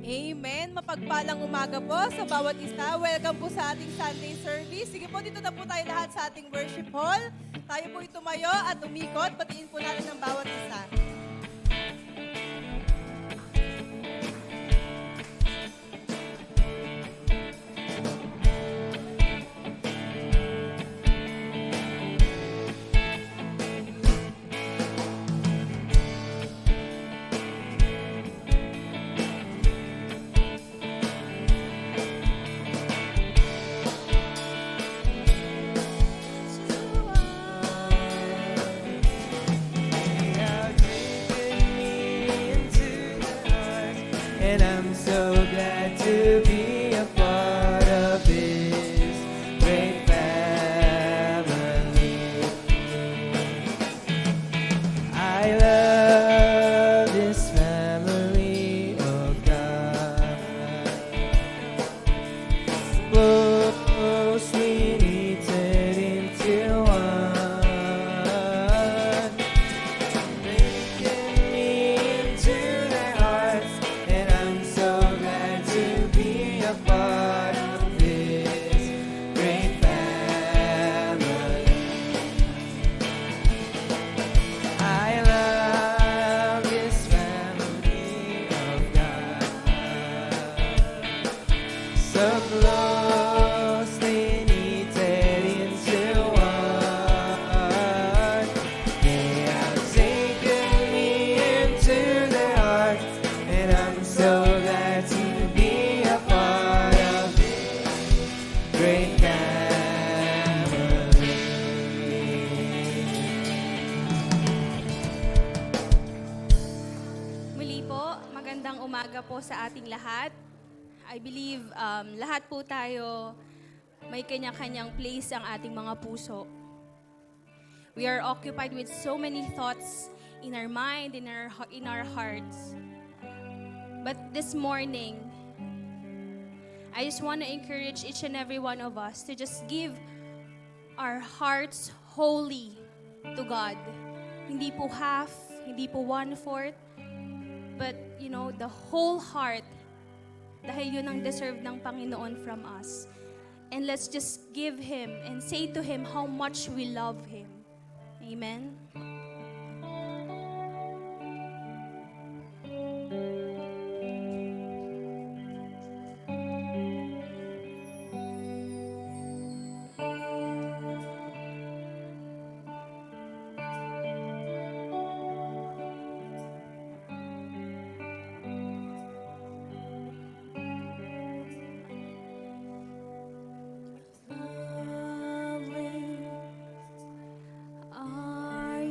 Amen. Mapagpalang umaga po sa bawat isa. Welcome po sa ating Sunday service. Sige po, dito na po tayo lahat sa ating worship hall. Tayo po tumayo at umikot. Batiin po natin ang bawat isa. And I'm so glad to be a part of this great family. I love this family of God. Closely knitted into one, making me into their hearts. And I'm so glad to be a part of this great family. I love this family of God. So closely knitted into one. They have taken me into their hearts. And I'm so glad to be a part of this great family. Muli po, magandang umaga po sa ating lahat. I believe lahat po tayo may kanya-kanyang place ang ating mga puso. We are occupied with so many thoughts in our mind, in our hearts. But this morning, I just want to encourage each and every one of us to just give our hearts wholly to God. Hindi po half, hindi po 1/4, but the whole heart, dahil yun ang deserve ng Panginoon from us. And let's just give Him and say to Him how much we love Him. Amen. Are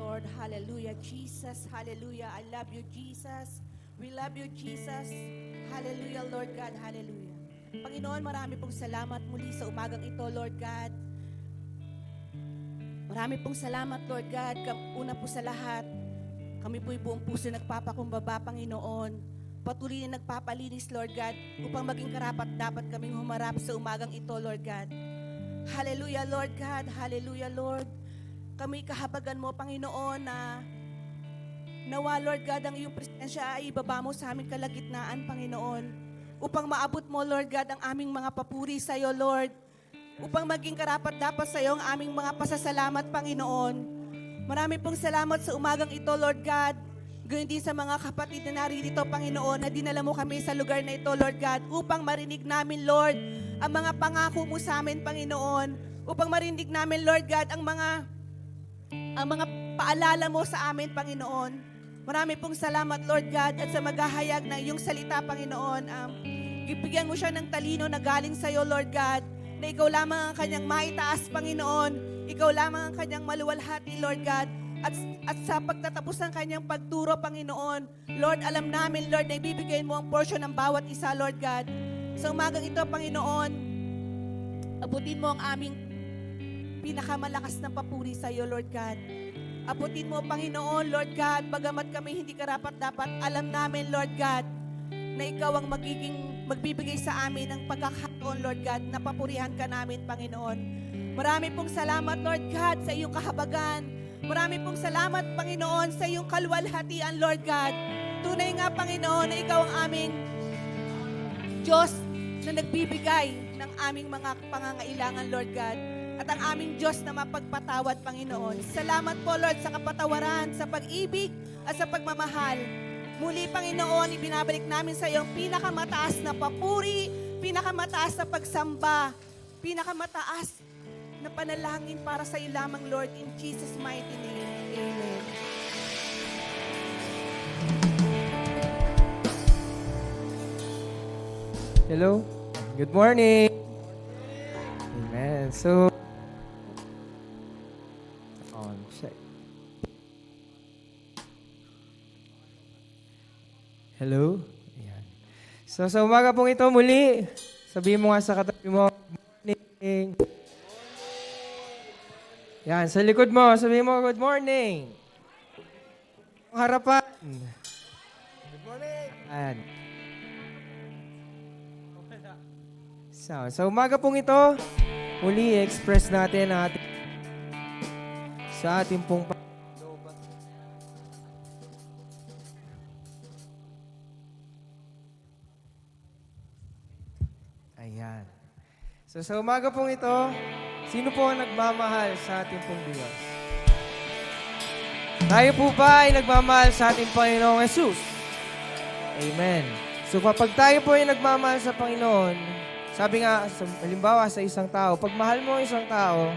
Lord. Hallelujah, Jesus. Hallelujah. I love you, Jesus. We love you, Jesus. Hallelujah, Lord God. Hallelujah. Panginoon, marami pong salamat muli sa umagang ito, Lord God. Marami pong salamat, Lord God. Una po sa lahat, kami po'y buong puso nagpapakumbaba, Panginoon. Patuloy na nagpapalinis, Lord God, upang maging karapat dapat kaming humarap sa umagang ito, Lord God. Hallelujah, Lord God. Hallelujah, Lord. Kami kahabagan mo, Panginoon, na nawa, Lord God, ang iyong presensya ay ibaba mo sa aming kalagitnaan, Panginoon. Upang maabot mo, Lord God, ang aming mga papuri sa iyo, Lord. Upang maging karapat dapat sa iyo ang aming mga pasasalamat, Panginoon. Marami pong salamat sa umagang ito, Lord God. Ganoon din sa mga kapatid na naririto, Panginoon, na dinala mo kami sa lugar na ito, Lord God, upang marinig namin, Lord, ang mga pangako mo sa amin, Panginoon. Upang marinig namin, Lord God, ang mga paalala mo sa amin, Panginoon. Marami pong salamat, Lord God, at sa maghahayag ng iyong salita, Panginoon. Ibigyan mo siya ng talino na galing sa iyo, Lord God, na ikaw lamang ang kanyang maitaas, Panginoon. Ikaw lamang ang kanyang maluwalhati, Lord God. At sa pagtatapos ng kanyang pagturo, Panginoon, Lord, alam namin, Lord, na ibibigay mo ang portion ng bawat isa, Lord God. Sa umagang ito, Panginoon, abutin mo ang aming pinakamalakas na papuri sa iyo, Lord God. Abutin mo, Panginoon, Lord God, bagamat kami hindi karapat-dapat, alam namin, Lord God, na ikaw ang magbibigay sa amin ng pagkakataon, Lord God, na papurihan ka namin, Panginoon. Marami pong salamat, Lord God, sa iyong kahabagan. Marami pong salamat, Panginoon, sa iyong kaluwalhatian, Lord God. Tunay nga, Panginoon, na ikaw ang aming Diyos na nagbibigay ng aming mga pangangailangan, Lord God. At ang aming Diyos na mapagpatawad, Panginoon. Salamat po, Lord, sa kapatawaran, sa pag-ibig, at sa pagmamahal. Muli, Panginoon, ibinabalik namin sa iyong pinakamataas na papuri, pinakamataas na pagsamba, pinakamataas na panalangin para sa iyo lamang, Lord, in Jesus' mighty name. Amen. Hello. Good morning. Amen. So, check. Hello. Ayan. So, sa umaga pong ito muli, sabihin mo nga sa katabi mo, good morning. Yan, sa likod mo, sabihin mo, good morning. Ang harapan. Good morning. Ayan. So, sa umaga pong ito, muli express natin ang ating sa ating pong Ayan. So, sa umaga pong ito, sino po ang nagmamahal sa ating pong Diyos? Tayo po ba ay nagmamahal sa ating Panginoong Jesus? Amen. So kapag tayo po ay nagmamahal sa Panginoon, sabi nga, halimbawa sa isang tao, pag mahal mo ang isang tao,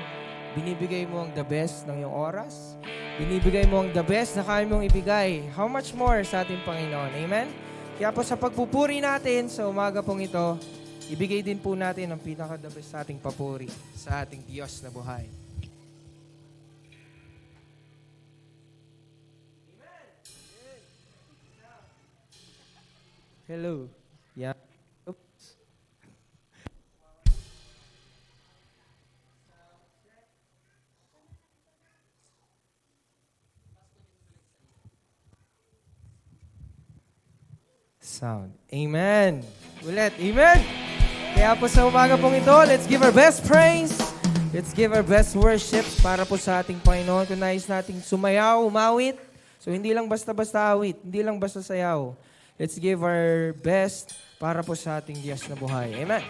binibigay mo ang the best ng iyong oras, binibigay mo ang the best na kaya mong ibigay. How much more sa ating Panginoon? Amen? Kaya po sa pagpupuri natin sa umaga pong ito, ibigay din po natin ang pinaka-the best sa ating papuri sa ating Diyos na buhay. Hello. Yeah. Oops. Sound. Amen. Ulit. Amen. Kaya po sa umaga pong ito, let's give our best praise. Let's give our best worship para po sa ating Panginoon. Kung nais nating sumayaw, umawit. So hindi lang basta-basta awit, hindi lang basta sayaw. Let's give our best para po sa ating Diyos na buhay. Amen.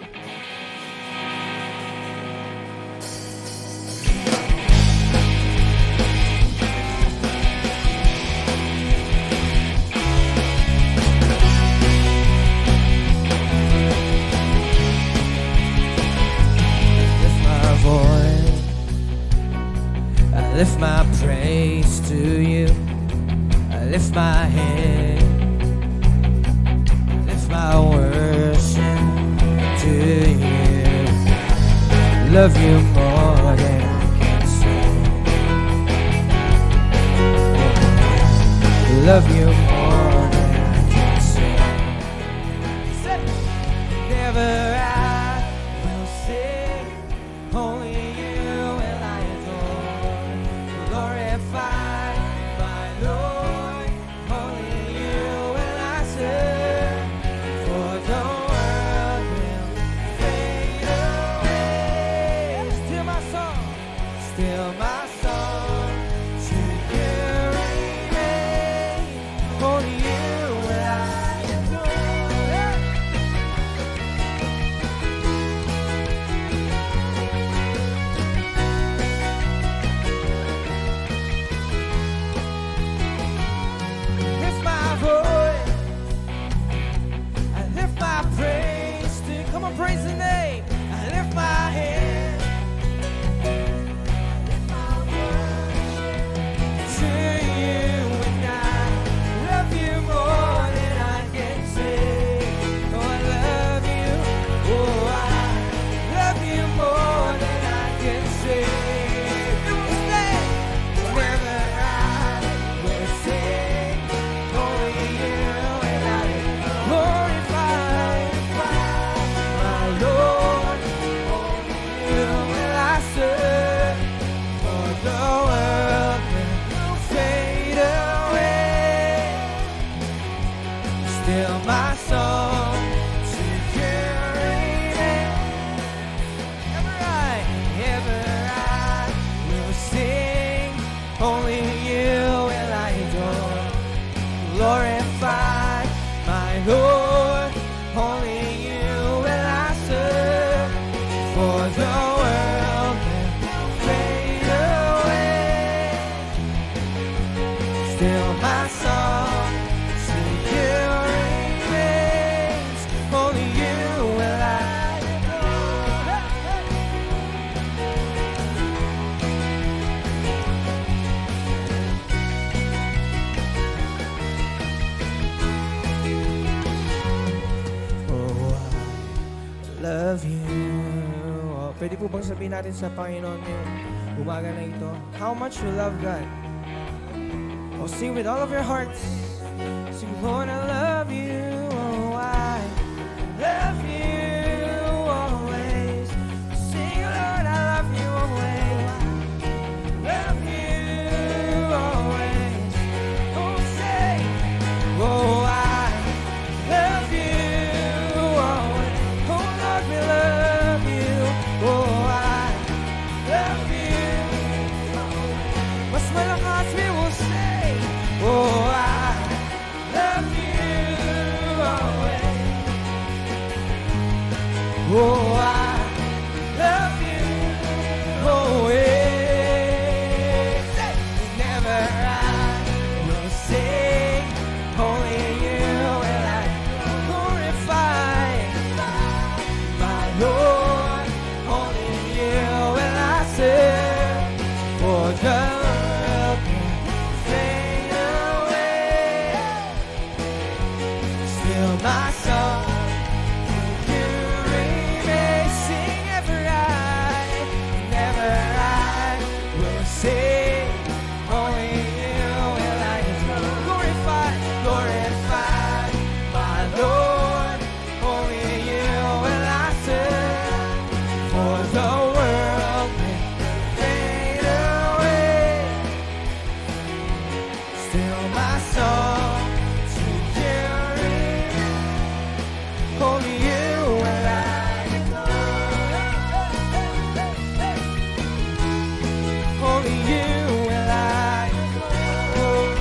I lift my praise to you. I lift my head. I lift my worship to you. Love you more than I can say. love you more than I can say. Never I will sing, only you will I adore. Glorify my Lord, only you will I serve. For the world will fade away. Still my song, still my song. To you remain, only you will I adore. Lift my voice, I lift my praise to you. Come on, praise the name. I lift my hand, I lift my worship to you, and I love you more than I can say. Oh, I love you. Oh, I love you more than I can say. You will say, never I will sing, only you and I glorify my Lord. Only you will I serve, for the world will fade away. Still my song to you remain. Ever I will sing, only you will I adore. Glorify my Lord, only you will I serve. For the world will fade away. Still my song to you remains, only you will I adore. Oh, I love you. Oh, pwede po bang sabihin natin sa Panginoon ngayong umaga na ito? How much you love God? Oh, sing with all of your hearts. Sing, Lord, I love you. Oh, I love you always. Sing, Lord, I love you always. Love you always. Oh, say, oh, I love you always. Oh, Lord, we love you. Oh, I love you. Mas malakas we will say, oh, I love you always. Oh, I love you always. Never I will sing, only you will I glorify. My Lord, only you will I serve. For the world will fade away. Still my song you remain. Sing ever I will sing. Only you will I glorify, glorify my Lord. Only you will I serve. For the world will fade away. Still my song to you remain. Only you will I adore. Only you will I adore.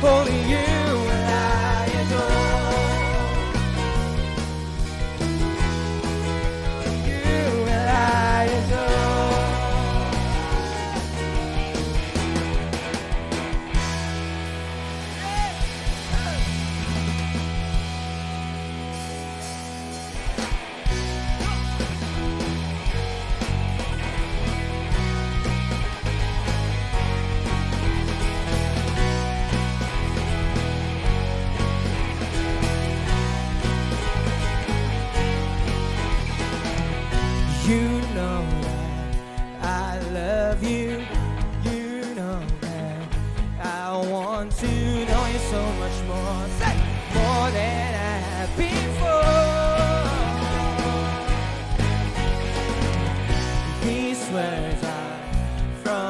Only you will I adore. You will I adore.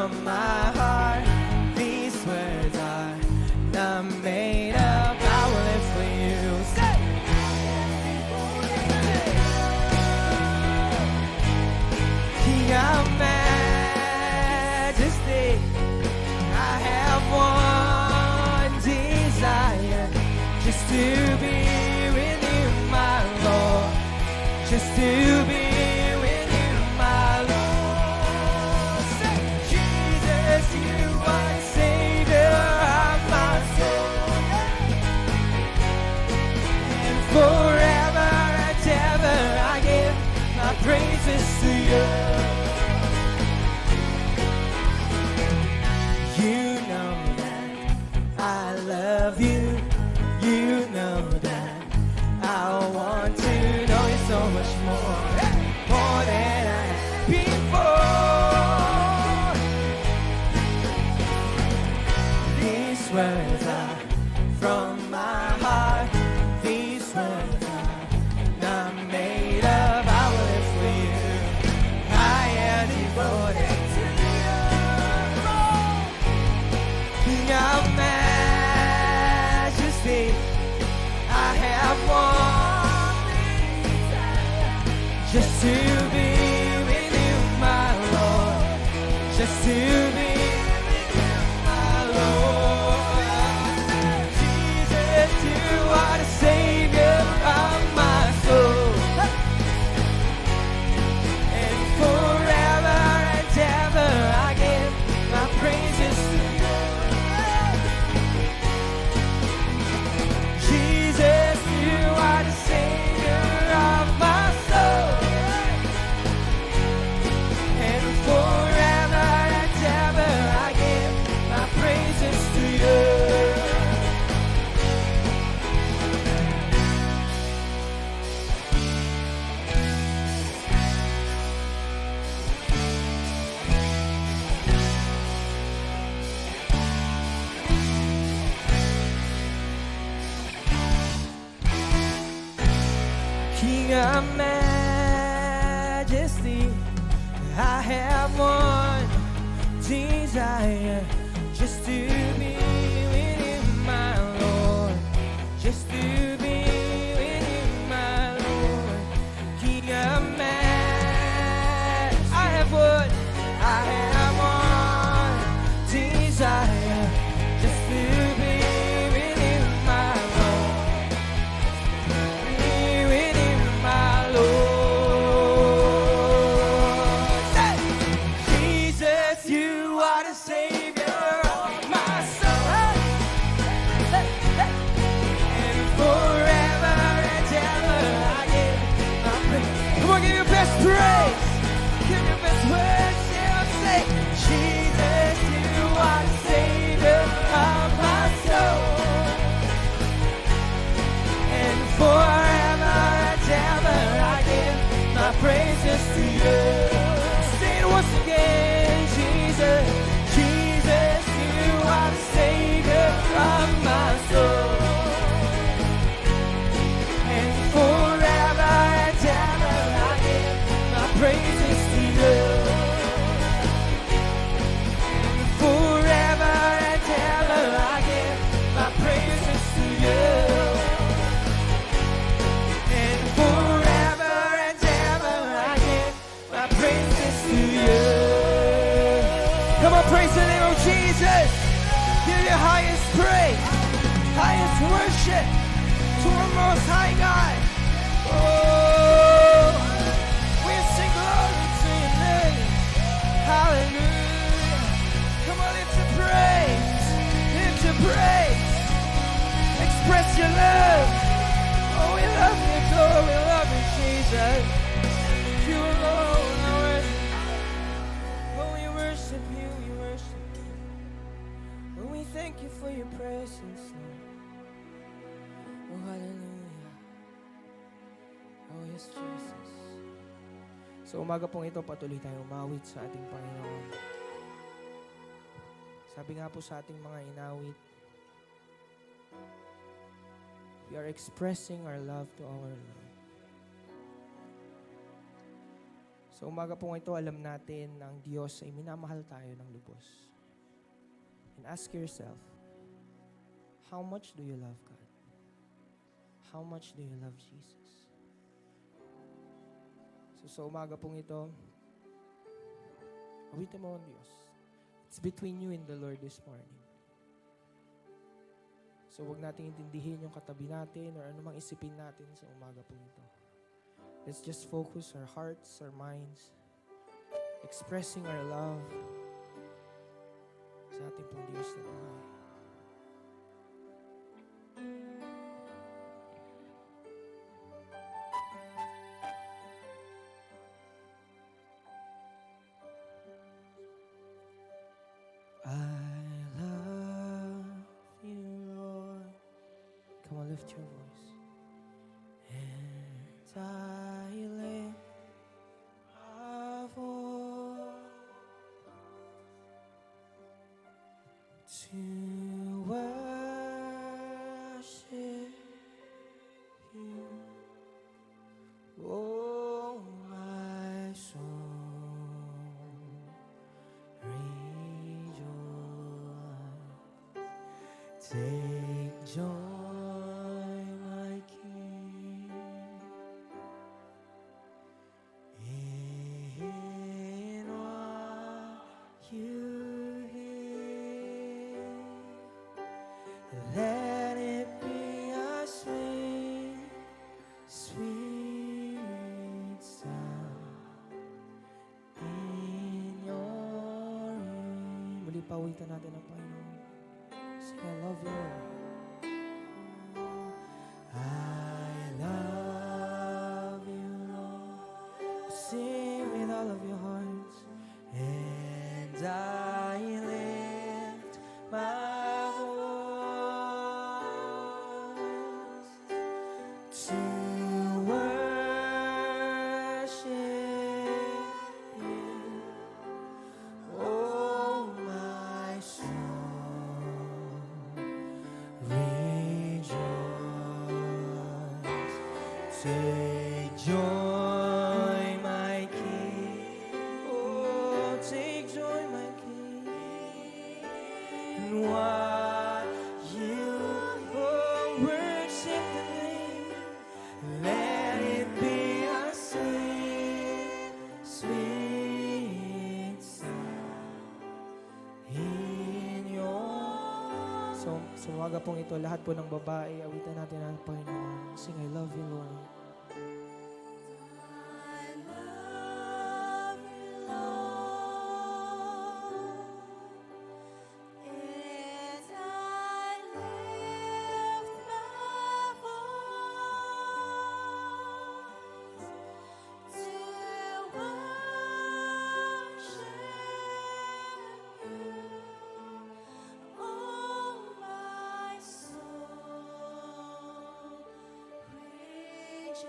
from my heart. These words are not made up. I will live for you. Say, King of Majesty, I have one desire, just to be with you, my Lord, just to be with you, my Lord. Say, Jesus, you are the Savior of my soul, and forever and ever I give my praises to you. You know that I love you. You know that I want to know you so much more, more than I have before. These words are from my heart. These words are not made up. I will live for you. I am devoted to you. King of Majesty, I have one desire, just to be with you, my Lord, just to be with you, my Lord. Jesus, you are the Savior of my soul, and forever and ever I give my praises to you. Jesus, you are the Savior of my soul, and forever and ever I give my praises to you. King of Majesty, I have one desire, just to be with you, my Lord, just to be with you, my Lord. King of Majesty, I have one desire, just to be with you, my Lord. Be with you, my Lord. Say, Jesus, you are the Savior of my soul, and forever and ever I give my praise. Come on, give your best praise. Give your best worship. Say, Jesus, you are the Savior of my soul, and forever and ever I give my praises to you. Say it once again, Jesus, Jesus, you are the Savior of my soul, and forever and ever I give my praises to you. And forever and ever I give my praises to you. And forever and ever I give my praises to you. Come on, praise the name of Jesus. Give your highest praise, highest worship to our Most High God. Oh, we sing glory to your name. Hallelujah. Come on, lift your praise. Lift your praise. Express your love. Oh, we love you, Lord. We love you, Jesus. You alone are worthy. Oh, we worship you. We worship you. Oh, we thank you for your presence, Lord. Oh, hallelujah. Oh, yes, Jesus. Sa umaga pong ito, patuloy tayong umawit sa ating Panginoon. Sabi nga po sa ating mga inawit, we are expressing our love to our Lord. So Sa umaga po ito, alam natin na ang Diyos ay minamahal tayo ng lubos. And ask yourself, how much do you love God? How much do you love Jesus? So sa umaga pong ito, awitin mo ang Diyos. It's between you and the Lord this morning. So huwag nating intindihin yung katabi natin or anumang isipin natin sa umaga pong ito. Let's just focus our hearts, our minds, expressing our love sa ating pong Diyos na buhay. I love you, Lord. Come on, lift your voice. And I lift my voice to worship you. Oh, my soul, rejoice. Take joy, my King, in what you hear. Let it be a sweet, sweet sound in your ear. Muli pawitan natin ang Panginoon. Sing, I love you, Lord. I love you, Lord. Sing with all of your hearts. And I lift my voice to worship you. Oh, my soul, rejoice. Take joy, my King. Oh, take joy, my King. In what you worship the name. Let it be a sweet, sweet sound in your... So, sa umaga pong ito, lahat po ng babae, awitan natin ang Panginoon. Sing, I love you, Lord. I love you, Lord, and I lift my voice to worship you. Oh, my soul, rejoice.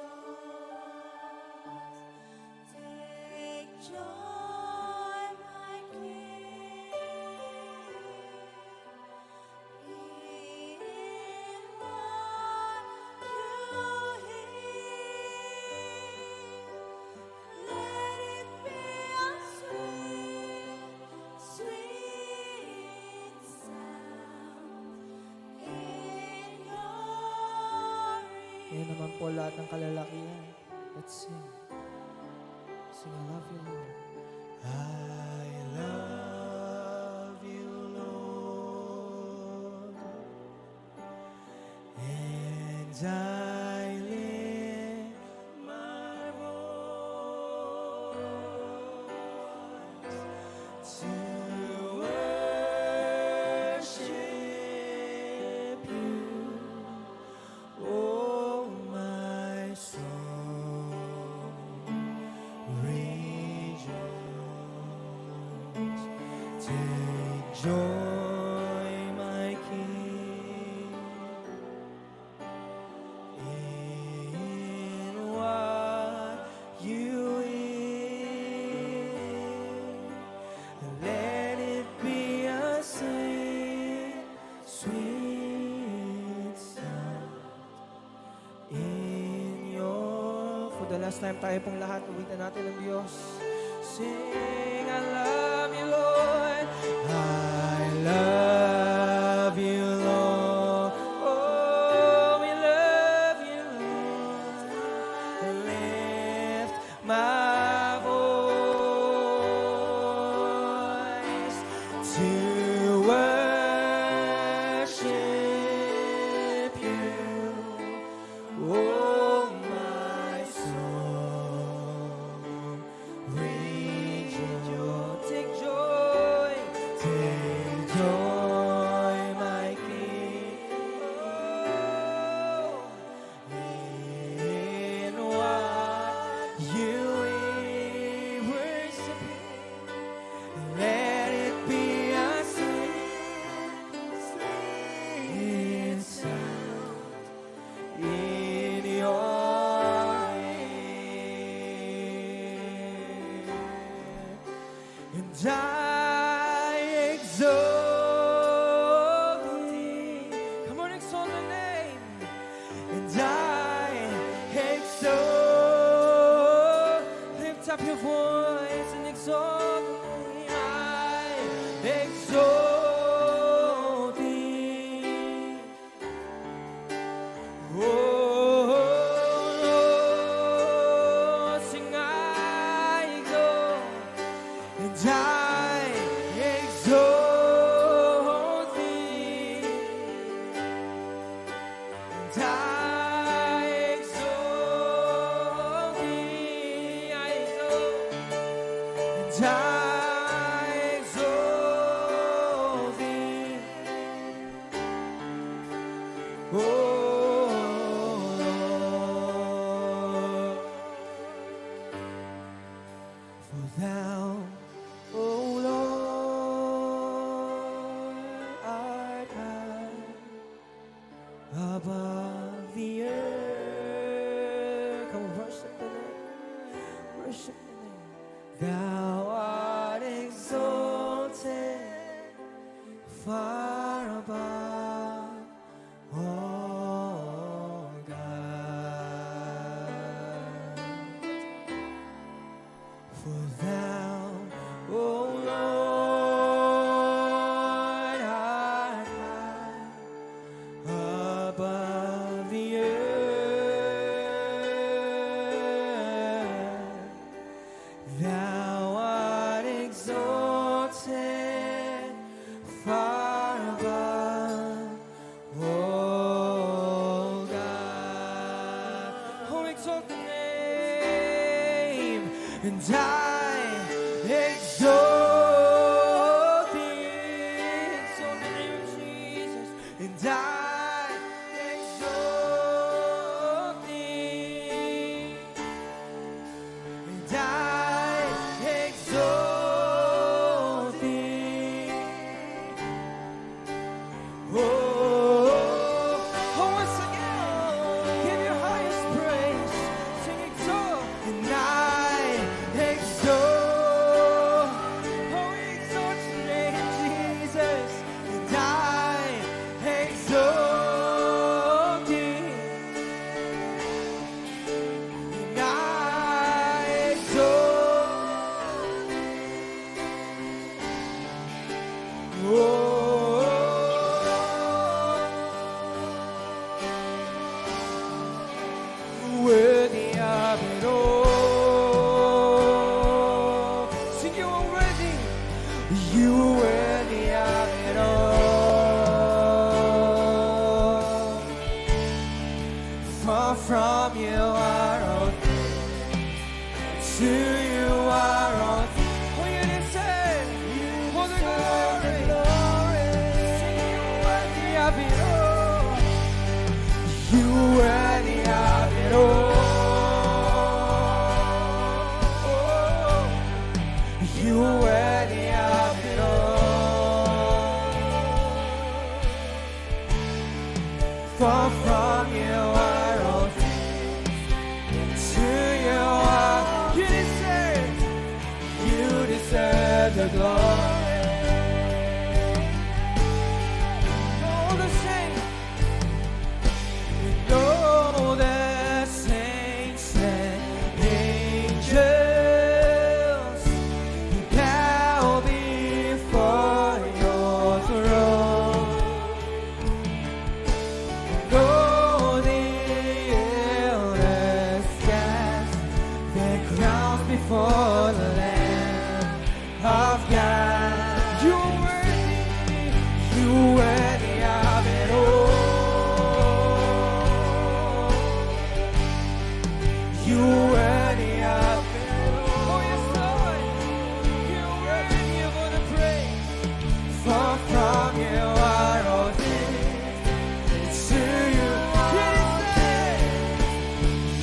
Take joy, my King, in what you hear. Let it be a sweet, sweet sound in your Ngayon ear. naman po lahat ng kalalakihan. Let's sing. Sing, I love you, Lord. I love you, Lord. And I lift my voice to worship you. Oh, my soul, rejoice. Take joy, my King, in what you hear. Let it be a sweet, sweet sound in your... For the last last time tayo pong lahat, uwitan natin ng Diyos. Sing, I love you, Lord. I love you, Lord. Oh, we love you, Lord. Lift my voice to worship you. Oh, my soul, rejoice. Take joy, my King. Oh, in what you worship. Let it be a sweet sound in your ear. And I exalt thee. Come on, exalt the name. And I exalt. Lift up your voice and exalt the name. I exalt thee. Oh, Lord, sing, I exalt. And I exalt thee. And I exalt thee. I exalt. And I exalt thee. Oh, Lord. For thou, O Lord, art high above the earth. Come on, worship the name. Worship the name. Thou art exalted far above all gods. For thou, O Lord, art high above the earth. Thou art exalted far above all God. Oh, exalt the name. And I exalt thee. Exalt the name of Jesus. And I exalt thee. And I exalt thee. Oh, once again, give your highest praise. Sing exalt. And I exalt. Oh, exalt your name, Jesus. And I exalt thee. And I exalt. Oh. Worthy of it all. Sing, you are worthy. You are worthy of it all. Far from you are all things. To you are all things. Oh, you deserve all the glory. Sing, you are worthy of it all. You are worthy of it all. You are worthy of it all. Far from you are all things. To you are. You deserve the glory. All the saints. All the saints say For from you are all things, and to you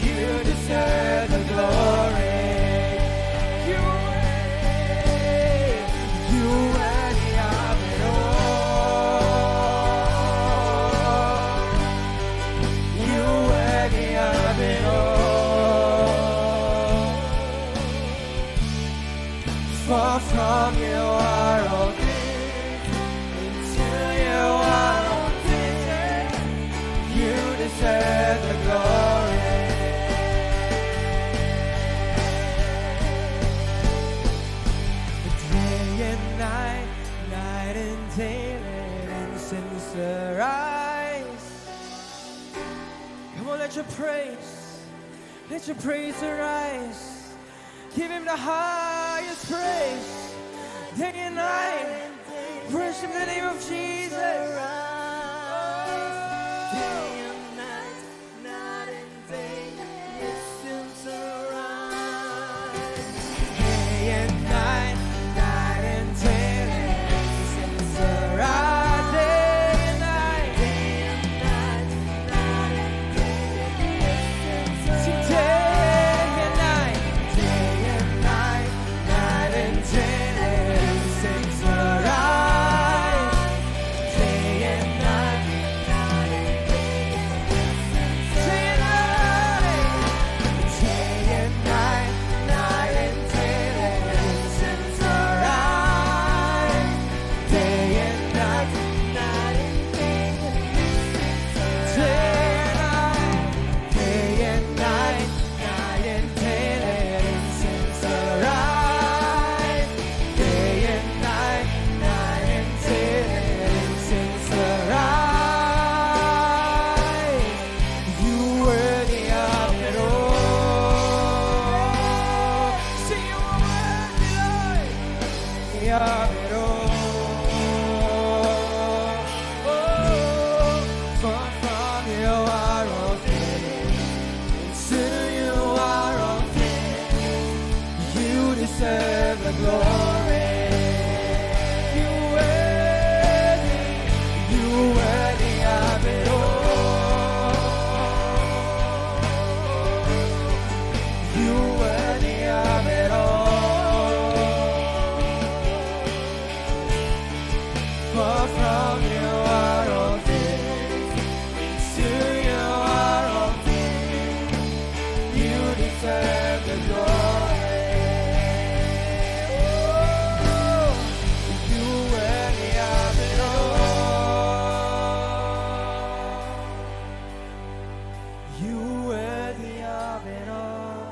you deserve the glory. You worthy of it all. You worthy of it all. For from you are all things, and to you are all things. You deserve the glory. Day and night, night and day, let incense arise. Come on, let your praise arise. Give him the highest praise. Day and night, worship the name of Jesus. Day and night, night and day, let incense arise. Day and night, sing day and night, night and day, let incense arise. Day and night, day and night, night and day, let incense arise. Day and night, night and day, day and night, night and day, let incense arise. Day and night, night and day, let incense arise. You worthy of it all. Sing you worthy, Lord, of it all. For from you are all things, and to you are all things. You deserve the glory. You worthy of it all. You worthy of it all. For from you are all things, to you are all things. You deserve the glory. You worthy of it all. You worthy of it all.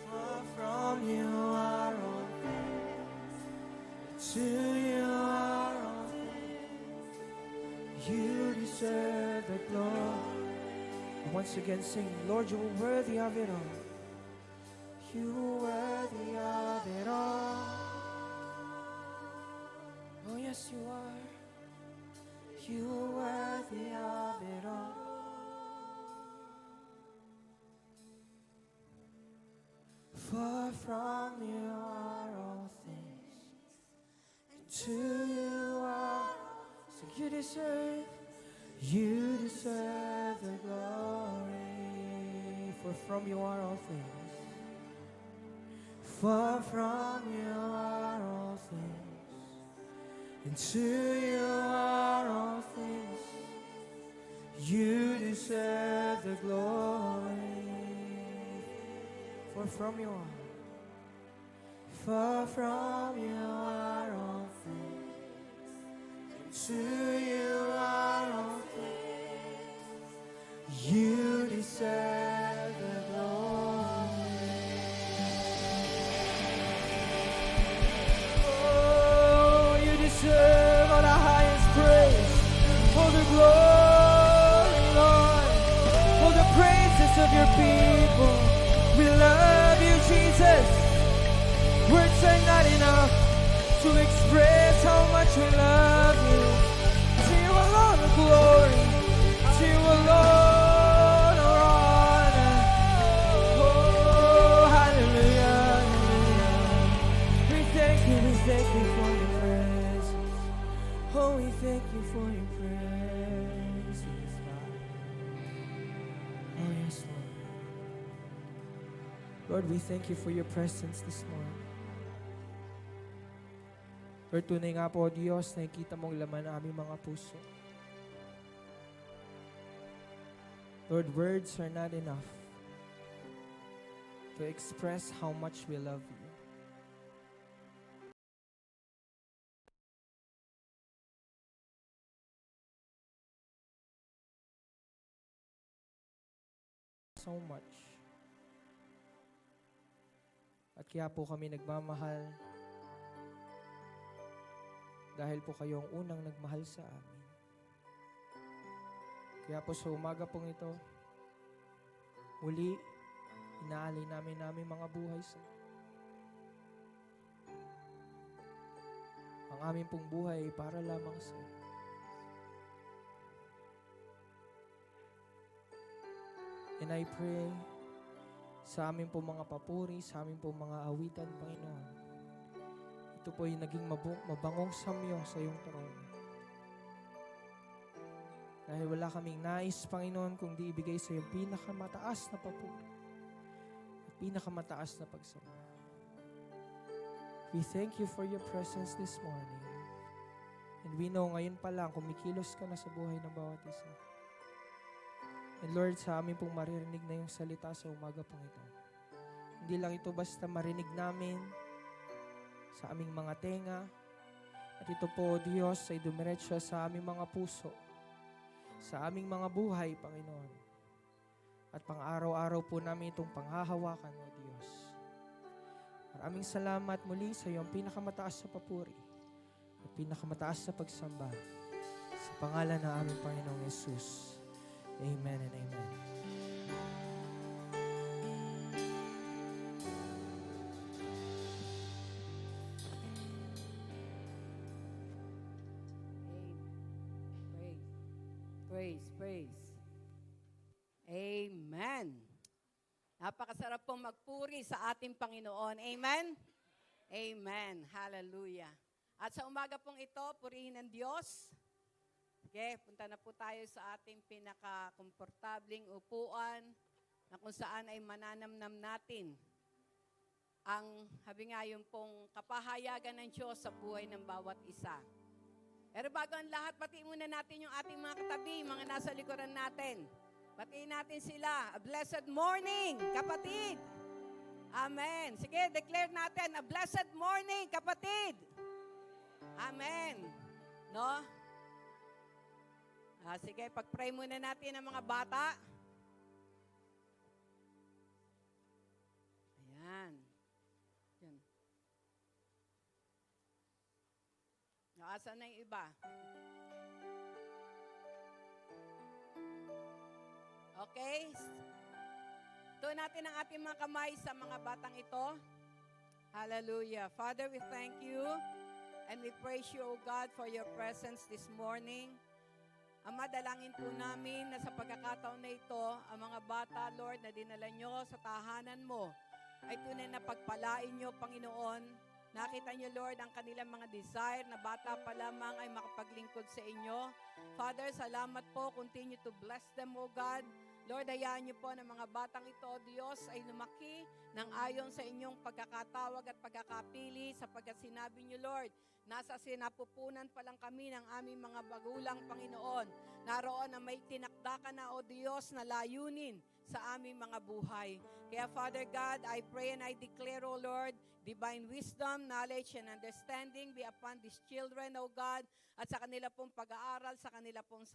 For from you are all things, to you are all things. You deserve the glory. Once again, sing, Lord, you are worthy of it all. You are worthy of it all. Oh, yes, you are. You are worthy of it all. For from you are all things, and to you are. So you deserve the glory. For from you are all things. For from you are all things, and to you are all things. You deserve the glory. For from you are. For from you are all things, and to you are all things. You deserve the glory. Oh, you deserve all the highest praise, all the glory, Lord, all the praises of your people. We love you, Jesus. Words are not enough to express how much we love you. To you alone the glory, to you alone our honor. Oh, hallelujah, hallelujah. thank you for your presence. Oh, we thank you for your presence, God. Oh, yes, Lord. Lord, we thank you for your presence this morning. Lord, tunay nga po, Diyos, nakikita mong laman ng aming mga puso. Lord, words are not enough to express how much we love you. So much. At kaya po kami nagmamahal dahil po kayo ang unang nagmahal sa amin. Kaya po sa umaga pong ito, muli, inaalay namin mga buhay sa ang aming pong buhay ay para lamang sa iyo. And I pray sa amin po mga papuri, sa amin po mga awitan, Panginoon. Ito po yung naging mabangong samyo sa iyong trono. Dahil wala kaming nais, Panginoon, kung di ibigay sa iyong pinakamataas na papuri at pinakamataas na pagsamba. We thank you for your presence this morning. And we know ngayon pa lang, kumikilos ka na sa buhay ng bawat isa. And Lord, sa amin pong maririnig na yung salita sa umaga pong ito. Hindi lang ito basta marinig namin sa aming mga tenga. At ito po, Diyos, ay dumiretso sa aming mga puso, sa aming mga buhay, Panginoon. At pang-araw-araw po namin itong panghahawakan, O Diyos. Maraming salamat muli sa iyong pinakamataas sa papuri at pinakamataas sa pagsamba. Sa pangalan ng aming Panginoong Yesus. Amen and amen. Praise. Amen. Napakasarap pong magpuri sa ating Panginoon. Amen? Amen. Hallelujah. At sa umaga pong ito, purihin ng Diyos. Okay, punta na po tayo sa ating pinaka-komportabling upuan na kung saan ay mananamnam natin ang, habi nga yung pong kapahayagan ng Diyos sa buhay ng bawat isa. Pero bago ang lahat, batiin muna natin yung ating mga katabi, mga nasa likuran natin. Batiin natin sila. A blessed morning, kapatid. Amen. Sige, declare natin, a blessed morning, kapatid. Amen. No? Sige, pag-pray muna natin ang mga bata. Ayan. Yan. Naasan na yung iba? Okay? Tuon natin ang ating mga kamay sa mga batang ito. Hallelujah. Father, we thank you and we praise you, O God, for your presence this morning. Ama, dalangin po namin na sa pagkakataon na ito, ang mga bata, Lord, na dinala nyo sa tahanan mo, ay tunay na pagpalain nyo, Panginoon. Nakita nyo, Lord, ang kanilang mga desire na bata pa lamang ay makapaglingkod sa inyo. Father, salamat po. Continue to bless them, O God. Lord, hayaan niyo po ng mga batang ito, Diyos, ay lumaki ng ayon sa inyong pagkakatawag at pagkakapili sapagkat sinabi niyo, Lord, nasa sinapupunan pa lang kami ng aming mga bagulang, Panginoon. Naroon na may tinakda ka na, O Diyos, na layunin sa aming mga buhay. Kaya, Father God, I pray and I declare, O Lord, divine wisdom, knowledge, and understanding be upon these children, O God, at sa kanila pong pag-aaral, sa kanila pong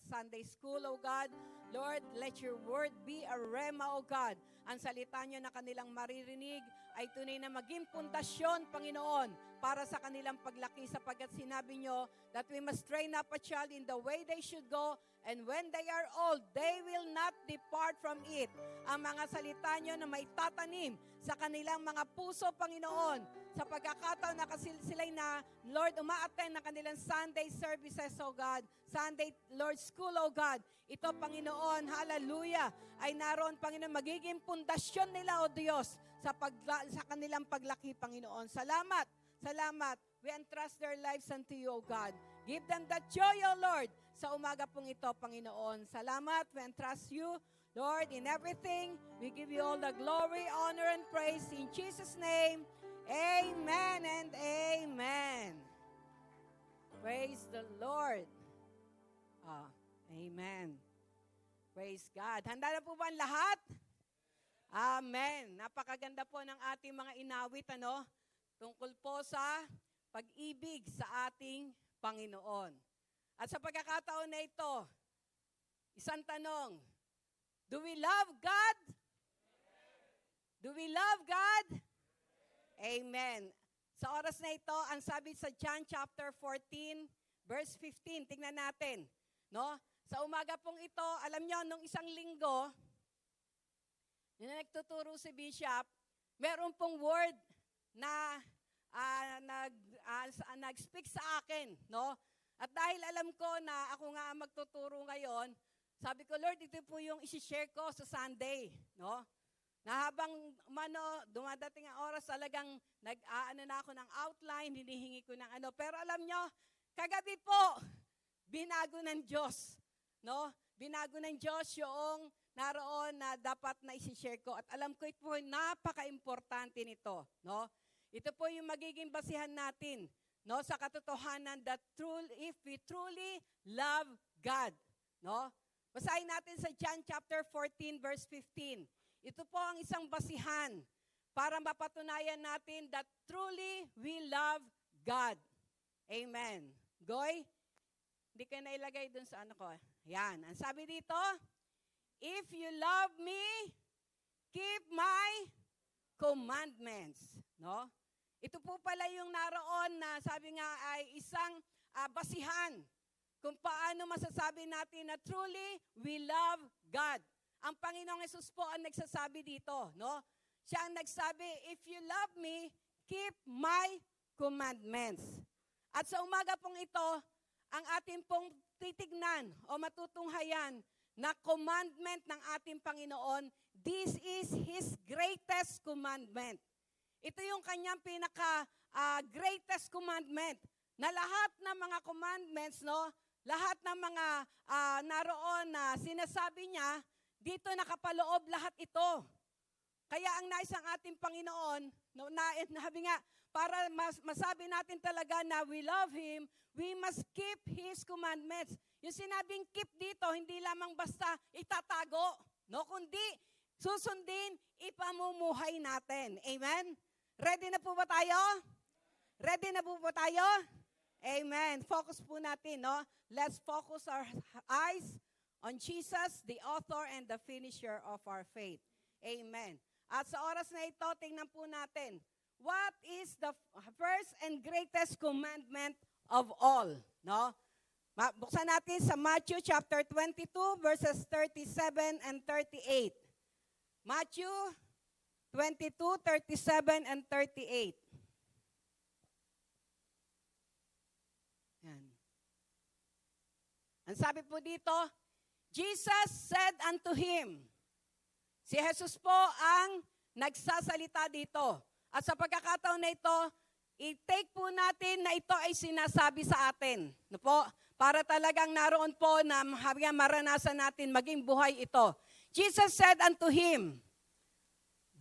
Sunday school, O God. Lord, let your word be a rema, O God. Ang salita nyo na kanilang maririnig ay tunay na maging pundasyon, Panginoon, para sa kanilang paglaki sapagkat sinabi nyo that we must train up a child in the way they should go, and when they are old, they will not depart from it. Ang mga salita nyo na may tatanim sa kanilang mga puso, Panginoon, sa pagkakataon na sila'y na, Lord, uma-attend ng kanilang Sunday services, O God, Sunday, Lord, school, O God. Ito, Panginoon, hallelujah, ay naroon, Panginoon, magiging pundasyon nila, O Diyos, sa kanilang paglaki, Panginoon. Salamat Salamat. We entrust their lives unto you, O God. Give them that joy, O Lord, sa umaga pong ito, Panginoon. Salamat. We entrust you, Lord, in everything. We give you all the glory, honor, and praise. In Jesus' name, amen and amen. Praise the Lord. Amen. Praise God. Handa na po ba ang lahat? Amen. Napakaganda po ng ating mga inawit, tungkol po sa pag-ibig sa ating Panginoon. At sa pagkakataon na ito, isang tanong, do we love God? Do we love God? Amen. Sa oras na ito, ang sabi sa John chapter 14, verse 15, tingnan natin. Sa umaga pong ito, alam nyo, nung isang linggo, nung nagtuturo si Bishop, meron pong word na nag-speak sa akin. At dahil alam ko na ako nga ang magtuturo ngayon, sabi ko, Lord, ito po yung isi-share ko sa Sunday. Na habang dumadating ang oras, talagang nag-aano na ako ng outline, hinihingi ko ng Pero alam nyo, kagabi po, binago ng Diyos. Binago ng Diyos yung naroon na dapat na isi-share ko. At alam ko ito po, napaka-importante nito. Ito po yung magiging basihan natin sa katotohanan that if we truly love God. Basahin natin sa John chapter 14, verse 15. Ito po ang isang basihan para mapatunayan natin that truly we love God. Amen. Goy? Hindi ka nailagay dun sa ko. Yan. Ang sabi dito, if you love me, keep my commandments. Ito po pala yung naroon na sabi nga ay isang basihan kung paano masasabi natin na truly we love God. Ang Panginoong Hesus po ang nagsasabi dito. Siya ang nagsabi, if you love me, keep my commandments. At sa umaga pong ito, ang ating pong titignan o matutunghayan na commandment ng ating Panginoon, this is His greatest commandment. Ito yung kanyang greatest commandment na lahat ng mga commandments, lahat ng mga naroon na sinasabi niya, dito nakapaloob lahat ito. Kaya ang nais ng ating Panginoon, sabi nga, para masabi natin talaga na we love Him, we must keep His commandments. Yung sinabing keep dito, hindi lamang basta itatago, kundi susundin, ipamumuhay natin. Amen? Ready na po ba tayo? Ready na po ba tayo? Amen. Focus po natin, Let's focus our eyes on Jesus, the author and the finisher of our faith. Amen. At sa oras na ito, tingnan po natin, what is the first and greatest commandment of all? Buksan natin sa Matthew chapter 22, verses 37 and 38. Matthew 22, 37 and 38. Yan. Ang sabi po dito, Jesus said unto him, si Jesus po ang nagsasalita dito. At sa pagkakataon na ito, i-take po natin na ito ay sinasabi sa atin. Para talagang naroon po na maranasan natin maging buhay ito. Jesus said unto him,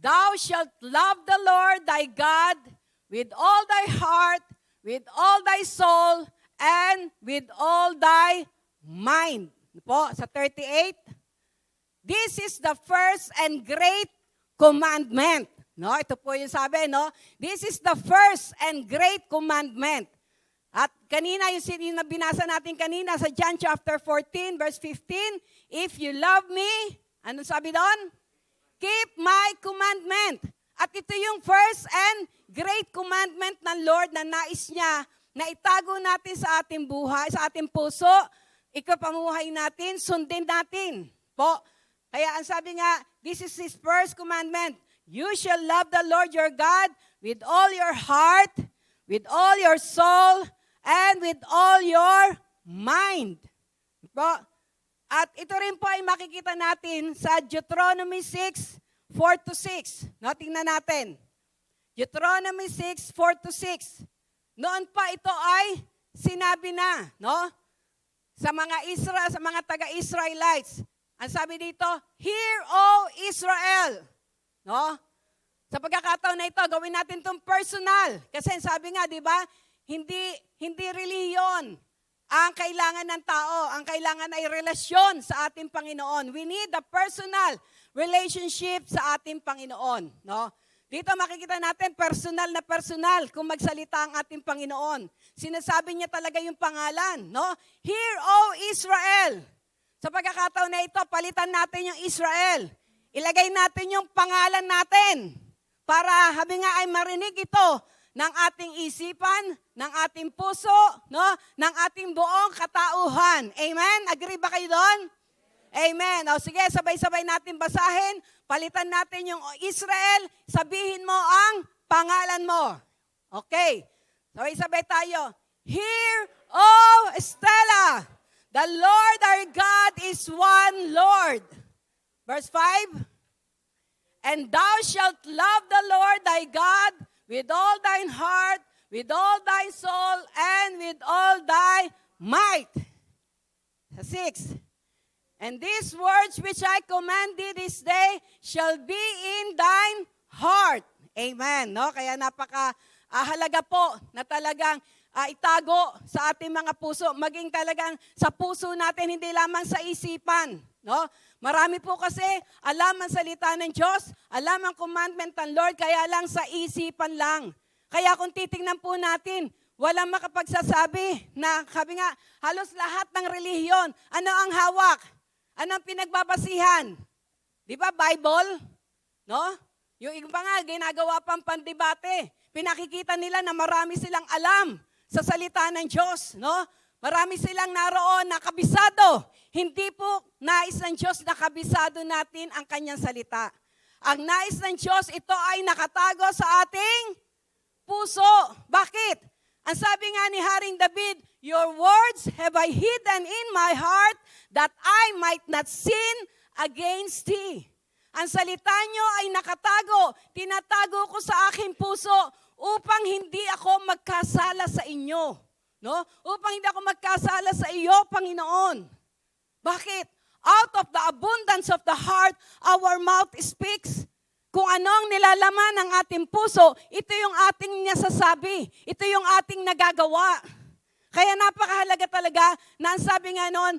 thou shalt love the Lord thy God with all thy heart, with all thy soul, and with all thy mind. Sa 38, this is the first and great commandment. Ito po yung sabi, This is the first and great commandment. At kanina, yung binasa natin kanina sa John chapter 14, verse 15, if you love me, anong sabi doon? Keep my commandment. At ito yung first and great commandment ng Lord na nais niya na itago natin sa ating buhay, sa ating puso, ikapamuhay natin, sundin natin. Kaya ang sabi nga, this is His first commandment. You shall love the Lord your God with all your heart, with all your soul, and with all your mind. At ito rin po ay makikita natin sa Deuteronomy 6, 4-6. Tingnan natin. Deuteronomy 6, 4-6. Noon pa ito ay sinabi na, no? Sa mga taga-Israelites. Ang sabi dito, "Hear, O Israel." No? Sa pagkakataon na ito, gawin natin itong personal. Kasi sabi nga, di ba, hindi reliyon ang kailangan ng tao. Ang kailangan ay relasyon sa ating Panginoon. We need a personal relationship sa ating Panginoon. No? Dito makikita natin personal na personal kung magsalita ang ating Panginoon. Sinasabi niya talaga yung pangalan. No? "Hear, O Israel." Sa pagkakataon na ito, palitan natin yung Israel. Ilagay natin yung pangalan natin para habi nga ay marinig ito ng ating isipan, ng ating puso, no? Ng ating buong katauhan. Amen? Agree ba kayo doon? Amen. O sige, sabay-sabay natin basahin. Palitan natin yung Israel. Sabihin mo ang pangalan mo. Okay. Sabay-sabay tayo. "Hear, O Stella, the Lord our God is one Lord." Verse 5. "And thou shalt love the Lord thy God with all thine heart, with all thy soul, and with all thy might." 6. "And these words which I command thee this day shall be in thine heart." Amen. No? Kaya napaka-halaga po na talagang itago sa ating mga puso. Maging talagang sa puso natin, hindi lamang sa isipan. No? Marami po kasi alam ang salita ng Diyos, alam ang commandment ng Lord, kaya lang sa isipan lang. Kaya kung titingnan po natin, walang makapagsasabi na, sabi nga, halos lahat ng relihiyon, ano ang hawak? Ano ang pinagbabasihan? Di ba, Bible? No? Yung iba nga, ginagawa pang pandebate. Pinakikita nila na marami silang alam sa salita ng Diyos. No? Marami silang naroon na kabisado. Hindi po nais ng Diyos na kabisado natin ang kanyang salita. Ang nais ng Diyos, ito ay nakatago sa ating puso. Bakit? Ang sabi nga ni Haring David, "Your words have I hidden in my heart that I might not sin against thee." Ang salita nyo ay nakatago, tinatago ko sa aking puso upang hindi ako magkasala sa inyo. No? Upang hindi ako magkasala sa iyo, Panginoon. Bakit? Out of the abundance of the heart, our mouth speaks. Kung anong nilalaman ng ating puso, ito yung ating nasasabi. Ito yung ating nagagawa. Kaya napakahalaga talaga na ang sabi nga noon,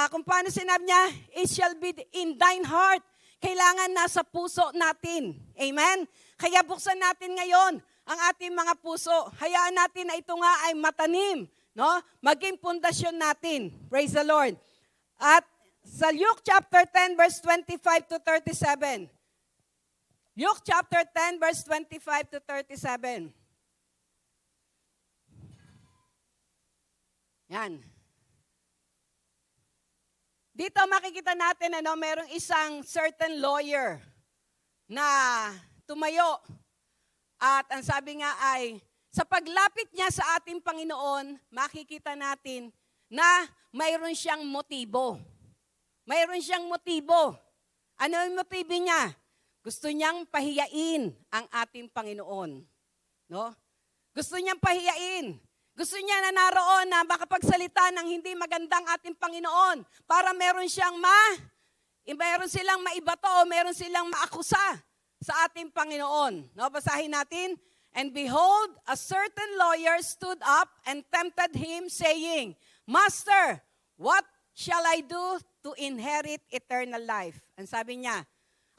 kung paano sinabi niya, "It shall be in thine heart." Kailangan nasa puso natin. Amen? Kaya buksan natin ngayon ang ating mga puso. Hayaan natin na ito nga ay matanim. No? Maging pundasyon natin. Praise the Lord. At sa Luke chapter 10 verse 25-37. Luke chapter 10 verse 25-37. Yan. Dito makikita natin merong isang certain lawyer na tumayo. At ang sabi nga ay, sa paglapit niya sa ating Panginoon, makikita natin na mayroon siyang motibo. Mayroon siyang motibo. Ano yung motibo niya? Gusto niyang pahiyain ang ating Panginoon. No? Gusto niyang pahiyain. Gusto niya na naroon na makapagsalita ng hindi magandang ating Panginoon para meron silang maibato o meron silang maakusa sa ating Panginoon. No, basahin natin. "And behold, a certain lawyer stood up and tempted him, saying, Master, what shall I do to inherit eternal life?" Ang sabi niya,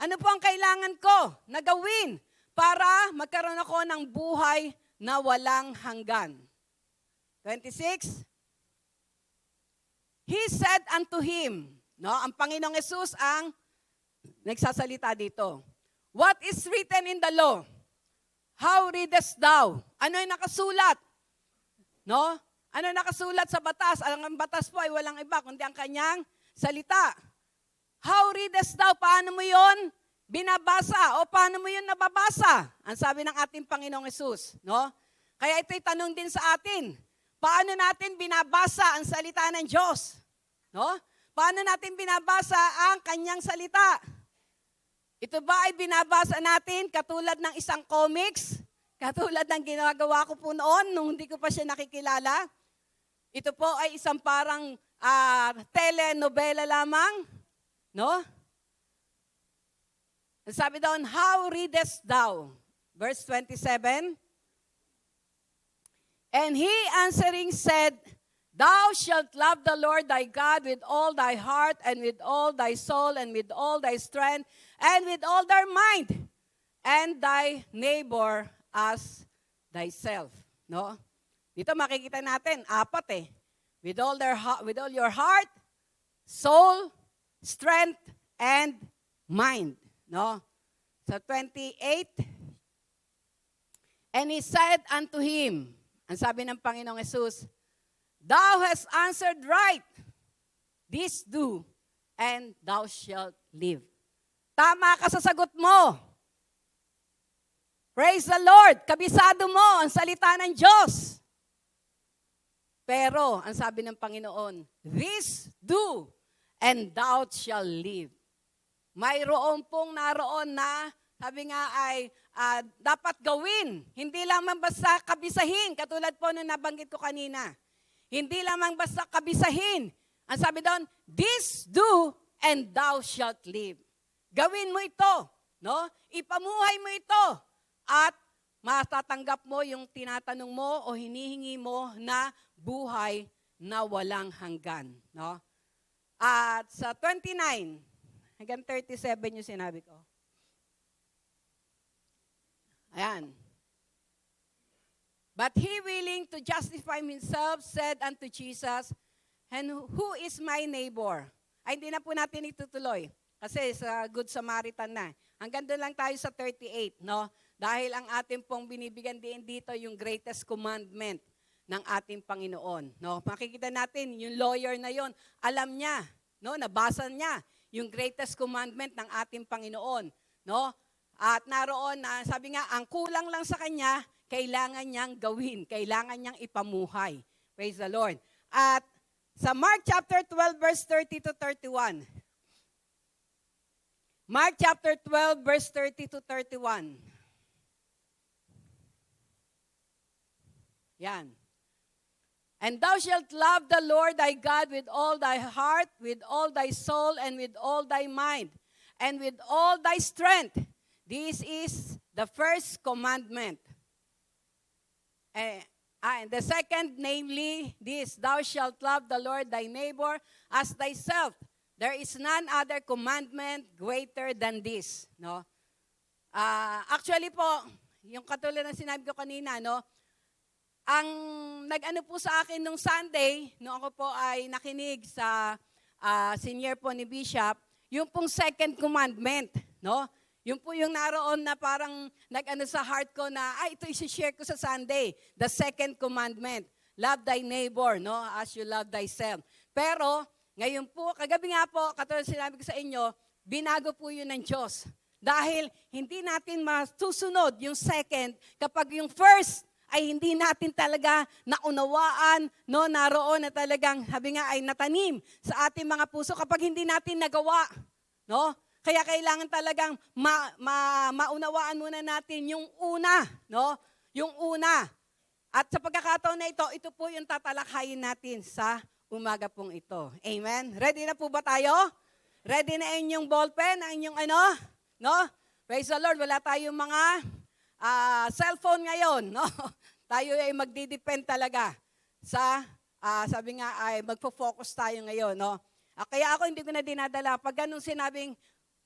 ano po ang kailangan ko na gawin para magkaroon ako ng buhay na walang hanggan? 26. He said unto him, no, ang Panginoong Hesus ang nagsasalita dito. "What is written in the law? How readest thou?" Ano yung nakasulat? No? Ano nakasulat sa batas? Ang batas po ay walang iba kundi ang kanyang salita. How readest thou? Paano mo yon binabasa? O paano mo yon nababasa? Ang sabi ng ating Panginoong Hesus. No? Kaya ito'y tanong din sa atin. Paano natin binabasa ang salita ng Diyos? No? Paano natin binabasa ang kanyang salita? Ito ba ay binabasa natin katulad ng isang comics Katulad ng ginagawa ko po noon nung hindi ko pa siya nakikilala. Ito po ay isang parang telenovela lamang, no? Sabi doon, how readest thou? Verse 27. And he answering said, Thou shalt love the Lord thy God with all thy heart and with all thy soul and with all thy strength and with all thy mind, and thy neighbor as thyself. No? Dito makikita natin, apat eh. With all your heart, soul, strength, and mind. No? Sa 28, and he said unto him, ang sabi ng Panginoong Yesus, Thou hast answered right. This do, and thou shalt live. Tama ka sa sagot mo. Praise the Lord. Kabisado mo ang salita ng Diyos. Pero, ang sabi ng Panginoon, this do, and thou shalt live. Mayroon pong naroon na, sabi nga ay, dapat gawin. Hindi lamang basta kabisahin, katulad po nung nabanggit ko kanina. Hindi lamang basta kabisahin. Ang sabi doon, this do, and thou shalt live. Gawin mo ito, no? Ipamuhay mo ito, at matatanggap mo yung tinatanong mo o hinihingi mo na buhay na walang hanggan, no? At sa 29, hanggang 37 yung sinabi ko. Ayan. But he willing to justify himself said unto Jesus, And who is my neighbor? Ay, hindi na po natin itutuloy. Kasi sa Good Samaritan na. Hanggang doon lang tayo sa 38, no? Dahil ang ating pong binibigyan din dito yung greatest commandment ng ating Panginoon, no? Makikita natin, yung lawyer na yon, alam niya, no? Nabasa niya yung greatest commandment ng ating Panginoon, no? At naroon na, sabi nga, ang kulang lang sa kanya, kailangan niyang gawin, kailangan niyang ipamuhay. Praise the Lord. At sa Mark chapter 12, verse 30 to 31. Mark chapter 12, verse 30 to 31. Yan. And thou shalt love the Lord thy God with all thy heart, with all thy soul, and with all thy mind, and with all thy strength. This is the first commandment. And the second, namely, this, thou shalt love the Lord thy neighbor as thyself. There is none other commandment greater than this. No? Actually po, yung katulad ng sinabi ko kanina, no? Ang nag-ano po sa akin nung Sunday, nung ako po ay nakinig sa senior po ni Bishop, yung pong second commandment, no? Yung po yung naroon na parang nag-ano sa heart ko na, ito isi-share ko sa Sunday. The second commandment, love thy neighbor, no? As you love thyself. Pero, ngayon po, kagabi nga po, katulad sinabi ko sa inyo, binago po yun ng Diyos. Dahil hindi natin masusunod yung second kapag yung first ay hindi natin talaga naunawaan, no, naroon na talagang, sabi nga, ay natanim sa ating mga puso kapag hindi natin nagawa, no? Kaya kailangan talagang maunawaan muna natin yung una, no? Yung una. At sa pagkakataon na ito po yung tatalakayin natin sa umaga pong ito. Amen? Ready na po ba tayo? Ready na inyong ballpen, ang inyong ano? No? Praise the Lord, wala tayong mga cellphone ngayon, no? Tayo ay magdidepend talaga sa, sabi nga ay magfo-focus tayo ngayon, no? Kaya ako hindi ko na dinadala. Pag ganun sinabing,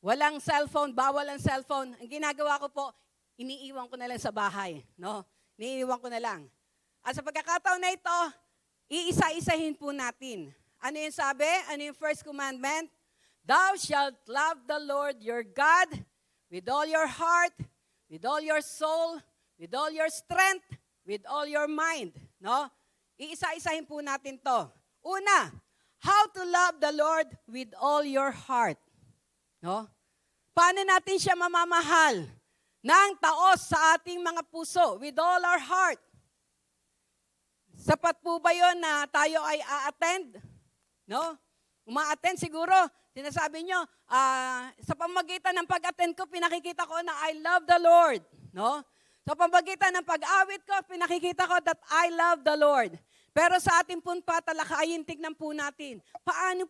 walang cellphone, bawal ang cellphone, ang ginagawa ko po, iniiwan ko na lang sa bahay, no? Iniiwan ko na lang. At sa pagkakataon na ito, iisa-isahin po natin. Ano yung sabi? Ano yung first commandment? Thou shalt love the Lord your God with all your heart, with all your soul, with all your strength, with all your mind. No? Iisa-isahin po natin to. Una, how to love the Lord with all your heart. No? Paano natin siya mamamahal? Nang taos sa ating mga puso, with all our heart. Sapat po ba yun na tayo ay a-attend? No? Uma-attend siguro, sinasabi nyo, sa pamagitan ng pag-attend ko, pinakikita ko na I love the Lord. No? Sa pamamagitan ng pag-awit ko, pinakikita ko that I love the Lord. Pero sa ating pong patalakayin, tignan po natin, paano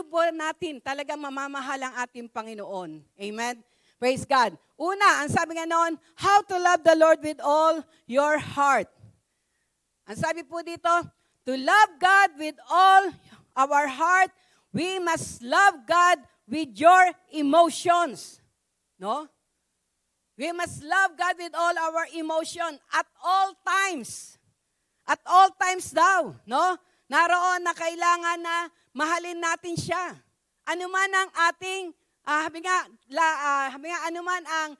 po natin talagang mamamahal ang ating Panginoon? Amen? Praise God. Una, ang sabi nga noon, how to love the Lord with all your heart. Ang sabi po dito, to love God with all our heart, we must love God with your emotions. No? We must love God with all our emotion at all times. At all times daw, no? Naroon na kailangan na mahalin natin siya. Ano man ang ating, habi nga, ano man ang,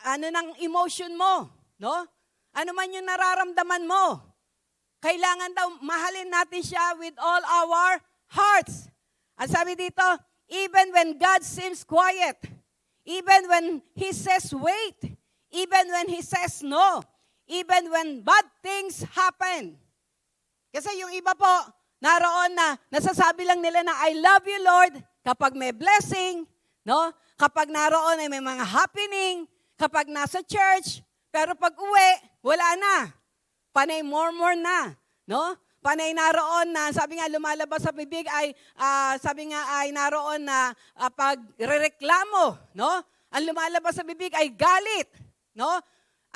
ano ng emotion mo, no? Ano man yung nararamdaman mo. Kailangan daw mahalin natin siya with all our hearts. Ang sabi dito, even when God seems quiet, even when He says wait, even when He says no, even when bad things happen. Kasi yung iba po, naroon na, nasasabi lang nila na, I love you, Lord, kapag may blessing, no? Kapag naroon ay may mga happening, kapag nasa church, pero pag uwi, wala na. Panay murmur na, no? Panay naroon na, sabi nga lumalabas sa bibig ay, sabi nga ay naroon na pagrereklamo, no? Ang lumalabas sa bibig ay galit, no?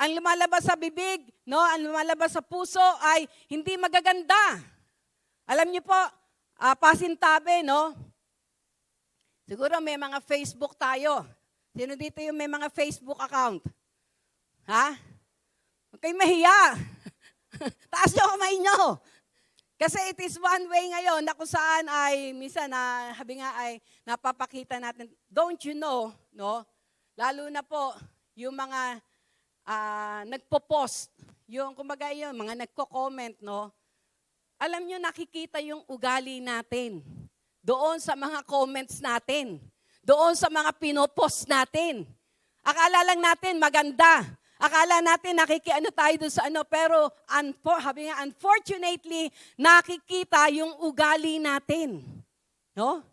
Ang lumalabas sa bibig, no? Ang lumalabas sa puso ay hindi magaganda. Alam niyo po, pasintabi, no? Siguro may mga Facebook tayo. Sino dito yung may mga Facebook account? Ha? Huwag kayong mahiya. Taas niyo kamay niyo. Kasi it is one way ngayon na kung saan ay minsan na habi nga ay napapakita natin. Don't you know, no? Lalo na po yung mga nagpo-post, yung kumbaga yung mga nagko-comment, no? Alam nyo, nakikita yung ugali natin doon sa mga comments natin, doon sa mga pinopost natin. Akala lang natin maganda. Akala natin nakikiano tayo doon sa ano, pero unfortunately, nakikita yung ugali natin. No?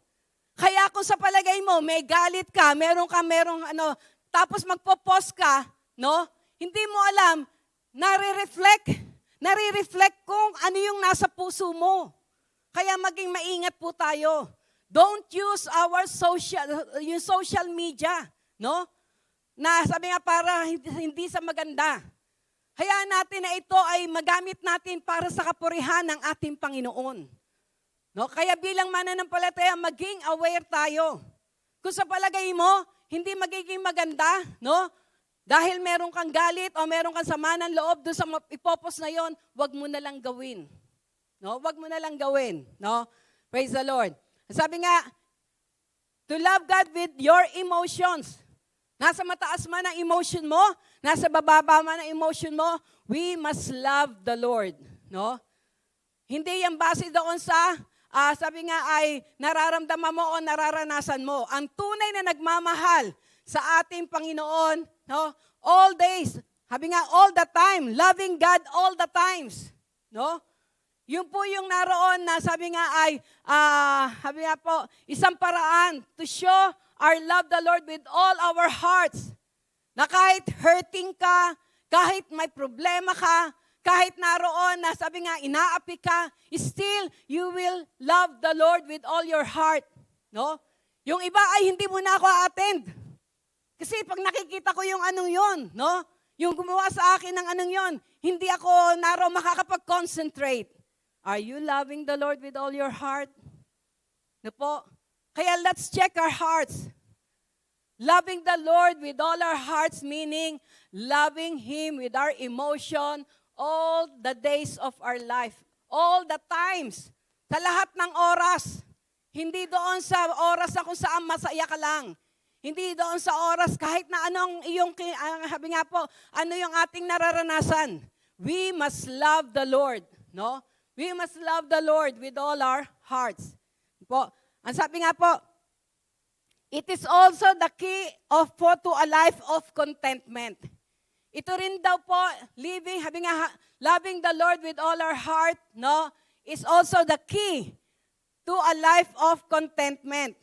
Kaya kung sa palagay mo, may galit ka, merong ano, tapos magpo-post ka, no? Hindi mo alam, nare-reflect kung ano yung nasa puso mo. Kaya maging maingat po tayo. Don't use our social media, no? Na sabi nga para hindi sa maganda. Hayaan natin na ito ay magamit natin para sa kapurihan ng ating Panginoon. No? Kaya bilang mananampalataya, maging aware tayo. Kung sa palagay mo, hindi magiging maganda, no? Dahil meron kang galit o meron kang sama ng loob doon sa ipopos na yon, wag mo na lang gawin. No? Wag mo na lang gawin. No? Praise the Lord. Sabi nga, to love God with your emotions. Nasa mataas man ang emotion mo, nasa bababa man ang emotion mo, we must love the Lord. No? Hindi yan base doon sa, sabi nga ay nararamdaman mo o nararanasan mo. Ang tunay na nagmamahal sa ating Panginoon, no? All days, sabi nga all the time, loving God all the times. No? Yun po yung naroon na sabi nga ay, sabi nga po, isang paraan to show our love the Lord with all our hearts. Na kahit hurting ka, kahit may problema ka, kahit naroon na sabi nga inaapi ka, still you will love the Lord with all your heart. No? Yung iba ay hindi mo na ako attend. Kasi pag nakikita ko yung anong yon, no? Yung gumawa sa akin ng anong yon, hindi ako naroon makakapag-concentrate. Are you loving the Lord with all your heart? No po? Kaya let's check our hearts. Loving the Lord with all our hearts, meaning loving Him with our emotion all the days of our life. All the times. Sa lahat ng oras. Hindi doon sa oras na kung saan masaya ka lang. Hindi doon sa oras kahit na anong iyong, sabi nga po, ano yung ating nararanasan. We must love the Lord. No? We must love the Lord with all our hearts. Po, ang sabi nga po, it is also the key to a life of contentment. Ito rin daw po, loving the Lord with all our heart, no, is also the key to a life of contentment.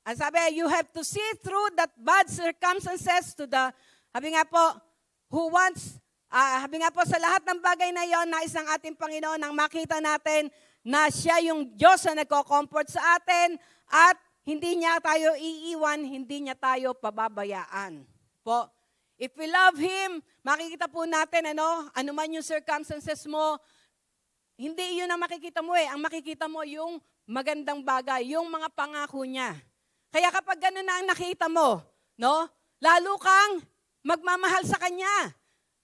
Ang sabi, you have to see through that bad circumstances to the, sabi nga po, who wants, sabi nga po, sa lahat ng bagay na yon, nais ng ating Panginoon nang makita natin na siya yung Diyos na nagko-comfort sa atin at hindi niya tayo iiwan, hindi niya tayo pababayaan. Po, if we love Him, makikita po natin, ano man yung circumstances mo, hindi yun ang makikita mo Ang makikita mo yung magandang bagay, yung mga pangako niya. Kaya kapag gano'n na ang nakita mo, lalo kang magmamahal sa Kanya.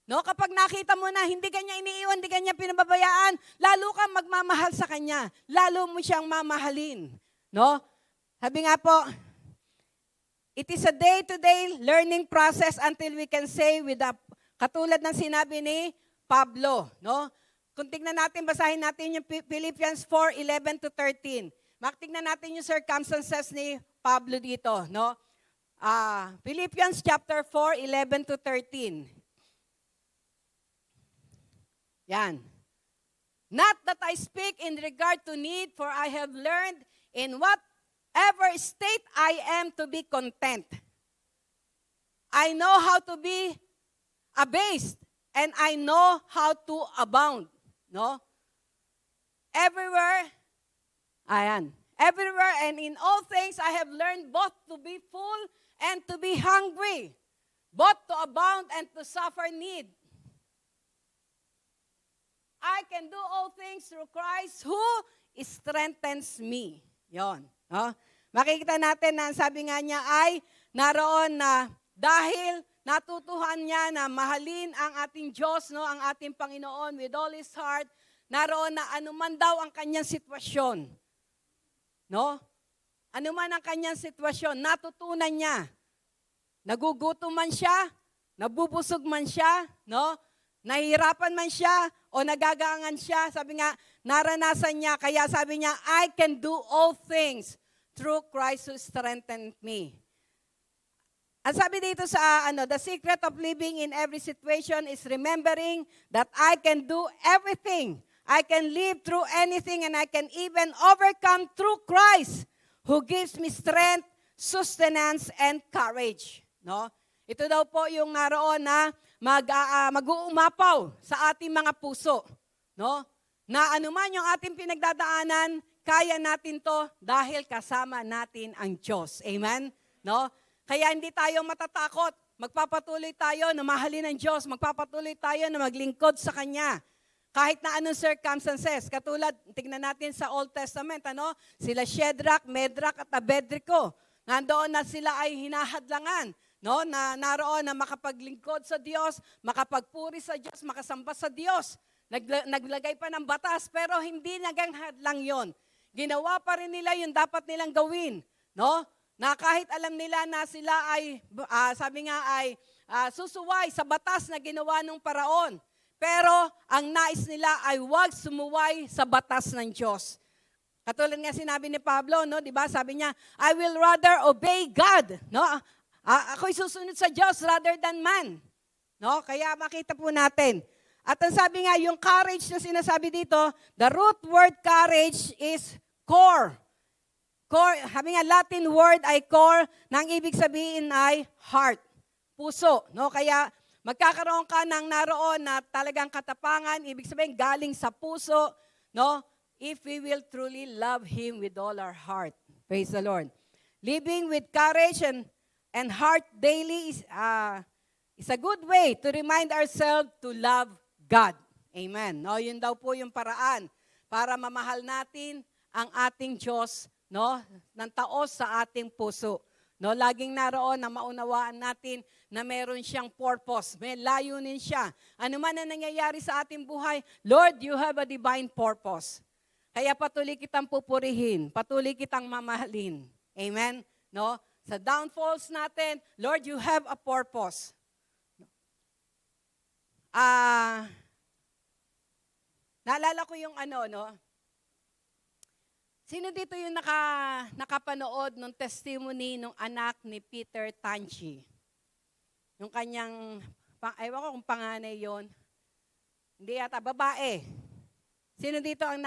Kapag nakita mo na hindi Kanya iniiwan, hindi Kanya pinababayaan, lalo kang magmamahal sa Kanya. Lalo mo siyang mamahalin. Sabi nga po, it is a day-to-day learning process until we can say katulad ng sinabi ni Pablo. Kung tignan natin, basahin natin yung Philippians 4:11-13. Tignan natin yung circumstances ni Pablo dito. Philippians chapter 4:11-13. Yan. Not that I speak in regard to need, for I have learned in whatever state I am to be content. I know how to be abased, and I know how to abound. Everywhere and in all things I have learned both to be full and to be hungry, both to abound and to suffer need. I can do all things through Christ who strengthens me. Yon. Makikita natin na sabi nga niya ay naroon na dahil natutuhan niya na mahalin ang ating Diyos, ang ating Panginoon with all His heart, naroon na anuman daw ang kanyang sitwasyon. Anuman ang kanyang sitwasyon, natutunan niya. Nagugutom man siya, nabubusog man siya, nahihirapan man siya, o nagagaangan siya, sabi nga, naranasan niya, kaya sabi niya, I can do all things through Christ who strengthened me. Ang sabi dito sa the secret of living in every situation is remembering that I can do everything. I can live through anything and I can even overcome through Christ who gives me strength, sustenance, and courage. Ito daw po yung naroon na mag-uumapaw sa ating mga puso. Na anuman yung ating pinagdadaanan, kaya natin to dahil kasama natin ang Diyos. Amen? Kaya hindi tayo matatakot. Magpapatuloy tayo na mahalin ng Diyos. Magpapatuloy tayo na maglingkod sa Kanya. Kahit na anong circumstances. Katulad, tignan natin sa Old Testament, sila Shadrach, Medrak at Abednego. Nandoon na sila ay hinahadlangan. Na naroon na makapaglingkod sa Diyos, makapagpuri sa Diyos, makasamba sa Diyos. Naglagay pa ng batas, pero hindi naging hadlang yon. Ginawa pa rin nila yung dapat nilang gawin. Na kahit alam nila na sila ay, sabi nga ay, susuway sa batas na ginawa ng paraon. Pero ang nais nila ay huwag sumuway sa batas ng Diyos. Katulad nga sinabi ni Pablo, di ba? Sabi niya, I will rather obey God. Ako'y susunod sa Diyos rather than man. Kaya makita po natin. At ang sabi nga, yung courage na sinasabi dito, the root word courage is core. Core, sabi nga Latin word ay core, nang ibig sabihin ay heart, puso. Kaya magkakaroon ka ng naroon na talagang katapangan, ibig sabihin galing sa puso, if we will truly love Him with all our heart. Praise the Lord. Living with courage and heart daily is a good way to remind ourselves to love God. Amen. Yun daw po yung paraan para mamahal natin ang ating Diyos, ng taos sa ating puso. Laging naroon na maunawaan natin na meron siyang purpose, may layunin siya. Ano man ang nangyayari sa ating buhay, Lord, you have a divine purpose. Kaya patuloy kitang pupurihin, patuloy kitang mamahalin. Amen? Sa downfalls natin, Lord, you have a purpose. Naalala ko yung sino dito yung nakapanood ng testimony ng anak ni Peter Tanchi? Yung kanyang, ewan ko kung panganay yon. Hindi yata, babae. Sino dito ang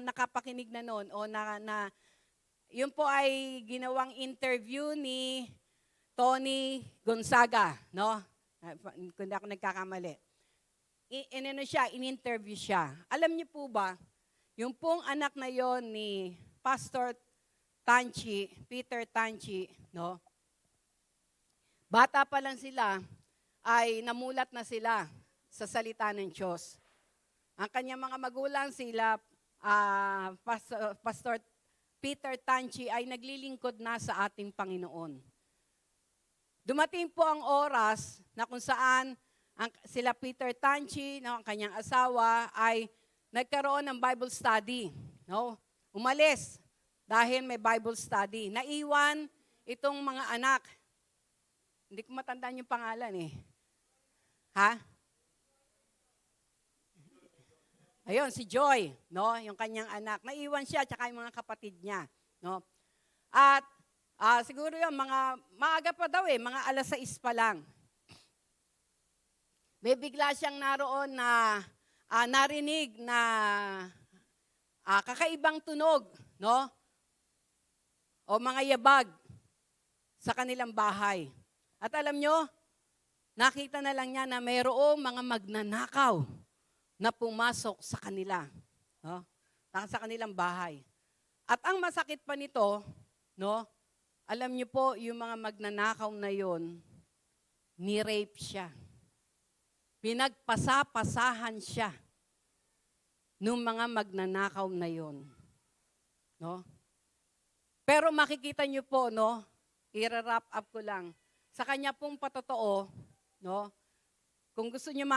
nakapakinig na noon o yun po ay ginawang interview ni Tony Gonzaga, no? Kung hindi ako nagkakamali. In-interview siya. Alam niyo po ba, yung pong anak na yon ni Pastor Tanchi, Peter Tanchi, no? Bata pa lang sila, ay namulat na sila sa salita ng Diyos. Ang kanyang mga magulang, sila Pastor Peter Tanchi, ay naglilingkod na sa ating Panginoon. Dumating po ang oras na kung saan sila Peter Tanchi, no, ang kanyang asawa, ay nagkaroon ng Bible study. No? Umalis dahil may Bible study. Naiwan itong mga anak. Hindi ko matandaan yung pangalan eh. Ha? Ayun, si Joy, no, yung kanyang anak. Naiwan siya, tsaka yung mga kapatid niya, no. At siguro yung maaga pa daw mga 6:00 pa lang. May bigla siyang naroon na narinig na kakaibang tunog, no? O mga yabag sa kanilang bahay. At alam nyo, nakita na lang niya na mayroong mga magnanakaw na pumasok sa kanila, no? Sa kanilang bahay. At ang masakit pa nito, no? Alam niyo po, yung mga magnanakaw na yon, ni-rape siya. Pinagpasapasahan siya nung mga magnanakaw na yon, no? Pero makikita niyo po, no? I-wrap up ko lang. Sa kanya pong patotoo, no? Kung gusto niyo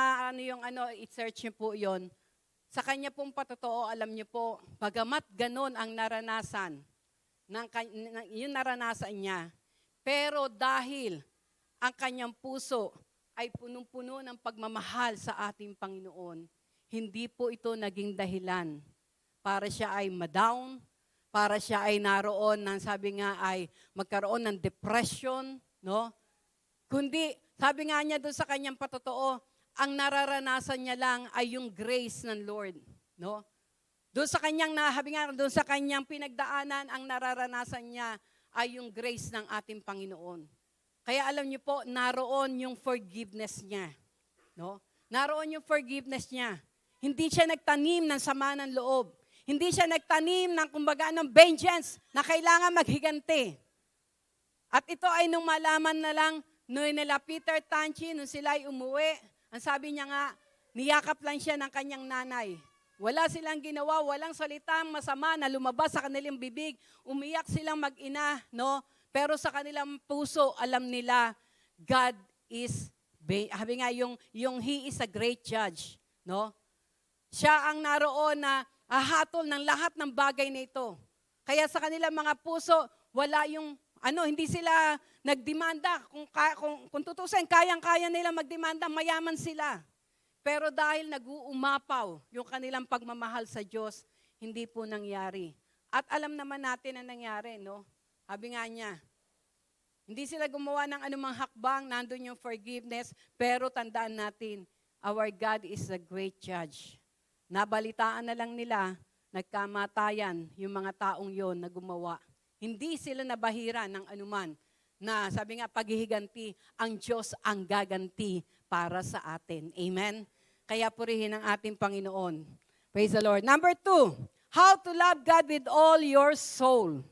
i-search niyo po 'yon. Sa kanya pong patotoo, alam niyo po, bagamat ganon ang naranasan, yung naranasan niya, pero dahil ang kanyang puso ay punong-puno ng pagmamahal sa ating Panginoon, hindi po ito naging dahilan para siya ay ma-down, para siya ay naroon ng sabi nga ay magkaroon ng depression, no? Kundi, sabi nga niya doon sa kanyang patotoo, ang nararanasan niya lang ay yung grace ng Lord, no? Doon sa kanyang pinagdaanan, ang nararanasan niya ay yung grace ng ating Panginoon. Kaya alam niyo po, naroon yung forgiveness niya, no? Naroon yung forgiveness niya. Hindi siya nagtanim ng sama ng loob. Hindi siya nagtanim ng ng vengeance na kailangan maghiganti. At ito ay nung malaman na lang nila Peter Tanchi, nung sila ay umuwi, ang sabi niya nga, niyakap lang siya ng kanyang nanay. Wala silang ginawa, walang salitang masama na lumabas sa kanilang bibig. Umiyak silang mag-ina, no? Pero sa kanilang puso, alam nila, God is, sabi nga, yung He is a great judge, no? Siya ang naroon na hahatol ng lahat ng bagay na ito. Kaya sa kanilang mga puso, wala yung hindi sila nagdemanda. Kung tutusin, kayang-kaya nila magdemanda, mayaman sila. Pero dahil nag-uumapaw yung kanilang pagmamahal sa Diyos, hindi po nangyari. At alam naman natin ang nangyari, no? Sabi nga niya, hindi sila gumawa ng anumang hakbang, nandun yung forgiveness, pero tandaan natin, our God is a great judge. Nabalitaan na lang nila, nagkamatayan yung mga taong yon na gumawa. Hindi sila nabahira ng anuman na sabi nga paghihiganti, ang Diyos ang gaganti para sa atin. Amen? Kaya purihin ang ating Panginoon. Praise the Lord. Number 2, how to love God with all your soul.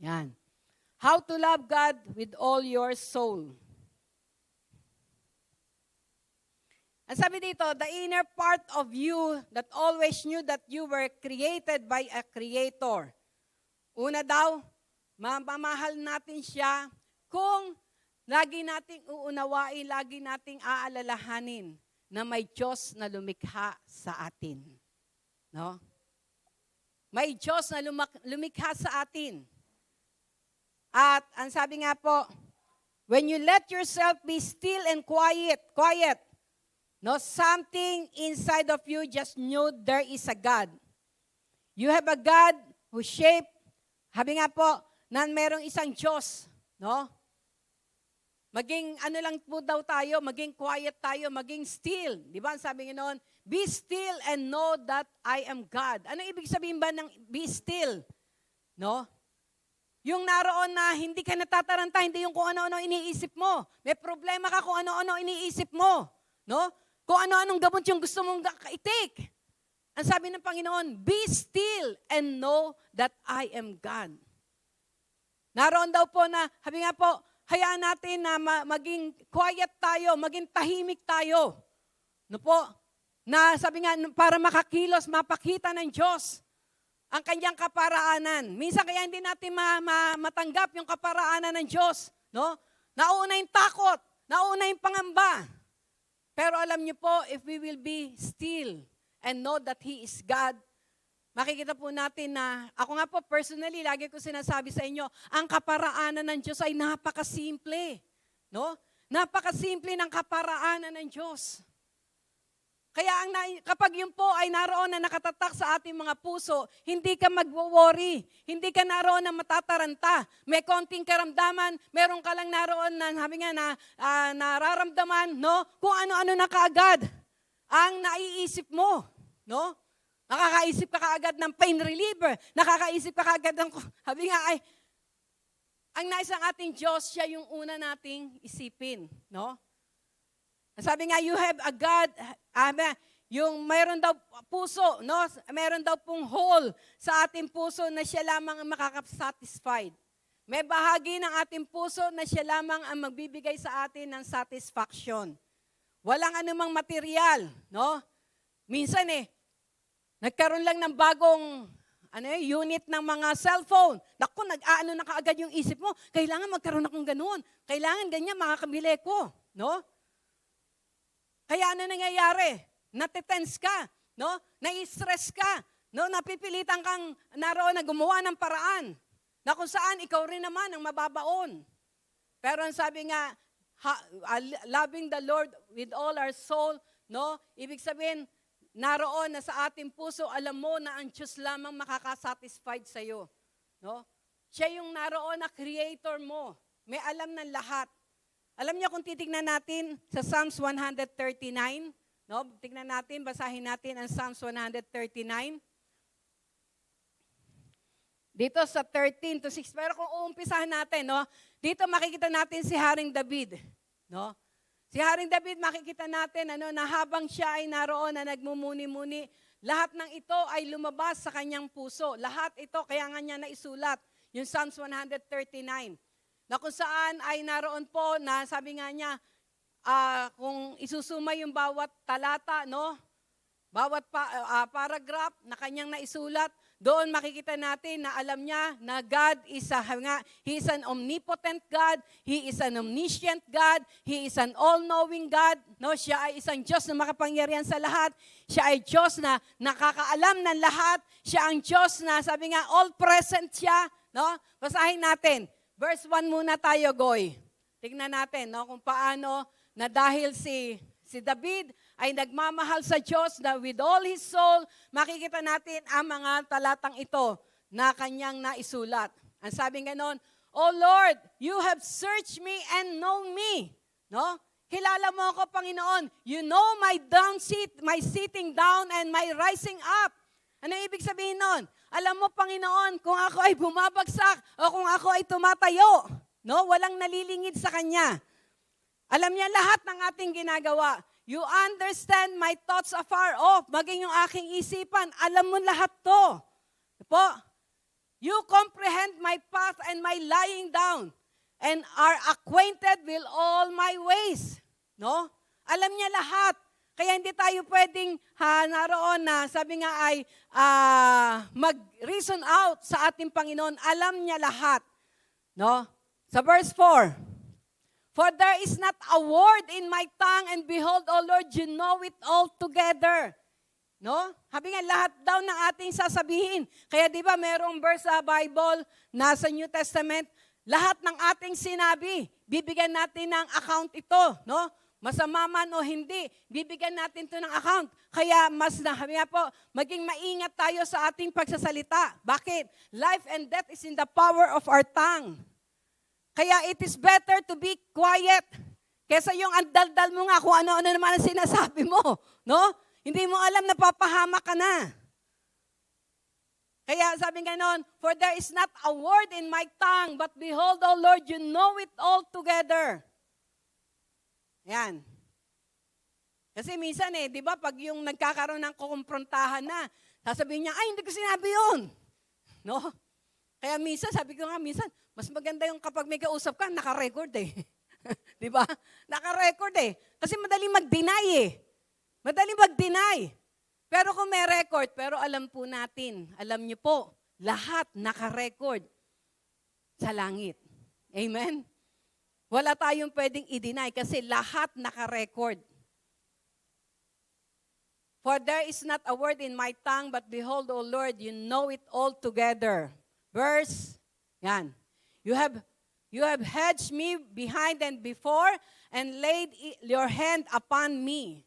Yan. How to love God with all your soul. Ang sabi dito, the inner part of you that always knew that you were created by a creator. Una daw, mamamahal natin siya kung lagi nating uunawain, lagi nating aalalahanin na may Diyos na lumikha sa atin. No? May Diyos na lumikha sa atin. At ang sabi nga po, when you let yourself be still and quiet, no, something inside of you just knew there is a God. You have a God who shaped, sabi nga po, na merong isang Diyos, no? Maging lang po daw tayo, maging quiet tayo, maging still. Di ba? Sabi nga noon, Be still and know that I am God. Ano ibig sabihin ba ng be still? No? Yung naroon na hindi ka natataranta, hindi yung kung ano-ano iniisip mo. May problema ka kung ano-ano iniisip mo. No? Kung ano-anong gamot yung gusto mong i-take. Ang sabi ng Panginoon, be still and know that I am God. Naroon daw po na, sabi nga po, hayaan natin na maging quiet tayo, maging tahimik tayo. No po? Na sabi nga, para makakilos, mapakita ng Diyos ang kanyang kaparaanan. Minsan kaya hindi natin matanggap yung kaparaanan ng Diyos. No? Nauna yung takot, nauna yung pangamba. Pero alam niyo po, if we will be still and know that He is God, makikita po natin na, ako nga po personally, lagi ko sinasabi sa inyo, ang kaparaanan ng Diyos ay napakasimple. No? Napakasimple ng kaparaanan ng Diyos. Kaya kapag yun po ay naroon na nakatatak sa ating mga puso, hindi ka magwo-worry, hindi ka naroon na matataranta. May konting karamdaman, meron ka lang naroon na, sabi nga na, nararamdaman, no? Kung ano-ano na kaagad ang naiisip mo, no? Nakakaisip ka kaagad ng pain reliever, nakakaisip ka kaagad ng, sabi nga ay, ang nais ng ating Diyos, siya yung una nating isipin, no? Sabi nga, you have a God, yung mayroon daw puso, no? Mayroon daw pong hole sa ating puso na siya lamang ang makakasatisfied. May bahagi ng ating puso na siya lamang ang magbibigay sa atin ng satisfaction. Walang anumang material, no? Minsan nagkaroon lang ng bagong unit ng mga cellphone. Naku, nag-aano na kaagad yung isip mo. Kailangan magkaroon akong ganun. Kailangan ganyan, makakabili ko, no? Kaya ano nangyayari? Natitense ka, no? Nai-stress ka, no? Napipilitan kang naroon na gumawa ng paraan na kung saan ikaw rin naman ang mababaon. Pero ang sabi nga, loving the Lord with all our soul, no? Ibig sabihin, naroon na sa ating puso, alam mo na ang Diyos lamang makakasatisfied sa iyo, no? Siya yung naroon na creator mo. May alam ng lahat. Alam niyo kung titignan natin sa Psalms 139, no? Tignan natin, basahin natin ang Psalms 139. Dito sa 13 to 6, pero kung uumpisahan natin, no? Dito makikita natin si Haring David, no? Si Haring David makikita natin na habang siya ay naroon na nagmumuni-muni, lahat ng ito ay lumabas sa kanyang puso. Lahat ito kaya nga niya naisulat, yung Psalms 139. Na kung saan ay naroon po na sabi nga niya, kung isusuma yung bawat talata, no? Bawat paragraph na kanyang naisulat, doon makikita natin na alam niya na God is He is an omnipotent God, He is an omniscient God, He is an all-knowing God, no? Siya ay isang Diyos na makapangyarihan sa lahat, siya ay Diyos na nakakaalam ng lahat, siya ang Diyos na sabi nga all-present siya, no? Basahin natin. Verse 1 muna tayo, Goy. Tingnan natin, no, kung paano na dahil si David ay nagmamahal sa Diyos na with all his soul, makikita natin ang mga talatang ito na kanyang naisulat. Ang sabi ganon, O Lord, you have searched me and known me. No? Kilala mo ako, Panginoon. You know my sitting down and my rising up. Ano ibig sabihin nun? Alam mo, Panginoon, kung ako ay bumabagsak o kung ako ay tumatayo, no? Walang nalilingid sa Kanya. Alam niya lahat ng ating ginagawa. You understand my thoughts afar off. Maging yung aking isipan, alam mo lahat to. Po? You comprehend my path and my lying down and are acquainted with all my ways. No? Alam niya lahat. Kaya hindi tayo pwedeng naroon na sabi nga ay mag-reason out sa ating Panginoon. Alam niya lahat. No? Sa verse 4, For there is not a word in my tongue, and behold, O Lord, you know it all together. No? Sabi nga, lahat daw ng ating sasabihin. Kaya di ba merong verse sa Bible, nasa New Testament, lahat ng ating sinabi, bibigyan natin ng account ito. No? Masama man o hindi, bibigyan natin ito ng account. Kaya mas sabi nga po, maging maingat tayo sa ating pagsasalita. Bakit? Life and death is in the power of our tongue. Kaya it is better to be quiet kesa yung andaldal mo nga kung ano-ano naman ang sinasabi mo. No? Hindi mo alam na papahamak ka na. Kaya sabi ganon, for there is not a word in my tongue, but behold, O Lord, you know it all together. Yan. Kasi minsan di ba, pag yung nagkakaroon ng kukumprontahan na, sasabihin niya, ay, hindi ko sinabi yun. No? Kaya minsan, sabi ko nga minsan, mas maganda yung kapag may kausap ka, naka-record Di ba? Naka-record Kasi madali mag-deny Madali mag-deny. Pero kung may record, pero alam po natin, alam niyo po, lahat naka-record sa langit. Amen? Wala tayong pwedeng i-deny kasi lahat naka-record. For there is not a word in my tongue, but behold, O Lord, you know it all together. Verse, yan. You have hedged me behind and before, and laid your hand upon me.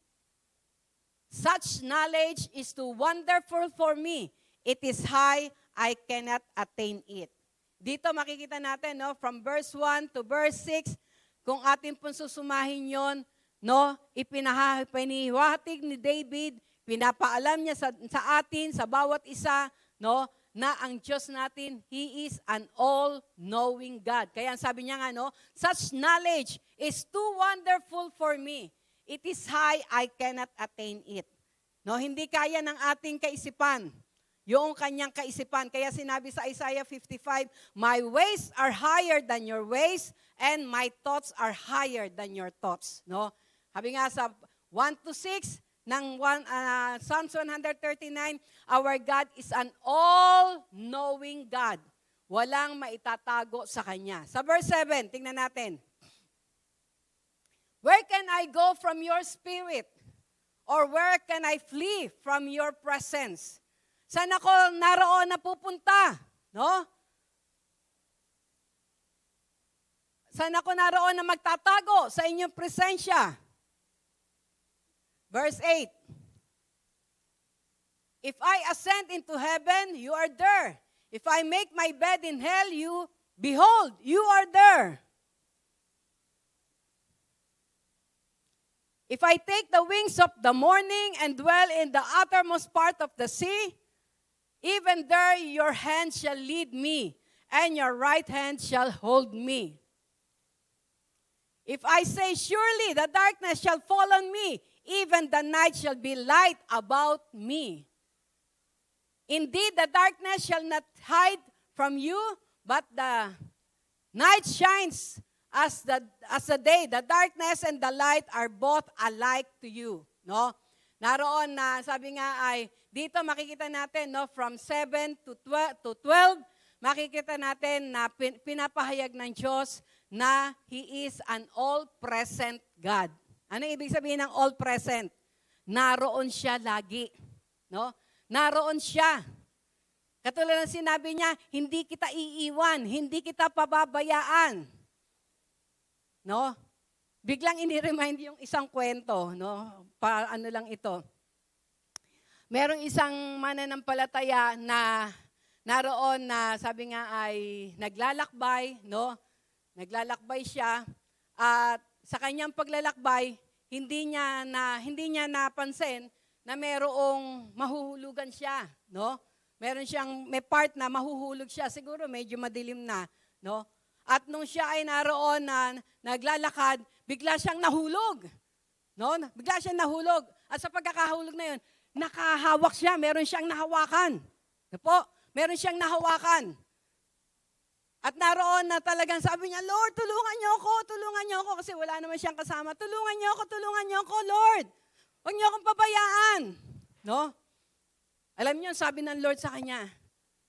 Such knowledge is too wonderful for me. It is high, I cannot attain it. Dito makikita natin, from verse 1 to verse 6, kung atin pong susumahin yon, ipinahiwatig ni David, pinapaalam niya sa atin, sa bawat isa, na ang Diyos natin, He is an all-knowing God. Kaya ang sabi niya nga, such knowledge is too wonderful for me. It is high, I cannot attain it. Hindi kaya ng ating kaisipan, yung kanyang kaisipan. Kaya sinabi sa Isaiah 55, my ways are higher than your ways, and my thoughts are higher than your thoughts. Sabi nga sa 1 to 6, ng Psalms 139, our God is an all-knowing God. Walang maitatago sa Kanya. Sa verse 7, tingnan natin. Where can I go from your spirit? Or where can I flee from your presence? Saan ako naroon na pupunta? Saan ako naroon na magtatago sa inyong presensya? Verse 8. If I ascend into heaven, you are there. If I make my bed in hell, behold, you are there. If I take the wings of the morning and dwell in the uttermost part of the sea, even there your hand shall lead me, and your right hand shall hold me. If I say, surely the darkness shall fall on me, even the night shall be light about me. Indeed, the darkness shall not hide from you, but the night shines as the day. The darkness and the light are both alike to you. Naroon na, sabi nga ay, dito makikita natin, from 7 to 12, makikita natin na pinapahayag ng Diyos na He is an all-present God. Ano ibig sabihin ng all-present? Naroon siya lagi. Naroon siya. Katulad ng sinabi niya, hindi kita iiwan, hindi kita pababayaan. Biglang ini-remind yung isang kwento, ano lang ito. Merong isang mananampalataya na naroon na sabi nga ay naglalakbay, Naglalakbay siya at sa kanyang paglalakbay, hindi niya napansin na merong mahuhulugan siya, May part na mahuhulog siya, siguro medyo madilim na, At nung siya ay naroon na naglalakad, bigla siyang nahulog. Bigla siyang nahulog. At sa pagkakahulog na yun, nakahawak siya, meron siyang nahawakan. Meron siyang nahawakan. At naroon na talagang sabi niya, Lord, tulungan niyo ako, kasi wala naman siyang kasama. Tulungan niyo ako, Lord. Huwag niyo akong pabayaan. Alam niyo, sabi ng Lord sa kanya,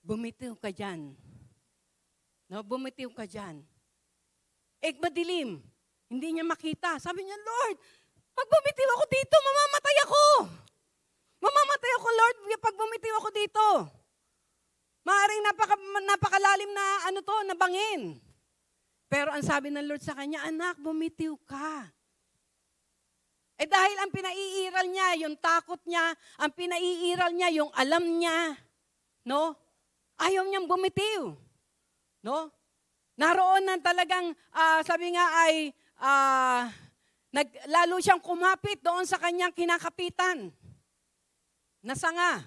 bumitiw ka dyan. Bumitiw ka dyan. Madilim. Hindi niya makita. Sabi niya, Lord, pag bumitiw ako dito, mamamatay ako. Mamamatay ako, Lord, pag bumitiw ako dito. Maaring napakalalim na na bangin. Pero ang sabi ng Lord sa kanya, anak, bumitiw ka. Dahil ang pinaiiral niya, yung takot niya, ang pinaiiral niya, yung alam niya, ayaw niyang bumitiw. Naroon na talagang, sabi nga ay, lalo siyang kumapit doon sa kanyang kinakapitan. nasanga.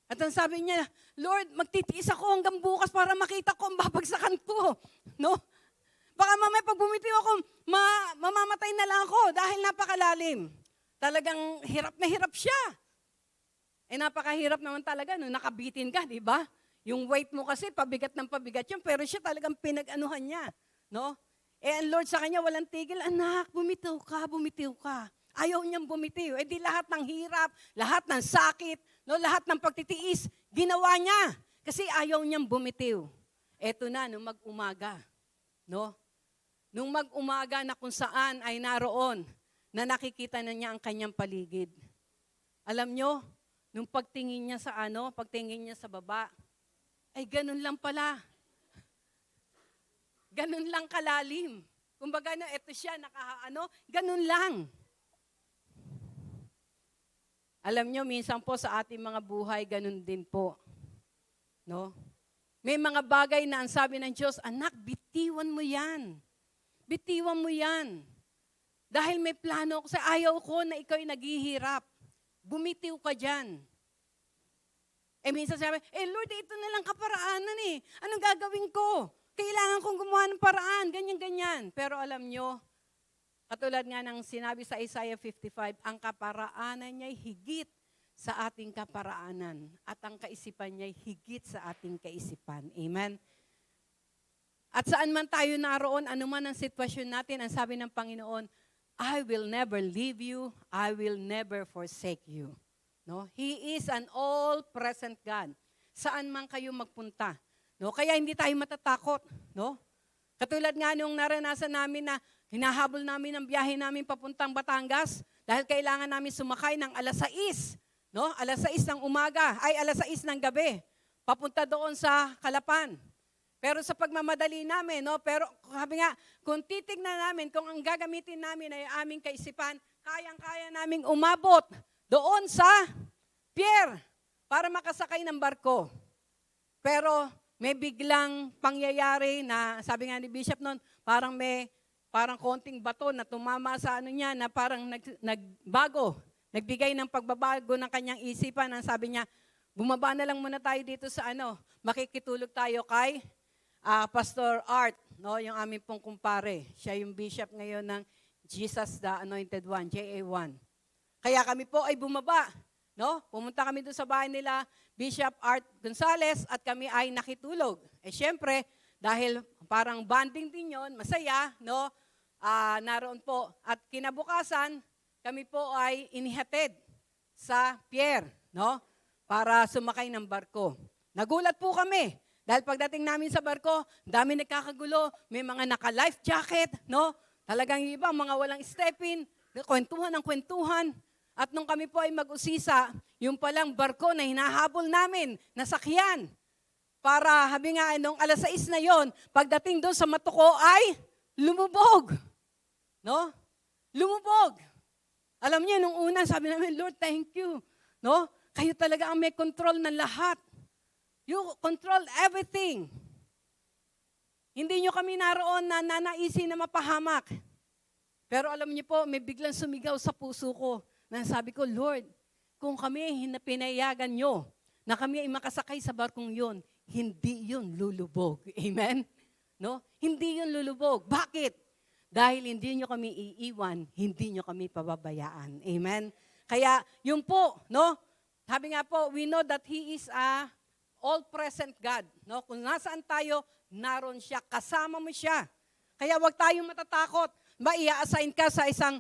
At ang sabi niya, Lord, magtitiis ako hanggang bukas para makita ko ang babagsakan ko. No? Baka mamaya pag bumitiw ako, mamamatay na lang ako dahil napakalalim. Talagang hirap na hirap siya. Napakahirap naman talaga, no? Nakabitin ka, di ba? Yung weight mo kasi, pabigat ng pabigat yun, pero siya talagang pinag-anuhan niya. No? Ang Lord sa kanya, walang tigil, anak, bumitiw ka. Ayaw niyang bumitiw. Di lahat ng hirap, lahat ng sakit, no, lahat ng pagtitiis, ginawa niya. Kasi ayaw niyang bumitiw. Eto na, nung mag-umaga. No? Nung mag-umaga na kung saan ay naroon, na nakikita na niya ang kanyang paligid. Alam niyo, nung pagtingin niya sa baba, ay ganun lang pala. Ganun lang kalalim. Kumbaga, eto siya, ganun lang. Alam nyo, minsan po sa ating mga buhay, ganun din po. No? May mga bagay na ang sabi ng Diyos, anak, bitiwan mo yan. Bitiwan mo yan. Dahil may plano ako, ayaw ko na ikaw ay naghihirap. Bumitiw ka dyan. Minsan sabi, Lord, ito na lang kaparaanan eh. Anong gagawin ko? Kailangan kong gumawa ng paraan, ganyan-ganyan. Pero alam nyo, katulad nga ng sinabi sa Isaiah 55, ang kaparaanan niya'y higit sa ating kaparaanan at ang kaisipan niya'y higit sa ating kaisipan. Amen? At saan man tayo naroon, anuman ang sitwasyon natin, ang sabi ng Panginoon, I will never leave you, I will never forsake you. No? He is an all-present God. Saan man kayo magpunta. No? Kaya hindi tayo matatakot. No? Katulad nga nung naranasan namin na hinahabol namin ang biyahe namin papuntang Batangas dahil kailangan namin sumakay ng alas 6. No? Alas 6 ng umaga, alas 6 ng gabi. Papunta doon sa Calapan. Pero sa pagmamadali namin, no? Pero sabi nga, kung titignan namin, kung ang gagamitin namin ay aming kaisipan, kayang-kaya naming umabot doon sa pier para makasakay ng barko. Pero may biglang pangyayari na, sabi nga ni Bishop noon, parang konting bato na tumama sa niya na parang nagbago. Nagbigay ng pagbabago ng kanyang isipan. Ang sabi niya, bumaba na lang muna tayo dito sa makikitulog tayo kay Pastor Art, no, yung aming pong kumpare. Siya yung bishop ngayon ng Jesus the Anointed One, JA1. Kaya kami po ay bumaba, no? Pumunta kami doon sa bahay nila, Bishop Art Gonzales, at kami ay nakitulog. Siyempre, dahil parang bonding din yon, masaya, no? Naroon po. At kinabukasan, kami po ay inihatid sa pier, no? Para sumakay ng barko. Nagulat po kami. Dahil pagdating namin sa barko, dami nagkakagulo, may mga naka-life jacket, no? Talagang iba, mga walang step-in, kwentuhan ng kwentuhan. At nung kami po ay mag-usisa, yung palang barko na hinahabol namin, nasakyan. Para, habi nga, nung alas 6 na yon, pagdating doon sa Matuko ay lumubog. No? Lumubog. Alam niyo, nung una, sabi namin, Lord, thank you. No? Kayo talaga ang may control ng lahat. You control everything. Hindi nyo kami naroon na nanaisin na mapahamak. Pero alam niyo po, may biglang sumigaw sa puso ko. Na sabi ko, Lord, kung kami pinayagan nyo na kami ay makasakay sa barkong yun, hindi yun lulubog. Amen? No? Hindi yun lulubog. Bakit? Dahil hindi nyo kami iiwan, hindi nyo kami pababayaan. Amen? Kaya, yun po, no? Sabi nga po, we know that He is a all-present God. No? Kung nasaan tayo, naroon siya, kasama mo siya. Kaya wag tayong matatakot. Ia-assign ka sa isang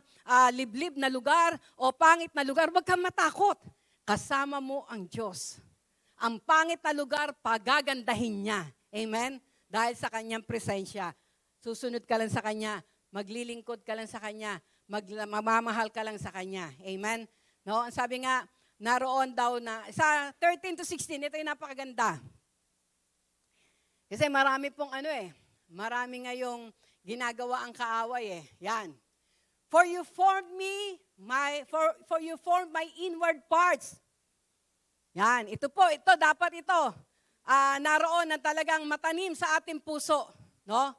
liblib na lugar o pangit na lugar, wag kang matakot. Kasama mo ang Diyos. Ang pangit na lugar, pagagandahin niya. Amen? Dahil sa kanyang presensya. Susunod ka lang sa kanya, maglilingkod ka lang sa kanya, mamamahal ka lang sa kanya. Amen? No? Ang sabi nga, naroon daw na, sa 13 to 16, ito yung napakaganda. Kasi marami pong marami ngayong ginagawa ang kaaway Yan. For you formed my inward parts. Yan, ito dapat ito. Naroon na talagang matanim sa ating puso, no?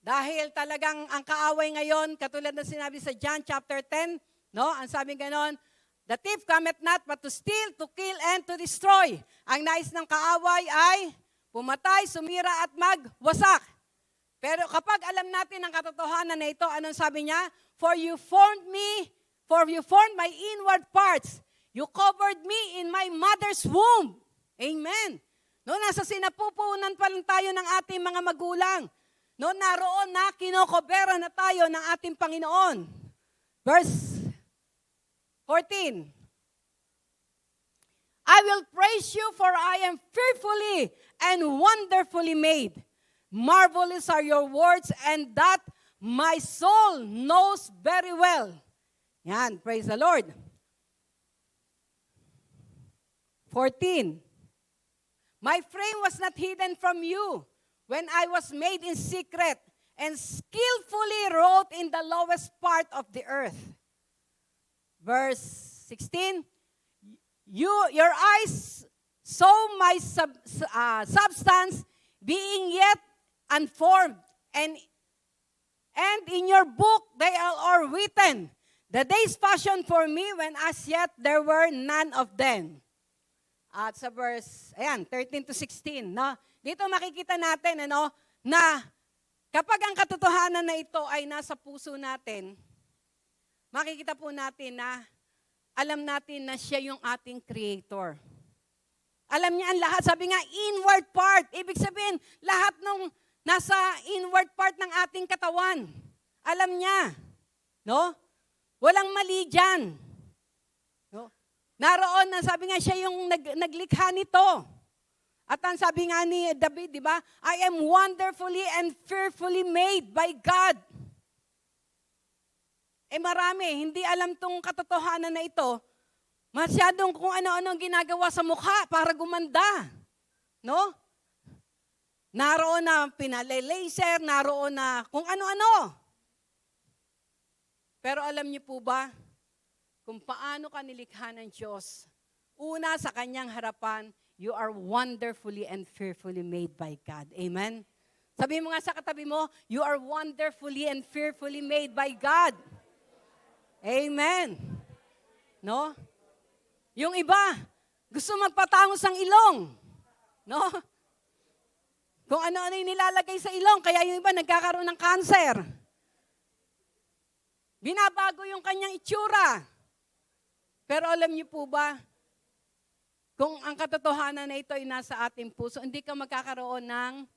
Dahil talagang ang kaaway ngayon, katulad ng sinabi sa John chapter 10, no? Ang sabi ganon, The thief cometh not but to steal, to kill, and to destroy. Ang nais ng kaaway ay pumatay, sumira at magwasak. Pero kapag alam natin ang katotohanan na ito, anong sabi niya? For you formed my inward parts. You covered me in my mother's womb. Amen. No, nasa sinapupunan pa lang tayo ng ating mga magulang. No, naroon na kinokobera na tayo ng ating Panginoon. Verse 14. I will praise you for I am fearfully and wonderfully made. Marvelous are your words and that my soul knows very well. Yan, praise the Lord. 14. My frame was not hidden from you when I was made in secret and skillfully wrote in the lowest part of the earth. Verse 16, your eyes saw my substance being yet unformed, and in your book they are written, the days fashioned for me when as yet there were none of them. At sa verse, 13 to 16, no? Dito makikita natin, na kapag ang katotohanan na ito ay nasa puso natin, makikita po natin na alam natin na siya yung ating creator. Alam niya ang lahat. Sabi nga, inward part. Ibig sabihin, lahat ng nasa inward part ng ating katawan. Alam niya. No? Walang mali dyan. No? Naroon na, sabi nga, siya yung naglikha nito. At ang sabi nga ni David, di ba? I am wonderfully and fearfully made by God. Marami, hindi alam tong katotohanan na ito. Masyadong kung ano-ano ginagawa sa mukha para gumanda. No? Naroon na pinalay-laser, naroon na kung ano-ano. Pero alam niyo po ba, kung paano ka nilikha ng Diyos, una sa kanyang harapan, you are wonderfully and fearfully made by God. Amen? Sabi mo nga sa katabi mo, you are wonderfully and fearfully made by God. Amen. No? Yung iba, gusto magpatangos ang ilong. No? Kung ano-ano yung nilalagay sa ilong, kaya yung iba nagkakaroon ng cancer. Binabago yung kanyang itsura. Pero alam niyo po ba, kung ang katotohanan na ito ay nasa ating puso, hindi ka magkakaroon ng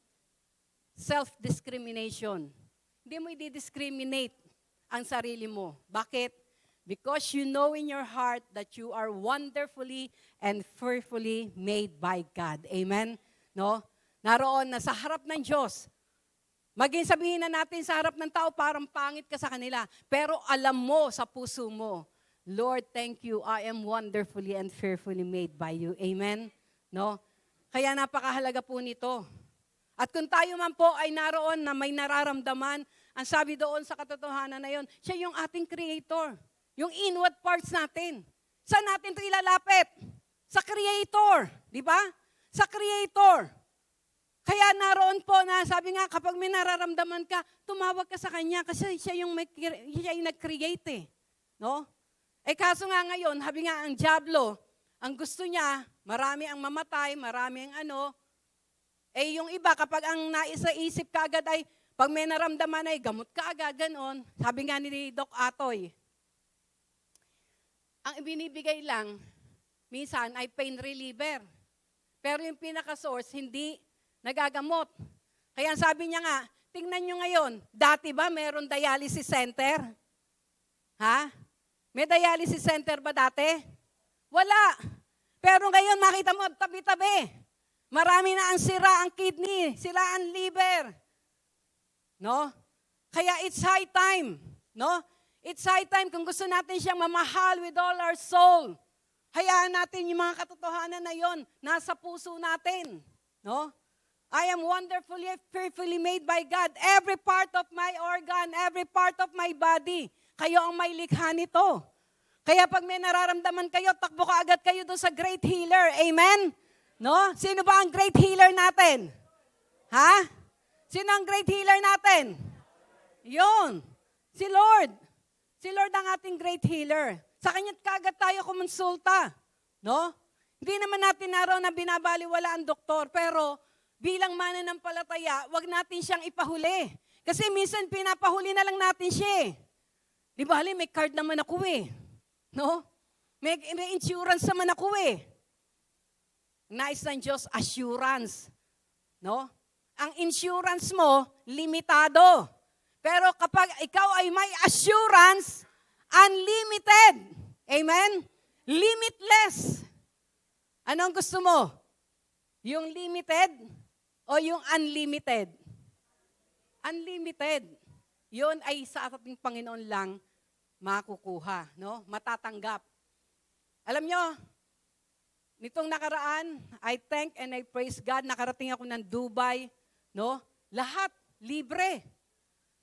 self-discrimination. Hindi mo i-discriminate ang sarili mo. Bakit? Because you know in your heart that you are wonderfully and fearfully made by God. Amen? No? Naroon na sa harap ng Diyos. Maging sabihin na natin sa harap ng tao, parang pangit ka sa kanila. Pero alam mo sa puso mo, Lord, thank you. I am wonderfully and fearfully made by you. Amen? No? Kaya napakahalaga po nito. At kung tayo man po ay naroon na may nararamdaman, ang sabi doon sa katotohanan na yon, siya yung ating creator. Yung inward parts natin. Saan natin ito ilalapit? Sa creator. Di ba? Sa creator. Kaya naroon po na, sabi nga, kapag may nararamdaman ka, tumawag ka sa kanya kasi siya yung nag-create eh. No? Kaso nga ngayon, sabi nga ang diablo, ang gusto niya, marami ang mamatay, marami ang yung iba, kapag ang naisa-isip ka agad ay, pag may naramdaman ay gamot ka agad, ganon. Sabi nga ni Doc Atoy, ang ibinibigay lang, minsan ay pain reliever. Pero yung pinaka-source, hindi nagagamot. Kaya sabi niya nga, tingnan nyo ngayon, dati ba meron dialysis center? Ha? May dialysis center ba dati? Wala. Pero ngayon, makita mo, tabi-tabi. Marami na ang sira ang kidney, sira ang liver. No? Kaya it's high time. No? It's high time kung gusto natin siyang mamahal with all our soul. Hayaan natin yung mga katotohanan na yon nasa puso natin. No? I am wonderfully, fearfully made by God. Every part of my organ, every part of my body. Kayo ang may likha nito. Kaya pag may nararamdaman kayo, takbo ka agad kayo doon sa great healer. Amen? No? Sino ba ang great healer natin? Ha? Sino ang great healer natin? Yun. Si Lord. Si Lord ang ating great healer. Sa kanya kagad tayo kumonsulta. No? Hindi naman natin araw na binabaliwala ang doktor, pero bilang mananampalataya, wag natin siyang ipahuli. Kasi minsan pinapahuli na lang natin siya. Di ba, may card naman ako eh. No? May insurance naman ako eh. Nais ng Diyos, assurance. No? Ang insurance mo, limitado. Pero kapag ikaw ay may assurance, unlimited. Amen? Limitless. Ano ang gusto mo? Yung limited o yung unlimited? Unlimited. Yun ay sa ating Panginoon lang makukuha, no? Matatanggap. Alam nyo, nitong nakaraan, I thank and I praise God, nakarating ako ng Dubai, no? Lahat libre.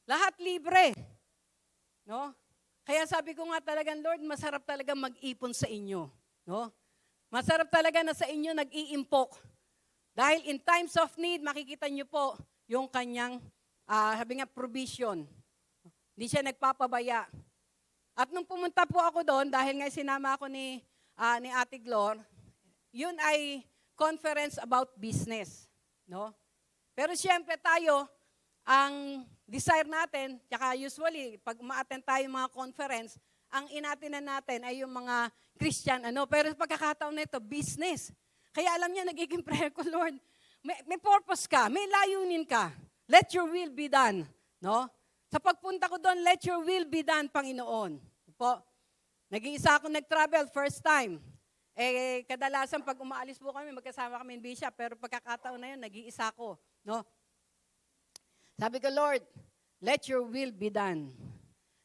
Lahat libre. No? Kaya sabi ko nga talagang, Lord, masarap talaga mag-ipon sa inyo, no? Masarap talaga na sa inyo nag-iimpok. Dahil in times of need, makikita nyo po yung kanyang, sabi nga, provision. Hindi siya nagpapabaya. At nung pumunta po ako doon, dahil nga sinama ako ni Ate Glor, yun ay conference about business. No? Pero siyempre tayo, ang desire natin, tsaka usually, pag ma-attend tayo mga conference, ang inatinan natin ay yung mga Christian, pero pagkakataon na ito, business. Kaya alam niya, nagiging prayer ko, Lord, may purpose ka, may layunin ka. Let your will be done. No? Sa pagpunta ko doon, let your will be done, Panginoon. Po, nag-iisa ako nag-travel, first time. Kadalasan pag umaalis po kami, magkasama kami in Bishop, pero pagkakataon na yun, nag-iisa ako. No? Sabi ko, Lord, let your will be done.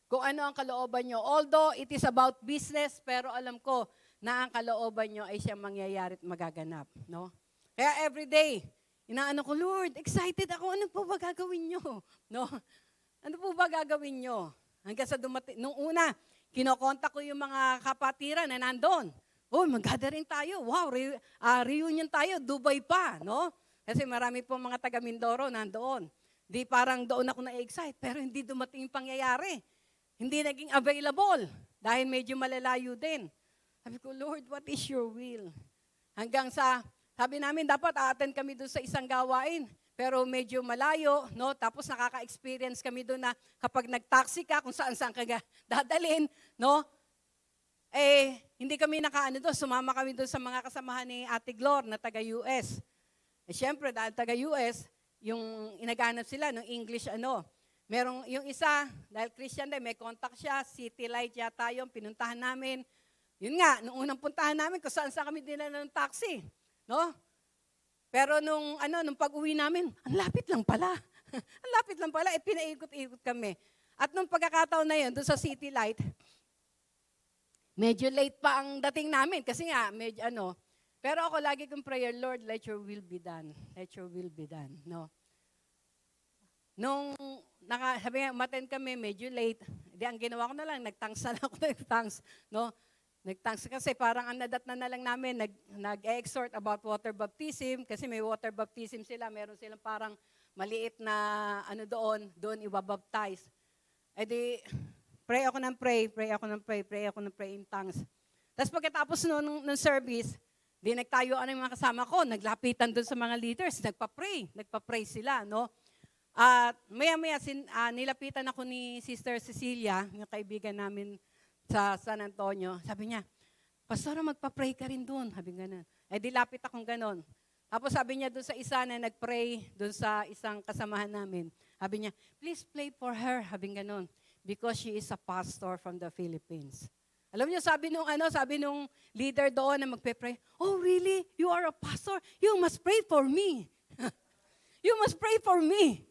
Kung ano ang kalooban nyo. Although it is about business, pero alam ko na ang kalooban nyo ay siyang mangyayari at magaganap. No? Kaya everyday, inaano ko, Lord, excited ako. Ano po ba gagawin nyo? No? Ano po ba gagawin nyo? Hanggang sa dumating, nung una, kinokontak ko yung mga kapatiran na nandun. Oh, mag-gathering tayo. Wow, reunion tayo. Dubai pa, no? Kasi marami pong mga taga Mindoro nandoon. Di parang doon ako na-excite, pero hindi dumating yung pangyayari. Hindi naging available dahil medyo malalayo din. Sabi ko, Lord, what is your will? Hanggang sa, sabi namin, dapat a-attend kami doon sa isang gawain. Pero medyo malayo, no? Tapos nakaka-experience kami doon na kapag nag-taxi ka, kung saan-saan ka dadalhin, no? Hindi kami nakaano doon. Sumama kami doon sa mga kasamahan ni Ate Glor na taga-US. Siyempre, dahil taga-US, yung inaganap sila ng English, Merong yung isa, dahil Christian din, may contact siya, City Light yata yung pinuntahan namin. Yun nga, nung unang puntahan namin, kung saan-saan kami dinala ng taxi, no? Pero nung pag-uwi namin, ang lapit lang pala. Ang lapit lang pala, pinaikot-ikot kami. At nung pagkakataon na yun, doon sa City Light, medyo late pa ang dating namin kasi nga, medyo Pero ako lagi kong prayer, Lord, let your will be done. Let your will be done, no? Nung sabi nga, umattend kami, medyo late. Di ang ginawa ko na lang, nag-thanks na lang ako, no? Nag-thanks kasi parang ang nadat na lang namin, nag-exhort about water baptism, kasi may water baptism sila, meron silang parang maliit na doon ibabaptize. Pray ako ng pray in tongues. Tapos pagkatapos ng service, di nagtayuan ng mga kasama ko, naglapitan doon sa mga leaders, nagpa-pray sila, no? At maya-maya, nilapitan ako ni Sister Cecilia, yung kaibigan namin sa San Antonio. Sabi niya, Pastora, magpa-pray ka rin doon. Sabi gano'n. Dilapit akong gano'n. Tapos sabi niya doon sa isa na nag-pray, doon sa isang kasamahan namin. Sabi niya, please pray for her. Sabi gano'n. Because she is a pastor from the Philippines. Alam niyo, sabi nung leader doon na magpe-pray, oh really? You are a pastor? You must pray for me. You must pray for me.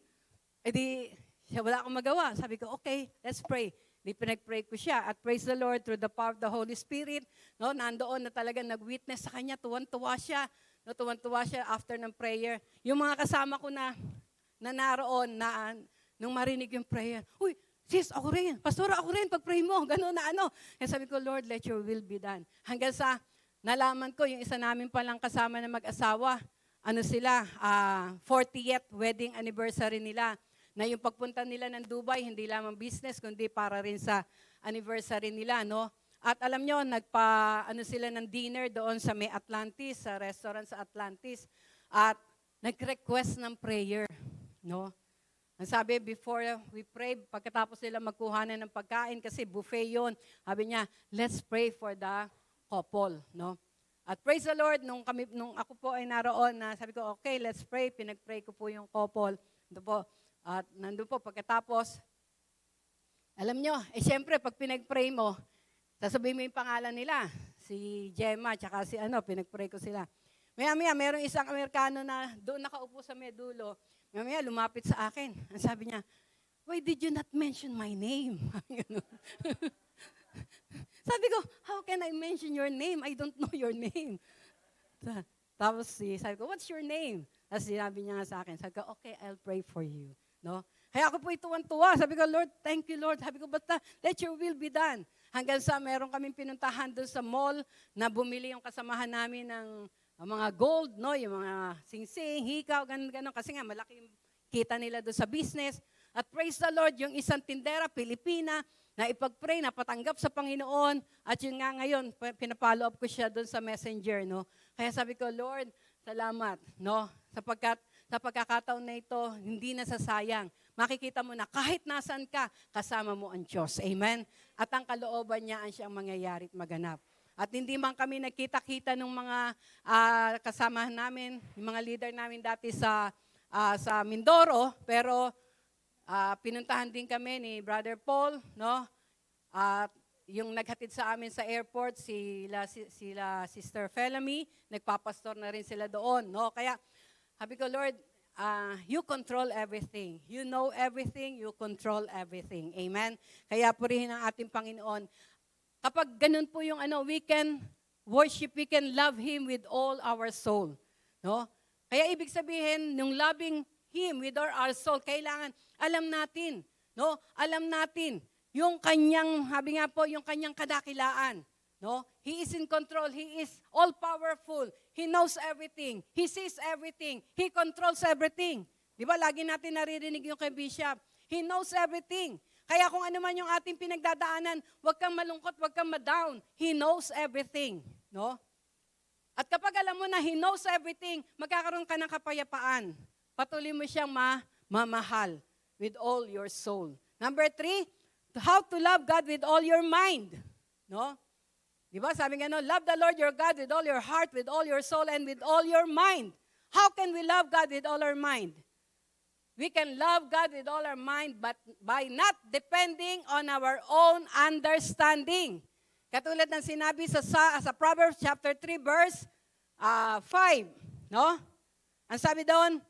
Wala akong magawa. Sabi ko, okay, let's pray. Pinag-pray ko siya. At praise the Lord, through the power of the Holy Spirit, no, nandoon na talaga nag-witness sa kanya. Tuwan-tuwa siya. No, tuwan-tuwa siya after ng prayer. Yung mga kasama ko na naroon, nung marinig yung prayer, uy, sis, ako rin. Pastora, ako rin. Pag-pray mo, gano'n na Kaya sabi ko, Lord, let your will be done. Hanggang sa nalaman ko, yung isa namin palang kasama na mag-asawa, 40th wedding anniversary nila. Na yung pagpunta nila ng Dubai, hindi lamang business, kundi para rin sa anniversary nila, no? At alam nyo, ano sila ng dinner doon sa may Atlantis, sa restaurant sa Atlantis. At nag-request ng prayer. No? Ang sabi, before we pray, pagkatapos nila magkuhanan ng pagkain, kasi buffet yon, sabi niya, let's pray for the couple. No? At praise the Lord, nung ako po ay naroon, sabi ko, okay, let's pray. Pinag-pray ko po yung couple. At nandun po, pagkatapos, alam nyo, siyempre, pag pinag-pray mo, sasabihin mo yung pangalan nila, si Gemma, tsaka si pinag-pray ko sila. Maya-maya, merong isang Amerikano na doon nakaupo sa may dulo. Maya-maya, lumapit sa akin. Ang sabi niya, why did you not mention my name? Sabi ko, how can I mention your name? I don't know your name. Tapos sabi ko, what's your name? Tapos sinabi niya nga sa akin, sabi ko, okay, I'll pray for you. No? Kaya ako po tuwan-tuwa. Sabi ko, Lord, thank you, Lord. Sabi ko, basta let your will be done. Hanggang sa meron kaming pinuntahan doon sa mall na bumili yung kasamahan namin ng mga gold, no? Yung mga sing-sing, hikaw, ganun. Kasi nga, malaki yung kita nila doon sa business. At praise the Lord, yung isang tindera, Pilipina, na ipag-pray, napatanggap sa Panginoon. At yun nga ngayon, pinapollow up ko siya doon sa messenger, no? Kaya sabi ko, Lord, salamat, no? Sapagkat sa pagkakataon na ito, hindi nasasayang. Makikita mo na kahit nasan ka, kasama mo ang Diyos. Amen? At ang kalooban niya ang siyang mangyayari at maganap. At hindi man kami nagkita-kita ng mga kasama namin, yung mga leader namin dati sa Mindoro, pero pinuntahan din kami ni Brother Paul, no? At yung naghatid sa amin sa airport, sila Sister Felamy, nagpapastor na rin sila doon, no? Kaya sabi ko, Lord, you control everything. You know everything, you control everything. Amen? Kaya purihin ang ating Panginoon. Kapag ganun po yung we can worship, we can love Him with all our soul. No? Kaya ibig sabihin, nung loving Him with all our soul, kailangan alam natin, no? Alam natin yung kanyang, sabi nga po, yung kanyang kadakilaan. No? He is in control. He is all-powerful. He knows everything. He sees everything. He controls everything. Di ba? Lagi natin naririnig yung kay Bishop. He knows everything. Kaya kung ano man yung ating pinagdadaanan, huwag kang malungkot, huwag kang ma-down. He knows everything. No? At kapag alam mo na He knows everything, magkakaroon ka ng kapayapaan. Patuloy mo siyang mamahal with all your soul. Number 3, how to love God with all your mind. No? Diba? Sabi nga, love the Lord your God with all your heart, with all your soul, and with all your mind. How can we love God with all our mind? We can love God with all our mind, but by not depending on our own understanding. Katulad ng sinabi sa Proverbs chapter 3, verse 5. No? Ang sabi doon,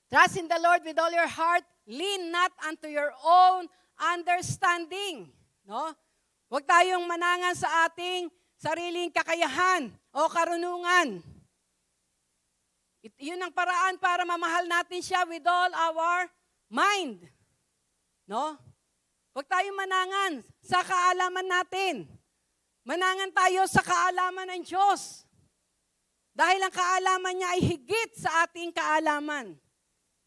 trust in the Lord with all your heart, lean not unto your own understanding. No? Huwag tayong manangan sa ating sariling kakayahan o karunungan. Yun ang paraan para mamahal natin siya with all our mind. No? Huwag tayong manangan sa kaalaman natin. Manangan tayo sa kaalaman ng Diyos. Dahil ang kaalaman niya ay higit sa ating kaalaman.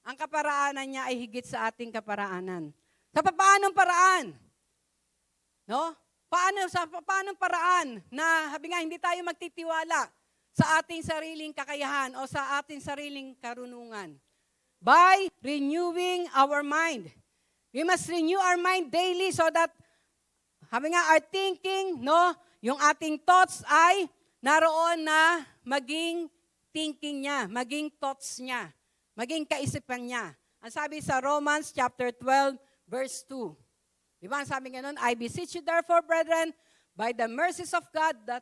Ang kaparaanan niya ay higit sa ating kaparaanan. Sa paanong paraan? No? Paano paraan na sabi nga hindi tayo magtitiwala sa ating sariling kakayahan o sa ating sariling karunungan? By renewing our mind. We must renew our mind daily so that sabi nga our thinking, no, yung ating thoughts ay naroon na maging thinking niya, maging thoughts niya, maging kaisipan niya. Ang sabi sa Romans chapter 12 verse 2. Diba, ang sabi nga nun, I beseech you therefore, brethren, by the mercies of God, that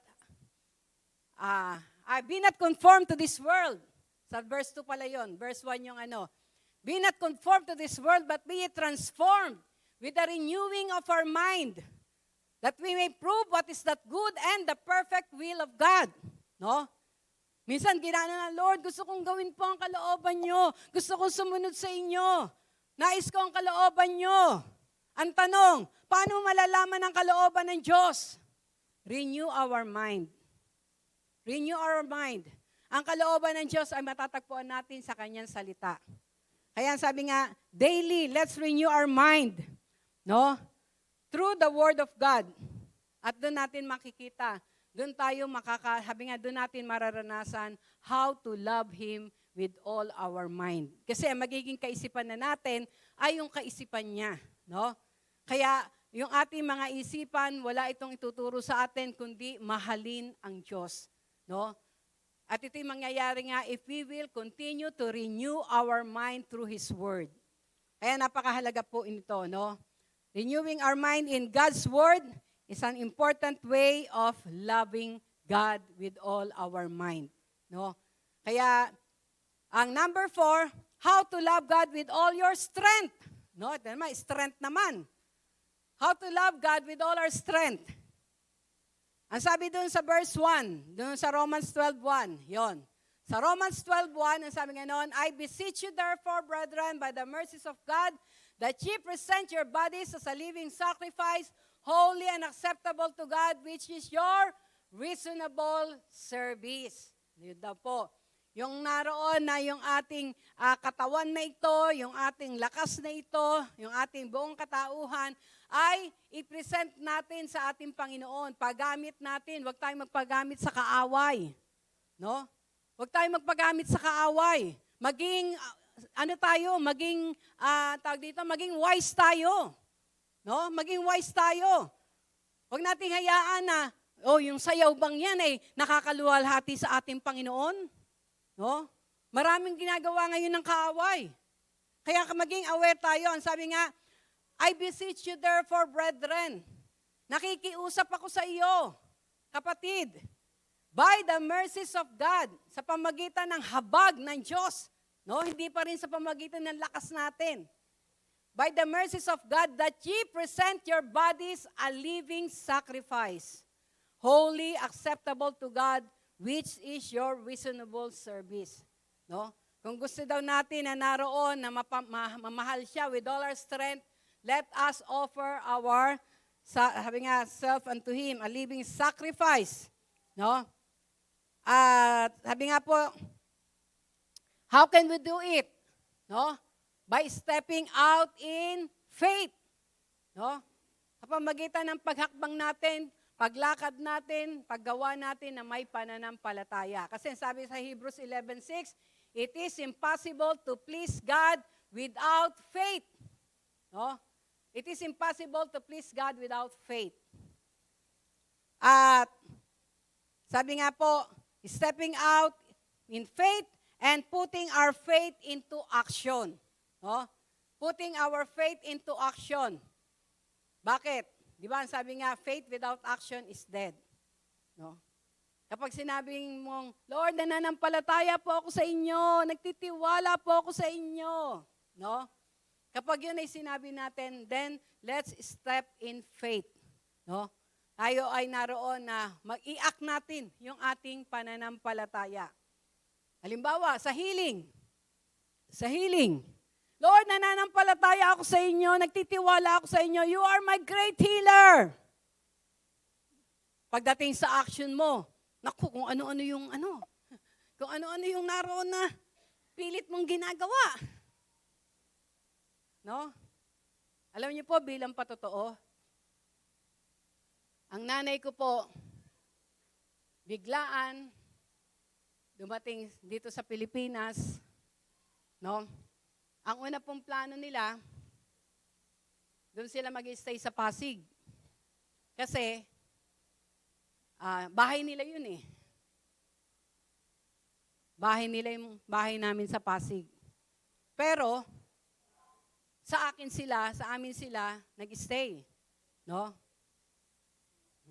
I be not conformed to this world. Sa verse 2 pala yun. Verse 1 yung Be not conformed to this world, but be ye transformed with the renewing of our mind, that we may prove what is that good and the perfect will of God. No? Minsan, ginano na, Lord, gusto kong gawin po ang kalooban nyo. Gusto kong sumunod sa inyo. Nais ko ang kalooban nyo. Ang tanong, paano malalaman ang kalooban ng Diyos? Renew our mind. Renew our mind. Ang kalooban ng Diyos ay matatagpuan natin sa Kanyang salita. Kaya sabi nga, daily, let's renew our mind. No? Through the Word of God. At doon natin makikita, doon tayo sabi nga, doon natin mararanasan how to love Him with all our mind. Kasi ang magiging kaisipan na natin ay yung kaisipan niya. No? Kaya yung ating mga isipan, wala itong ituturo sa atin, kundi mahalin ang Diyos. No? At ito'y mangyayari nga if we will continue to renew our mind through His Word. Kaya napakahalaga po ito, no? Renewing our mind in God's Word is an important way of loving God with all our mind. No? Kaya, ang number 4, how to love God with all your strength. No? Ito naman, strength naman. How to love God with all our strength. Ang sabi doon sa verse 1, doon sa Romans 12:1, yon. Sa Romans 12:1, ang sabi nga noon, I beseech you therefore, brethren, by the mercies of God, that ye present your bodies as a living sacrifice, holy and acceptable to God, which is your reasonable service. Yun daw po. Yung naroon na yung ating katawan na ito, yung ating lakas na ito, yung ating buong katauhan, ay i-present natin sa ating Panginoon. Paggamit natin, huwag tayong magpagamit sa kaaway. No? Huwag tayong magpagamit sa kaaway. Maging, maging wise tayo. No? Maging wise tayo. Huwag nating hayaan na, yung sayaw bang yan ay nakakaluwalhati sa ating Panginoon. No? Maraming ginagawa ngayon ng kaaway. Kaya maging aware tayo. Ang sabi nga, I beseech you therefore, brethren, nakikiusap ako sa iyo, kapatid, by the mercies of God, sa pamagitan ng habag ng Diyos, no? Hindi pa rin sa pamagitan ng lakas natin. By the mercies of God, that ye present your bodies a living sacrifice, holy, acceptable to God, which is your reasonable service. No? Kung gusto daw natin na naroon na mamahal siya with all our strength, let us offer our self unto Him, a living sacrifice. No? At sabi nga po, how can we do it? No? By stepping out in faith. No? Sa pamagitan ng paghakbang natin, paglakad natin, paggawa natin na may pananampalataya. Kasi sabi sa Hebrews 11:6, it is impossible to please God without faith. No? It is impossible to please God without faith. At sabi nga po, stepping out in faith and putting our faith into action. No? Putting our faith into action. Bakit? Di ba, sabi nga, faith without action is dead. No? Kapag sinabing mong, Lord, nananampalataya po ako sa inyo, nagtitiwala po ako sa inyo. No? Kapag yun ay sinabi natin, then let's step in faith. No? Tayo ay naroon na mag-i-act natin yung ating pananampalataya. Halimbawa, sa healing. Sa healing. Lord, nananampalataya ako sa inyo, nagtitiwala ako sa inyo, you are my great healer. Pagdating sa action mo, naku, kung ano-ano yung naroon na pilit mong ginagawa. No? Alam niyo po, bilang patotoo, ang nanay ko po, biglaan, dumating dito sa Pilipinas, no? Ang una pong plano nila, doon sila mag-stay sa Pasig. Kasi, bahay nila yun eh. Bahay nila yung bahay namin sa Pasig. Pero, sa amin sila, nag-stay. No?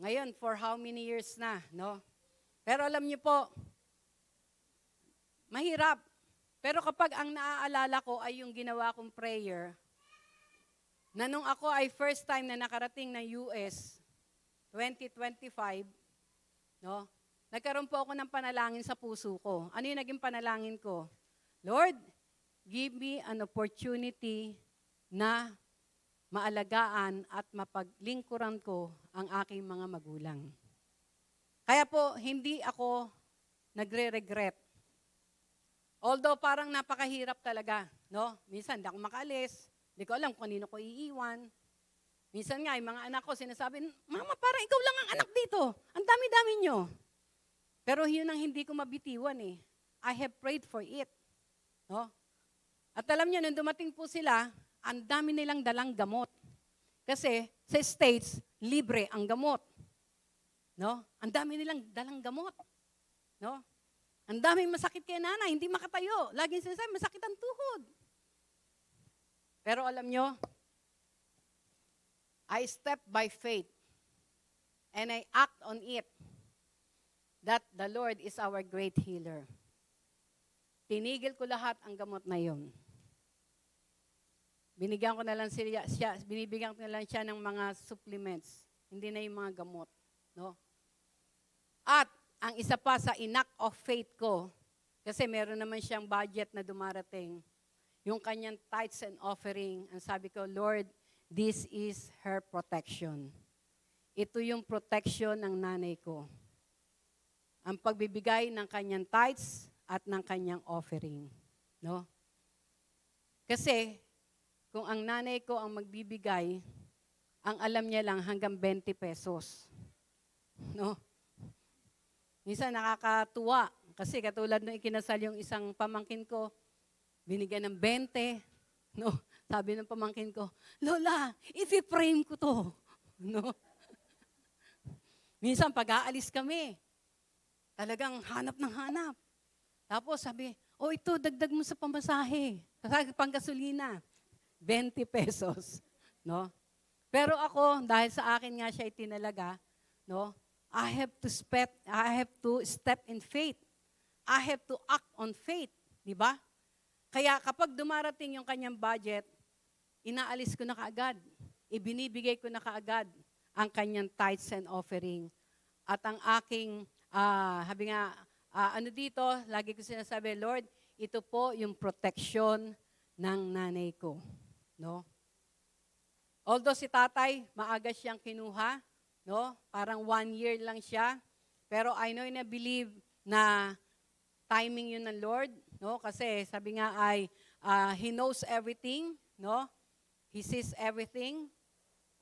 Ngayon, for how many years na, no? Pero alam niyo po, mahirap. Pero kapag ang naaalala ko ay yung ginawa kong prayer, na nung ako ay first time na nakarating ng US, 2025, no? Nagkaroon po ako ng panalangin sa puso ko. Ano yung naging panalangin ko? Lord, give me an opportunity na maalagaan at mapaglingkuran ko ang aking mga magulang. Kaya po, hindi ako nagre-regret. Although parang napakahirap talaga, no? Minsan hindi ako makaalis, hindi ko alam kung kanino ko iiwan. Minsan nga, yung mga anak ko sinasabi, Mama, parang ikaw lang ang anak dito. Ang dami-dami nyo. Pero yun ang hindi ko mabitiwan eh. I have prayed for it. No? At alam nyo, nung dumating po sila, ang dami nilang dalang gamot. Kasi sa States, libre ang gamot. No? Ang dami nilang dalang gamot. No? Ang daming masakit kay nanay, hindi makatayo. Laging sinasabi, masakit ang tuhod. Pero alam nyo, I step by faith and I act on it that the Lord is our great healer. Tinigil ko lahat ang gamot na yon. Binibigyan ko na lang siya ng mga supplements, hindi na yung mga gamot, no? At ang isa pa sa inact of faith ko, kasi meron naman siyang budget na dumarating, yung kanyang tithes and offering, ang sabi ko, Lord, this is her protection. Ito yung protection ng nanay ko. Ang pagbibigay ng kanyang tithes at ng kanyang offering. No? Kasi, kung ang nanay ko ang magbibigay, ang alam niya lang hanggang 20 pesos. No? Minsan nakakatuwa. Kasi katulad nung ikinasal yung isang pamangkin ko, binigyan ng 20. No? Sabi ng pamangkin ko, Lola, i-frame ko to. No? Minsan pag-aalis kami, talagang hanap ng hanap. Tapos sabi, ito, dagdag mo sa pamasahe. Panggasolina, 20 pesos. No? Pero ako, dahil sa akin nga siya itinalaga, no? I have to step in faith. I have to act on faith. Di ba? Kaya kapag dumarating yung kanyang budget, inaalis ko na kaagad. Ibinibigay ko na kaagad ang kanyang tithes and offering. At ang aking, dito, lagi ko sinasabi, Lord, ito po yung protection ng nanay ko. No? Although si tatay, maaga siyang kinuha, no? Parang 1 year lang siya. Pero I know and I believe na timing yun ng Lord, no? Kasi sabi nga ay, He knows everything, no? He sees everything.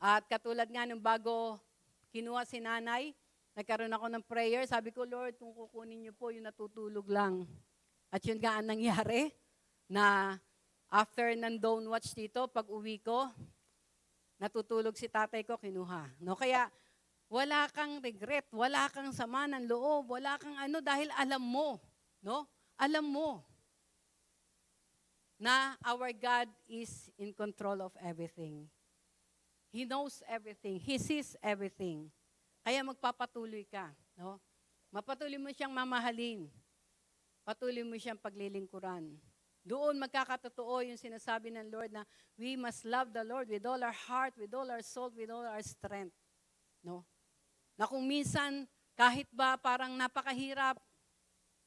At katulad nga nung bago kinuha si nanay, nagkaroon ako ng prayer. Sabi ko, Lord, kung kukunin niyo po, yung natutulog lang. At yun nga ang nangyari, na after ng don't watch dito, pag uwi ko, natutulog si tatay ko, kinuha. No? Kaya wala kang regret, wala kang sama ng loob, wala kang dahil alam mo, no? Alam mo na our God is in control of everything. He knows everything. He sees everything. Kaya magpapatuloy ka. No? Mapatuloy mo siyang mamahalin. Patuloy mo siyang paglilingkuran. Doon magkakatotoo yung sinasabi ng Lord na we must love the Lord with all our heart, with all our soul, with all our strength. No? Na kung minsan, kahit ba parang napakahirap,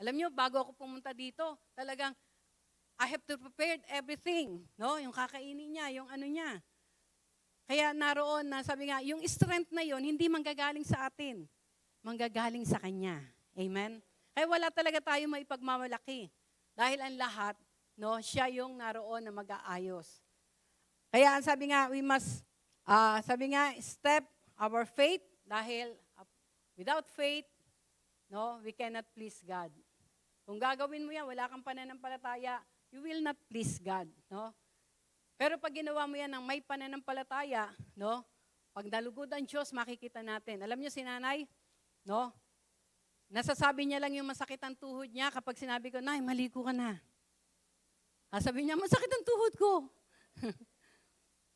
alam nyo, bago ako pumunta dito, talagang I have to prepare everything. No? Yung kakainin niya, yung niya. Kaya naroon na sabi nga, yung strength na yon hindi manggagaling sa atin. Manggagaling sa Kanya. Amen? Kaya wala talaga tayo maipagmamalaki. Dahil ang lahat, no, siya yung naroon na mag-aayos. Kaya sabi nga, we must, step our faith. Dahil without faith, no, we cannot please God. Kung gagawin mo yan, wala kang pananampalataya, you will not please God, no? Pero pag ginawa mo yan ng may pananampalataya, no? Pag nalugod ang Diyos, makikita natin. Alam niyo si nanay, no? Nasasabi niya lang yung masakit ang tuhod niya kapag sinabi ko, Nay, maligo ka na. Sabi niya, masakit ang tuhod ko.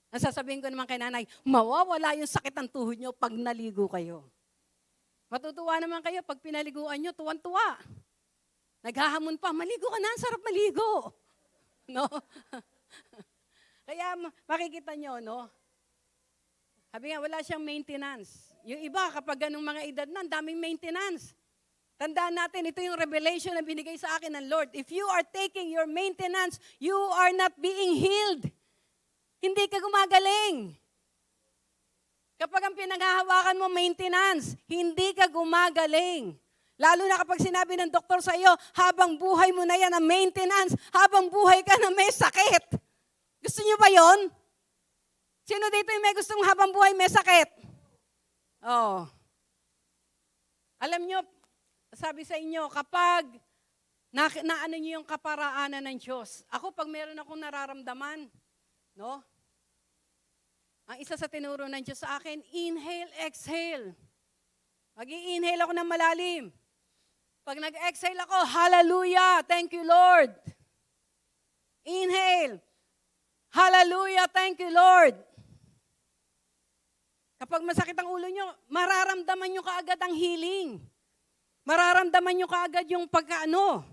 Nasasabihin ko naman kay nanay, mawawala yung sakit ang tuhod niyo pag naligo kayo. Matutuwa naman kayo pag pinaliguan niyo, tuwan-tuwa. Naghahamon pa, maligo ka na, ang sarap maligo. No? Kaya makikita nyo, no? Sabi nga, wala siyang maintenance. Yung iba, kapag ganung mga edad na, daming maintenance. Tandaan natin, ito yung revelation na binigay sa akin ng Lord. If you are taking your maintenance, you are not being healed. Hindi ka gumagaling. Kapag ang pinaghahawakan mo, maintenance, hindi ka gumagaling. Lalo na kapag sinabi ng doktor sa iyo, habang buhay mo na yan ang maintenance, habang buhay ka na may sakit. Gusto niyo ba yon? Sino dito yung may gustong habang buhay may sakit? Oh. Alam nyo, sabi sa inyo, kapag ano nyo yung kaparaanan ng Diyos, ako pag meron akong nararamdaman, no? Ang isa sa tinuro ng Diyos sa akin, inhale, exhale. Mag-i-inhale ako ng malalim. Pag nag-exhale ako, hallelujah, thank you Lord. Inhale, hallelujah, thank you Lord. Kapag masakit ang ulo nyo, mararamdaman nyo kaagad ang healing. Mararamdaman nyo kaagad yung pagkaano.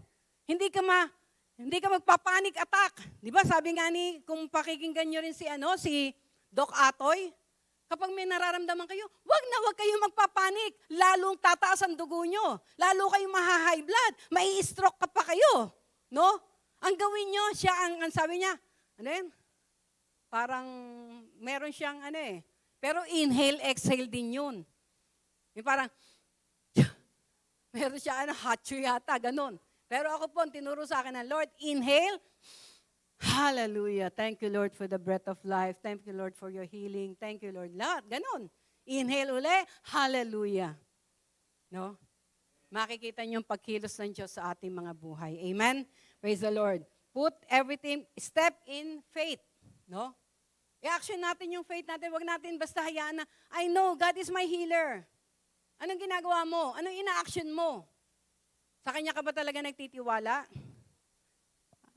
Hindi ka magpa-panic attack. Di ba sabi nga kung pakikinggan nyo rin si Doc Atoy, kapag may nararamdaman kayo, wag kayong magpapanik. Lalong tataas ang dugo nyo. Lalo kayong maha-high blood. Mai-stroke ka pa kayo. No? Ang gawin nyo, siya ang sabi niya, parang meron siyang pero inhale, exhale din yun. Yung parang, meron siya hatcho yata, ganun. Pero ako po, tinuro sa akin ng Lord, inhale, hallelujah. Thank you, Lord, for the breath of life. Thank you, Lord, for your healing. Thank you, Lord. Lahat, ganun. Inhale uli, hallelujah. No? Makikita niyo yung pagkilos ng Diyos sa ating mga buhay. Amen? Praise the Lord. Put everything, step in faith. No? I-action natin yung faith natin. Huwag natin basta hayaan na, I know, God is my healer. Anong ginagawa mo? Anong ina-action mo? Sa Kanya ka ba talaga nagtitiwala?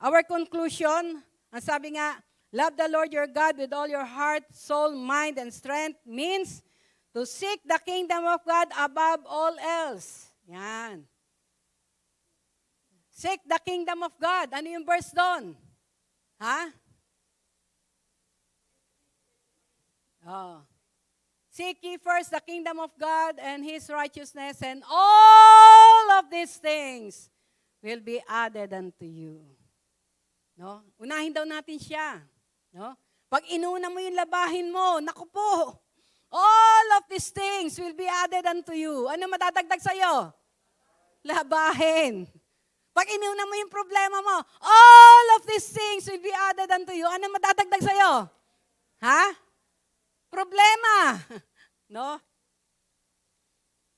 Our conclusion, ang sabi nga, love the Lord your God with all your heart, soul, mind, and strength means to seek the kingdom of God above all else. Yan. Seek the kingdom of God. Ano yung verse doon? Ha? Oh. Seek ye first the kingdom of God and His righteousness, and all of these things will be added unto you. No? Unahin daw natin siya. No? Pag inuna mo yung labahin mo, naku po, all of these things will be added unto you. Ano madadagdag sa'yo? Labahin. Pag inuna mo yung problema mo, all of these things will be added unto you. Ano madadagdag sa'yo? Ha? Problema. No?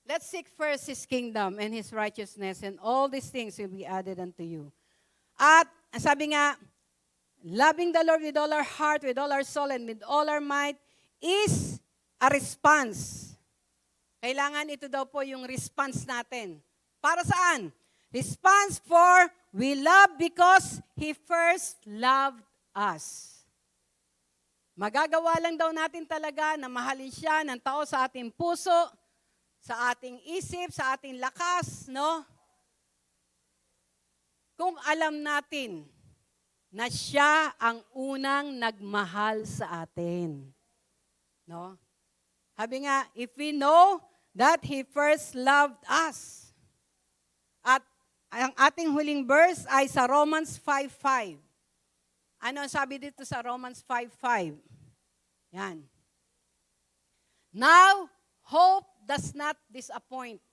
Let's seek first His kingdom and His righteousness, and all these things will be added unto you. At sabi nga, loving the Lord with all our heart, with all our soul, and with all our might is a response. Kailangan ito daw po yung response natin. Para saan? Response for we love because He first loved us. Magagawa lang daw natin talaga na mahalin siya ng tao sa ating puso, sa ating isip, sa ating lakas, no? Kung alam natin na siya ang unang nagmahal sa atin. No? Sabi nga, if we know that He first loved us. At ang ating huling verse ay sa Romans 5:5. Ano ang sabi dito sa Romans 5:5? Yan. Now, hope does not disappoint.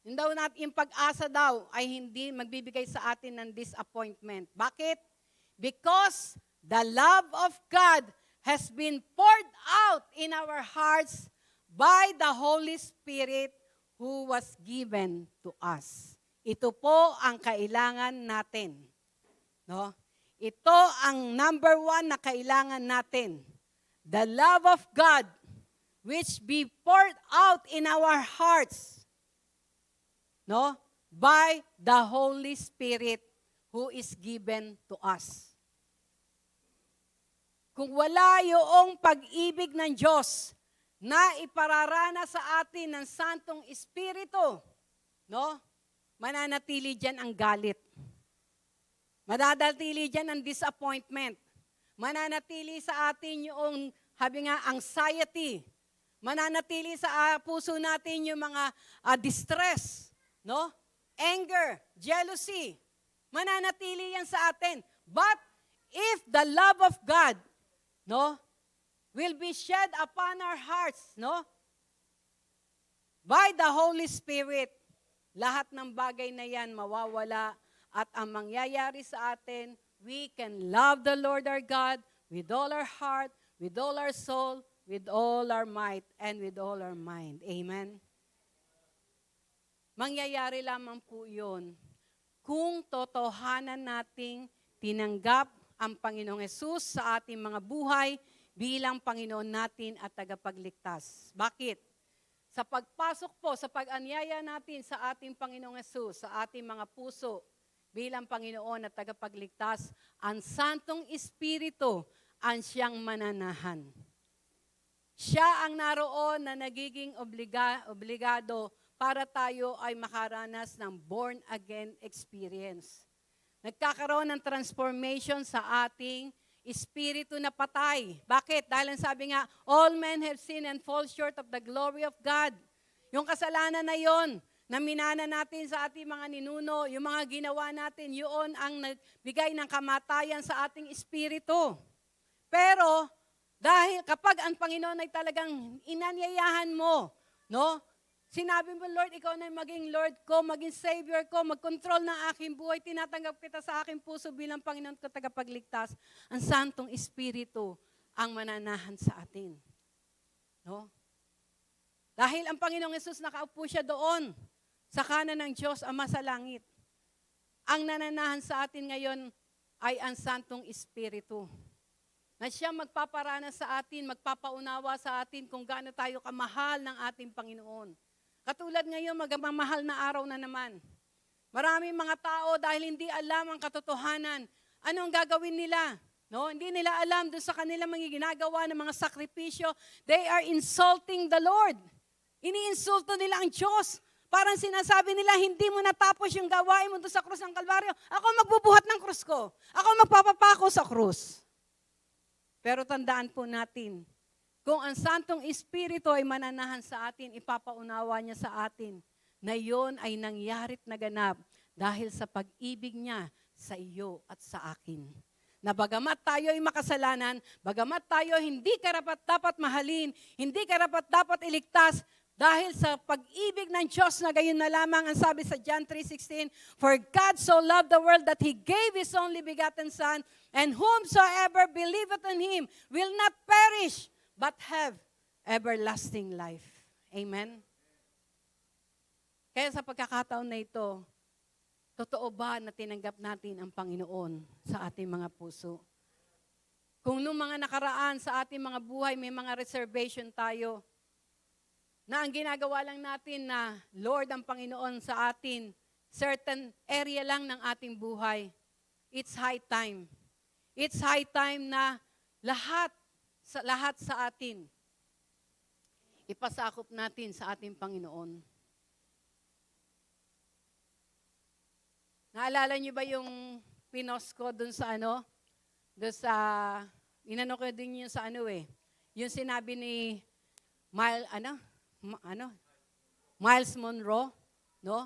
Yung pag-asa daw ay hindi magbibigay sa atin ng disappointment. Bakit? Because the love of God has been poured out in our hearts by the Holy Spirit who was given to us. Ito po ang kailangan natin. No? Ito ang number one na kailangan natin. The love of God which be poured out in our hearts, no, by the Holy Spirit who is given to us. Kung wala yung pag-ibig ng Diyos na ipararana sa atin ng Santong Espiritu, no, mananatili dyan ang galit. Mananatili dyan ang disappointment. Mananatili sa atin yung, sabi nga, anxiety. Mananatili sa puso natin yung mga distress, no? Anger, jealousy. Mananatili yan sa atin. But if the love of God, no, will be shed upon our hearts, no? By the Holy Spirit, lahat ng bagay na yan mawawala at ang mangyayari sa atin, we can love the Lord our God with all our heart, with all our soul, with all our might, and with all our mind. Amen? Mangyayari lamang po yun kung totohanan nating tinanggap ang Panginoong Hesus sa ating mga buhay bilang Panginoon natin at tagapagligtas. Bakit? Sa pagpasok po, sa pag-anyaya natin sa ating Panginoong Hesus, sa ating mga puso bilang Panginoon at tagapagligtas, ang Santong Espiritu ang siyang mananahan. Siya ang naroon na nagiging obligado para tayo ay makaranas ng born-again experience. Nagkakaroon ng transformation sa ating espiritu na patay. Bakit? Dahil ang sabi nga, all men have sinned and fall short of the glory of God. Yung kasalanan na yon, na minana natin sa ating mga ninuno, yung mga ginawa natin, yun ang nagbigay ng kamatayan sa ating espiritu. Pero, dahil kapag ang Panginoon ay talagang inanyayahan mo, no? Sinabi mo, Lord, ikaw na maging Lord ko, maging Savior ko, mag-control ng aking buhay, tinatanggap kita sa aking puso bilang Panginoon ko tagapagligtas. Ang Santong Espiritu ang mananahan sa atin. No? Dahil ang Panginoong Hesus nakaupo siya doon, sa kanan ng Diyos, Ama sa langit. Ang nananahan sa atin ngayon ay ang Santong Espiritu. Na siya magpaparana sa atin, magpapaunawa sa atin kung gaano tayo kamahal ng ating Panginoon. Katulad ngayon, magmamahal na araw na naman. Maraming mga tao dahil hindi alam ang katotohanan, anong gagawin nila? No? Hindi nila alam doon sa kanila mga ginagawa ng mga sakripisyo. They are insulting the Lord. Iniinsulto nila ang Diyos. Parang sinasabi nila, hindi mo natapos yung gawain mo doon sa krus ng Kalbaryo. Ako magbubuhat ng krus ko. Ako magpapapako sa krus. Pero tandaan po natin, kung ang Santong Espiritu ay mananahan sa atin, ipapaunawa niya sa atin na yon ay nangyarit na ganap dahil sa pag-ibig niya sa iyo at sa akin. Na bagamat tayo ay makasalanan, bagamat tayo hindi karapat-dapat mahalin, hindi karapat-dapat iligtas, dahil sa pag-ibig ng Diyos na gayon na lamang, ang sabi sa John 3:16, for God so loved the world that He gave His only begotten Son, and whomsoever believeth in Him will not perish, but have everlasting life. Amen? Kaya sa pagkakataon na ito, totoo ba na tinanggap natin ang Panginoon sa ating mga puso? Kung nung mga nakaraan sa ating mga buhay, may mga reservation tayo, na ang ginagawa lang natin na Lord ang Panginoon sa atin, certain area lang ng ating buhay, it's high time. It's high time na lahat sa atin, ipasakop natin sa ating Panginoon. Naalala niyo ba yung pinos ko dun sa inano ko din yun sa yung sinabi ni Miles Monroe, no?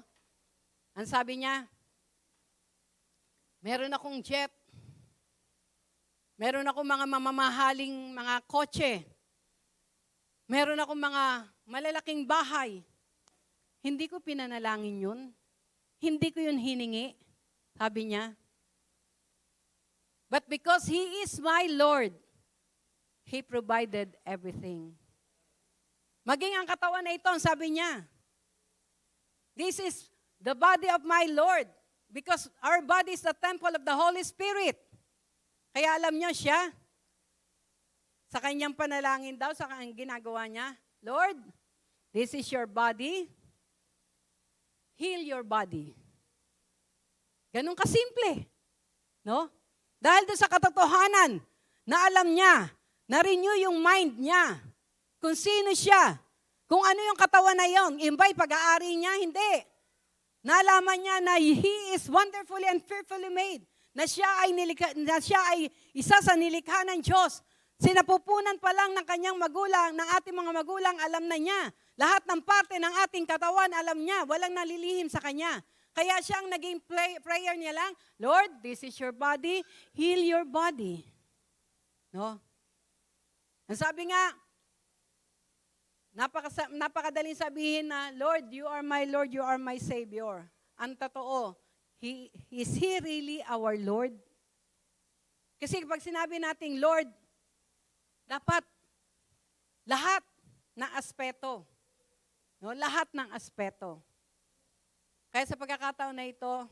Ang sabi niya, meron akong jet, meron akong mga mamamahaling mga kotse, meron akong mga malalaking bahay. Hindi ko pinanalangin yun. Hindi ko yun hiningi, sabi niya. But because He is my Lord, He provided everything. Maging ang katawan na ito, sabi niya, this is the body of my Lord because our body is the temple of the Holy Spirit. Kaya alam niyo siya, sa kanyang panalangin daw, sa kanyang ginagawa niya, Lord, this is your body, heal your body. Ganun kasimple. No? Dahil doon sa katotohanan, na alam niya, na-renew yung mind niya, kung sino siya, kung ano yung katawan na yon, imbay pag-aari niya, hindi. Nalaman niya na He is wonderfully and fearfully made, na siya ay isa sa nilikha ng Diyos. Sinapupunan pa lang ng kanyang magulang, ng ating mga magulang, alam na niya. Lahat ng parte ng ating katawan, alam niya, walang nalilihim sa kanya. Kaya siyang naging prayer niya lang, Lord, this is your body, heal your body. No? Ang sabi nga, napakadaling sabihin na, Lord, you are my Lord, you are my Savior. Ang totoo, is He really our Lord? Kasi pag sinabi nating Lord, Dapat lahat ng aspeto. No? Lahat ng aspeto. Kaya sa pagkakataon na ito,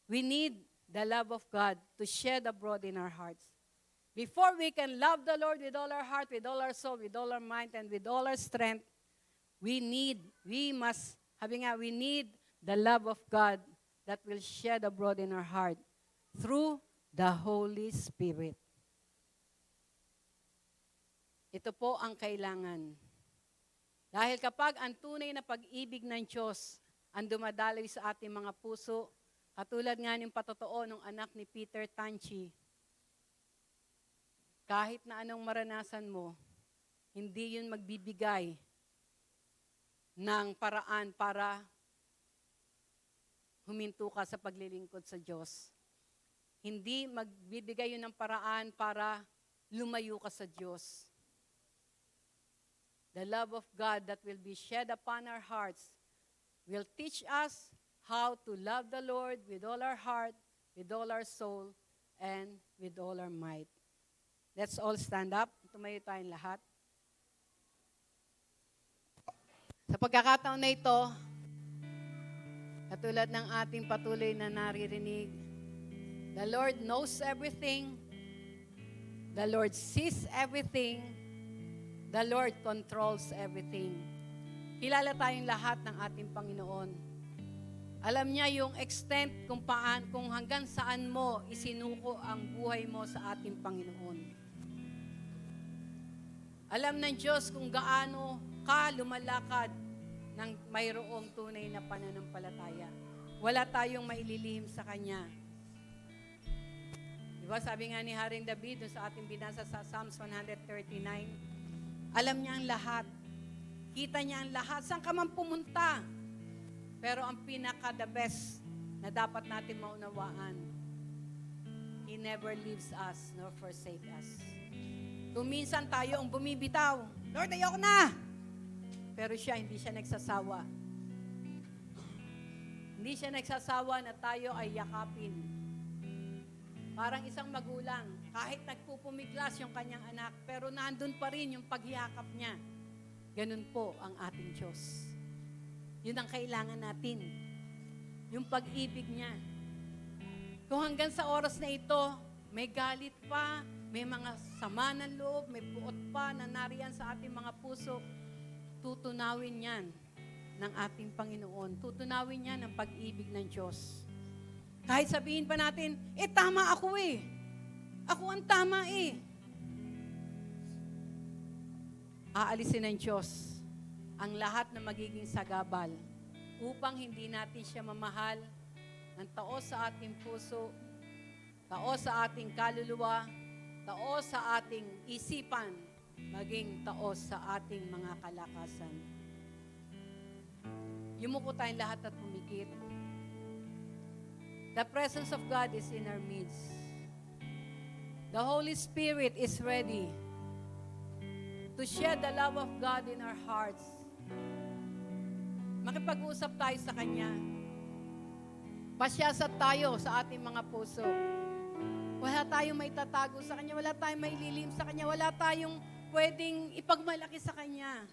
we need the love of God to shed abroad in our hearts. Before we can love the Lord with all our heart, with all our soul, with all our mind, and with all our strength, we need the love of God that will shed abroad in our heart through the Holy Spirit. Ito po ang kailangan. Dahil kapag ang tunay na pag-ibig ng Diyos ang dumadaloy sa ating mga puso, katulad nga ng patotoo ng anak ni Peter Tanchi, kahit na anong maranasan mo, hindi yun magbibigay ng paraan para huminto ka sa paglilingkod sa Diyos. Hindi magbibigay yun ng paraan para lumayo ka sa Diyos. The love of God that will be shed upon our hearts will teach us how to love the Lord with all our heart, with all our soul, and with all our might. Let's all stand up. Tumayo tayong lahat. Sa pagkakataon na ito, katulad ng ating patuloy na naririnig, the Lord knows everything, the Lord sees everything, the Lord controls everything. Kilala tayong lahat ng ating Panginoon. Alam niya yung extent kung hanggang saan mo isinuko ang buhay mo sa ating Panginoon. Alam ng Diyos kung gaano ka lumalakad ng mayroong tunay na pananampalataya. Wala tayong maililihim sa Kanya. Diba, sabi nga ni Haring David sa ating binasa sa Psalms 139, alam niya ang lahat. Kita niya ang lahat. Saan ka man pumunta? Pero ang pinaka-the best na dapat natin maunawaan, He never leaves us nor forsake us. Kung minsan tayo ang bumibitaw, Lord, ayoko na! Pero siya, hindi siya nagsasawa. Hindi siya nagsasawa na tayo ay yakapin. Parang isang magulang, kahit nagpupumiglas yung kanyang anak, pero nandun pa rin yung pagyakap niya. Ganun po ang ating Diyos. Yun ang kailangan natin. Yung pag-ibig niya. Kung hanggang sa oras na ito, may galit pa, may mga sama ng loob, may puot pa na nariyan sa ating mga puso, tutunawin yan ng ating Panginoon. Tutunawin yan ang pag-ibig ng Diyos. Kahit sabihin pa natin, tama ako eh. Ako ang tama eh. Aalisin ng Diyos ang lahat na magiging sagabal upang hindi natin siya mamahal ng taos sa ating puso, taos sa ating kaluluwa, taos sa ating isipan, maging taos sa ating mga kalakasan. Yumuko tayong lahat at pumikit. The presence of God is in our midst. The Holy Spirit is ready to shed the love of God in our hearts. Makipag-usap tayo sa Kanya. Pasyasat tayo sa ating mga puso. Wala tayong maitatago sa Kanya. Wala tayong maililim sa Kanya. Wala tayong pwedeng ipagmalaki sa Kanya.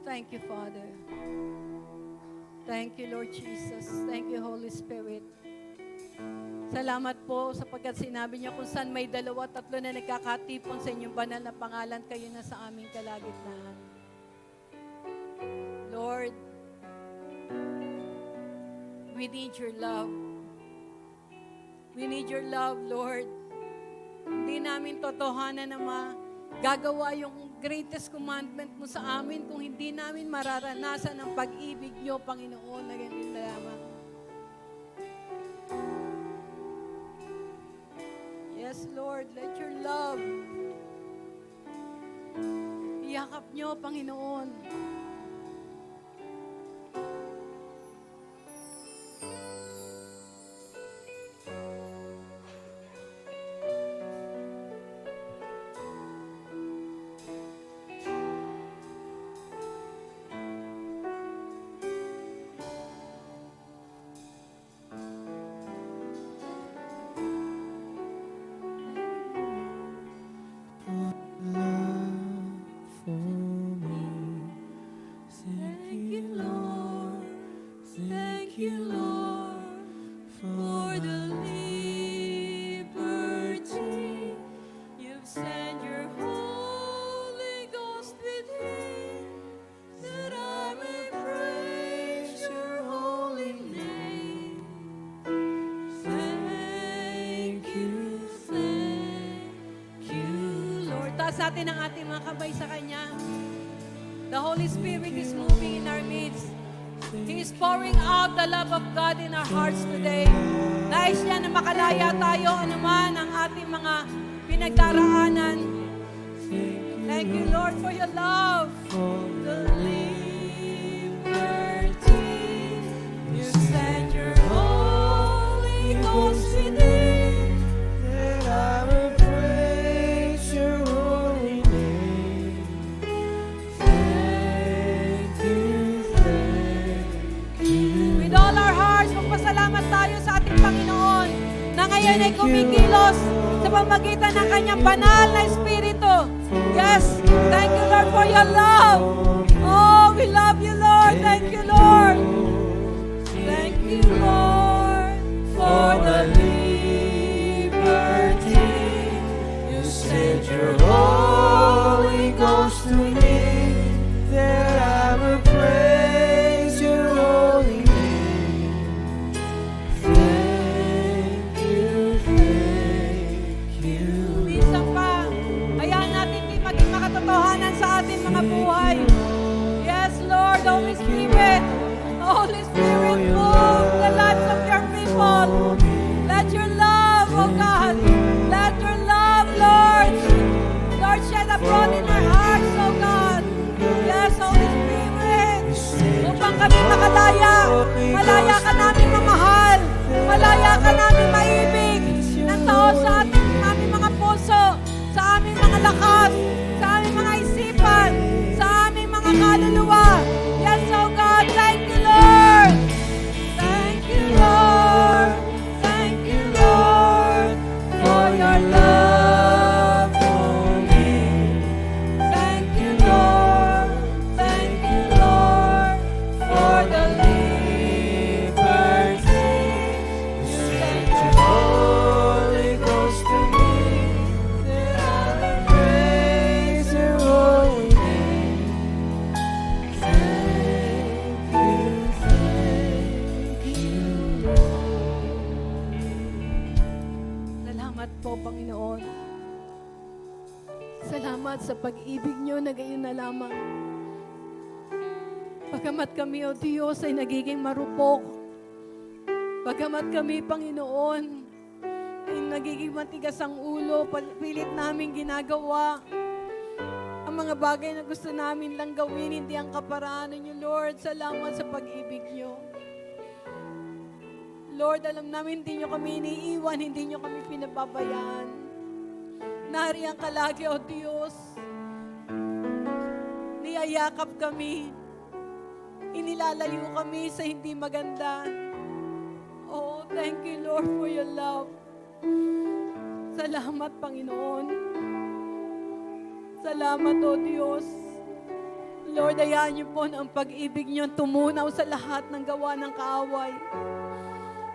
Thank you, Father. Thank you, Lord Jesus. Thank you, Holy Spirit. Salamat po sapagkat sinabi niyo kung saan may 2 o 3 na nagkakatipon sa inyong banal na pangalan, kayo na sa aming kalagitnaan. Lord, we need your love. We need your love, Lord. Hindi namin totohanan na gagawa yung greatest commandment mo sa amin kung hindi namin mararanasan ang pag-ibig niyo, Panginoon, na ganyan lamang. Yes, Lord, let your love iyakap niyo, Panginoon. Itaas natin ang ating mga kamay sa Kanya. The Holy Spirit is moving in our midst. He is pouring out the love of God in our hearts today. Nais niya na makalaya tayo anuman ang ating mga pinagdaraanan. Thank you, Lord, for your love. The liberty you send your Holy Ghost within. That I will praise your holy name. Thank you. With all our hearts, magpasalamat tayo sa ating Panginoon na ngayon ay kumikilos sa pamagitan ng kanyang banal na Espiritu. Yes, thank you, Lord, for your love. Oh, we love you, Lord. Thank you, Lord. Thank you, Lord, for the liberty you sent your Holy Ghost to me, that I will praise your holy name. Thank you, thank you. Minsan pa, hayaan natin di maging makatotohanan sa ating mga buhay. Yes, Lord, Holy Spirit, move the lives of your people. Let your love, oh God, let your love, Lord, shed abroad in our hearts, oh God. Yes, Holy Spirit, upang kami makalaya, malaya ka namin mamahal, malaya ka namin maibig, ng taon sa ating aming mga puso, sa aming mga lakas, sa aming mga isipan, sa aming mga kaluluwa. Yes, oh God, thank you, Lord. Thank you, Lord. Thank you, Lord, for your love for me. Thank you, Lord. Thank you, Lord, for the liberty you sent your Holy Ghost to me, that I will praise your holy name. Thank you, Salamat po, Panginoon. Salamat sa pag-ibig niyo na gayon na lamang. Bagamat kami, O Diyos, ay nagiging marupok. Bagamat kami, Panginoon, ay nagiging matigas ang ulo, pilit namin ginagawa ang mga bagay na gusto namin lang gawin, hindi ang kaparaanan niyo, Lord. Salamat sa pag-ibig niyo. Lord, alam namin hindi niyo kami iniiwan, hindi niyo kami pinababayaan. Nariyan ka lagi, O Diyos. Niyayakap kami. Inilalayo kami sa hindi maganda. Oh, thank you, Lord, for your love. Salamat, Panginoon. Salamat, O Diyos. Lord, hayaan niyo po na ang pag-ibig niyo tumunaw sa lahat ng gawa ng kaaway.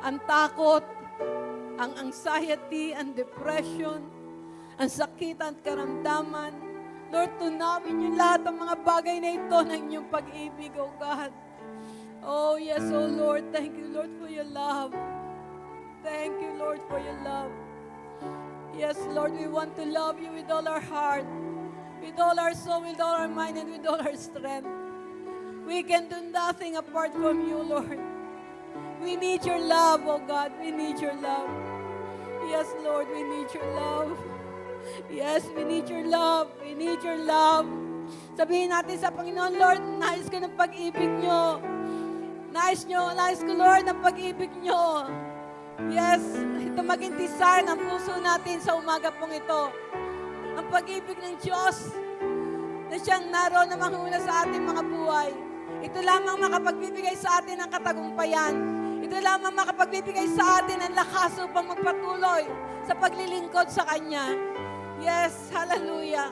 Ang takot, ang anxiety, ang depression, ang sakit at karamdaman. Lord, tunawin niyo lahat ng mga bagay na ito ng inyong pag-ibig, O God. Oh, yes, O Lord. Thank you, Lord, for your love. Thank you, Lord, for your love. Yes, Lord, we want to love you with all our heart, with all our soul, with all our mind, and with all our strength. We can do nothing apart from you, Lord. We need your love, oh God. We need your love. Yes, Lord, we need your love. Yes, we need your love. We need your love. Sabihin natin sa Panginoon, Lord, nais ko ng pag-ibig nyo. Nais ko, Lord, ng pag-ibig nyo. Yes, ito maging desire ng puso natin sa umaga pong ito. Ang pag-ibig ng Diyos na siyang naroon na manghuna sa ating mga buhay. Ito lamang makapagbibigay sa atin ng katagumpayan. Ito lamang makapagbibigay sa atin ng lakas upang magpatuloy sa paglilingkod sa Kanya. Yes, hallelujah.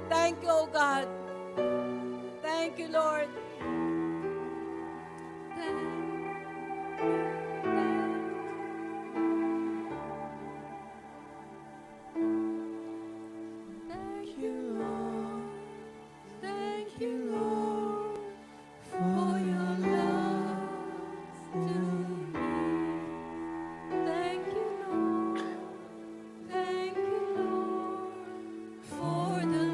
Thank you, O God. Thank you, Lord. Thank you, Lord. Thank you, Lord, for your love to me. Thank you, Lord. Thank you, Lord, for the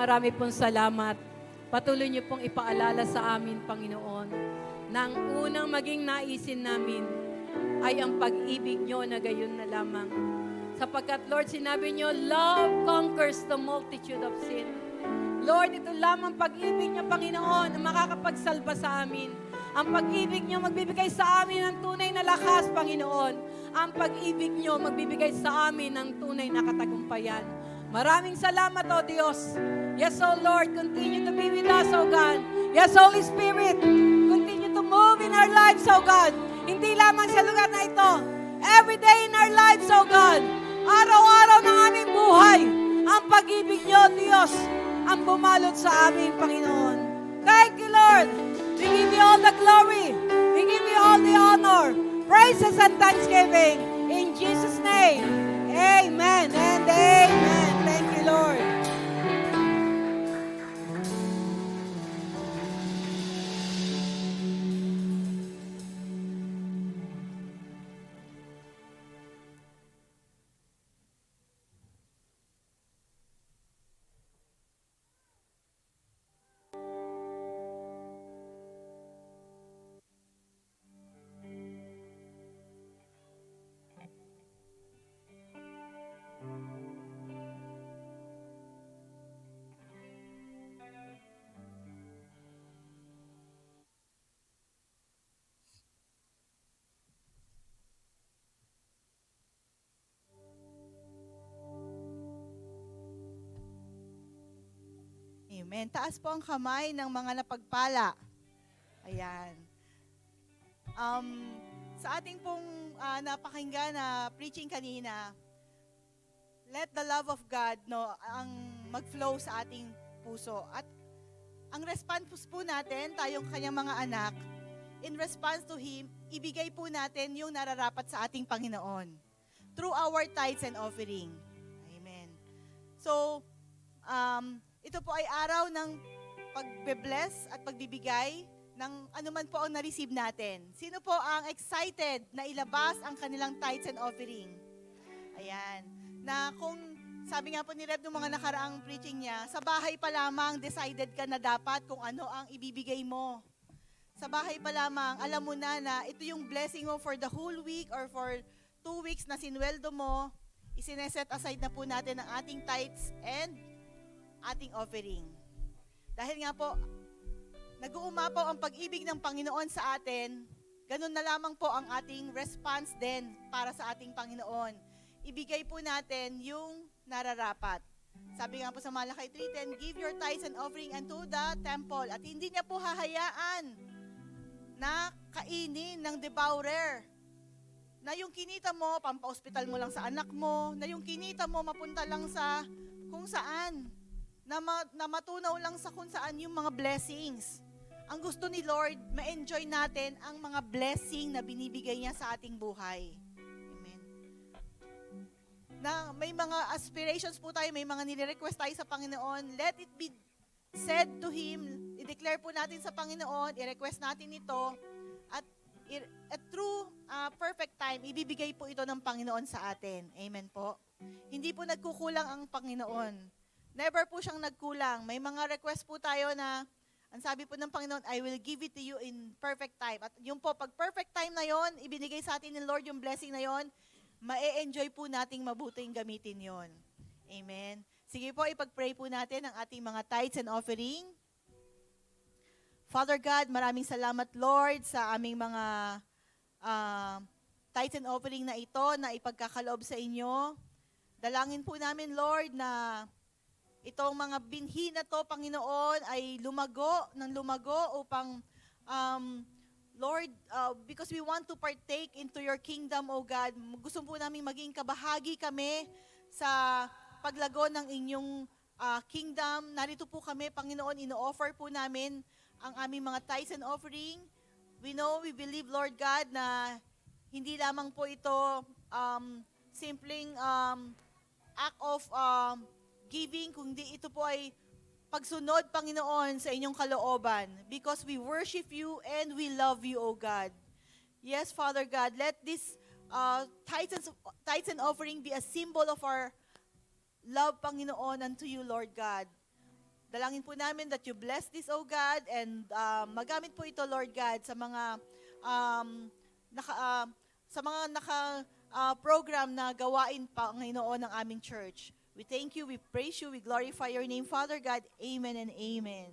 marami pong salamat. Patuloy niyo pong ipaalala sa amin, Panginoon, na ang unang maging naisin namin ay ang pag-ibig niyo na gayon na lamang. Sapagkat, Lord, sinabi niyo, love conquers the multitude of sin. Lord, ito lamang pag-ibig niyo, Panginoon, ang makakapagsalba sa amin. Ang pag-ibig niyo magbibigay sa amin ng tunay na lakas, Panginoon. Ang pag-ibig niyo magbibigay sa amin ng tunay na katagumpayan. Maraming salamat, O Diyos. Yes, O Lord, continue to be with us, O God. Yes, Holy Spirit, continue to move in our lives, O God. Hindi lamang sa lugar na ito. Every day in our lives, O God. Araw-araw ng aming buhay. Ang pag-ibig niyo, Diyos, ang bumalot sa amin, Panginoon. Thank you, Lord. We give you all the glory. We give you all the honor. Praises and thanksgiving. In Jesus' name, amen and amen. Thank you, Lord. Amen. Taas po ang kamay ng mga napagpala. Ayan. Sa ating pong napakinggan na preaching kanina, let the love of God ang mag-flow sa ating puso. At ang response po natin, tayong kanyang mga anak, in response to Him, ibigay po natin yung nararapat sa ating Panginoon through our tithes and offering. Amen. So, ito po ay araw ng pagbe-bless at pagbibigay ng anuman po ang na-receive natin. Sino po ang excited na ilabas ang kanilang tithes and offering? Ayan. Na kung sabi nga po ni Reb nung mga nakaraang preaching niya, sa bahay pa lamang decided ka na dapat kung ano ang ibibigay mo. Sa bahay pa lamang, alam mo na ito yung blessing mo for the whole week or for 2 weeks na sinweldo mo, isineset aside na po natin ang ating tithes and ating offering. Dahil nga po, nag-uumapaw ang pag-ibig ng Panginoon sa atin, ganun na lamang po ang ating response din para sa ating Panginoon. Ibigay po natin yung nararapat. Sabi nga po sa Malakay 3:10, give your tithes and offering unto the temple. At hindi niya po hahayaan na kainin ng devourer. Na yung kinita mo, pampa-hospital mo lang sa anak mo, na yung kinita mo, mapunta lang sa kung saan. Na matunaw lang sa kung saan yung mga blessings. Ang gusto ni Lord, ma-enjoy natin ang mga blessing na binibigay niya sa ating buhay. Amen. Na may mga aspirations po tayo, may mga nire-request tayo sa Panginoon, let it be said to Him, i-declare po natin sa Panginoon, i-request natin ito, at through perfect time, ibibigay po ito ng Panginoon sa atin. Amen po. Hindi po nagkukulang ang Panginoon. Never po siyang nagkulang. May mga request po tayo na, ang sabi po ng Panginoon, I will give it to you in perfect time. At yung po, pag perfect time na yon, ibinigay sa atin ni Lord yung blessing na yon, ma-enjoy po nating mabuting gamitin yon. Amen. Sige po, ipag-pray po natin ang ating mga tithes and offering. Father God, maraming salamat, Lord, sa aming mga tithes and offering na ito na ipagkakaloob sa inyo. Dalangin po namin, Lord, na itong mga binhi na to, Panginoon, ay lumago upang, Lord, because we want to partake into your kingdom, O God. Gusto po namin maging kabahagi kami sa paglago ng inyong kingdom. Narito po kami, Panginoon, ino-offer po namin ang aming mga tithes and offering. We believe, Lord God, na hindi lamang po ito simpleng act of giving, kundi ito po ay pagsunod, Panginoon, sa inyong kalooban. Because we worship you and we love you, O God. Yes, Father God, let this tithes and offering be a symbol of our love, Panginoon, unto you, Lord God. Dalangin po namin that you bless this, O God, and magamit po ito, Lord God, sa mga program na gawain, Panginoon, ng aming church. We thank you, we praise you, we glorify your name, Father God. Amen and amen.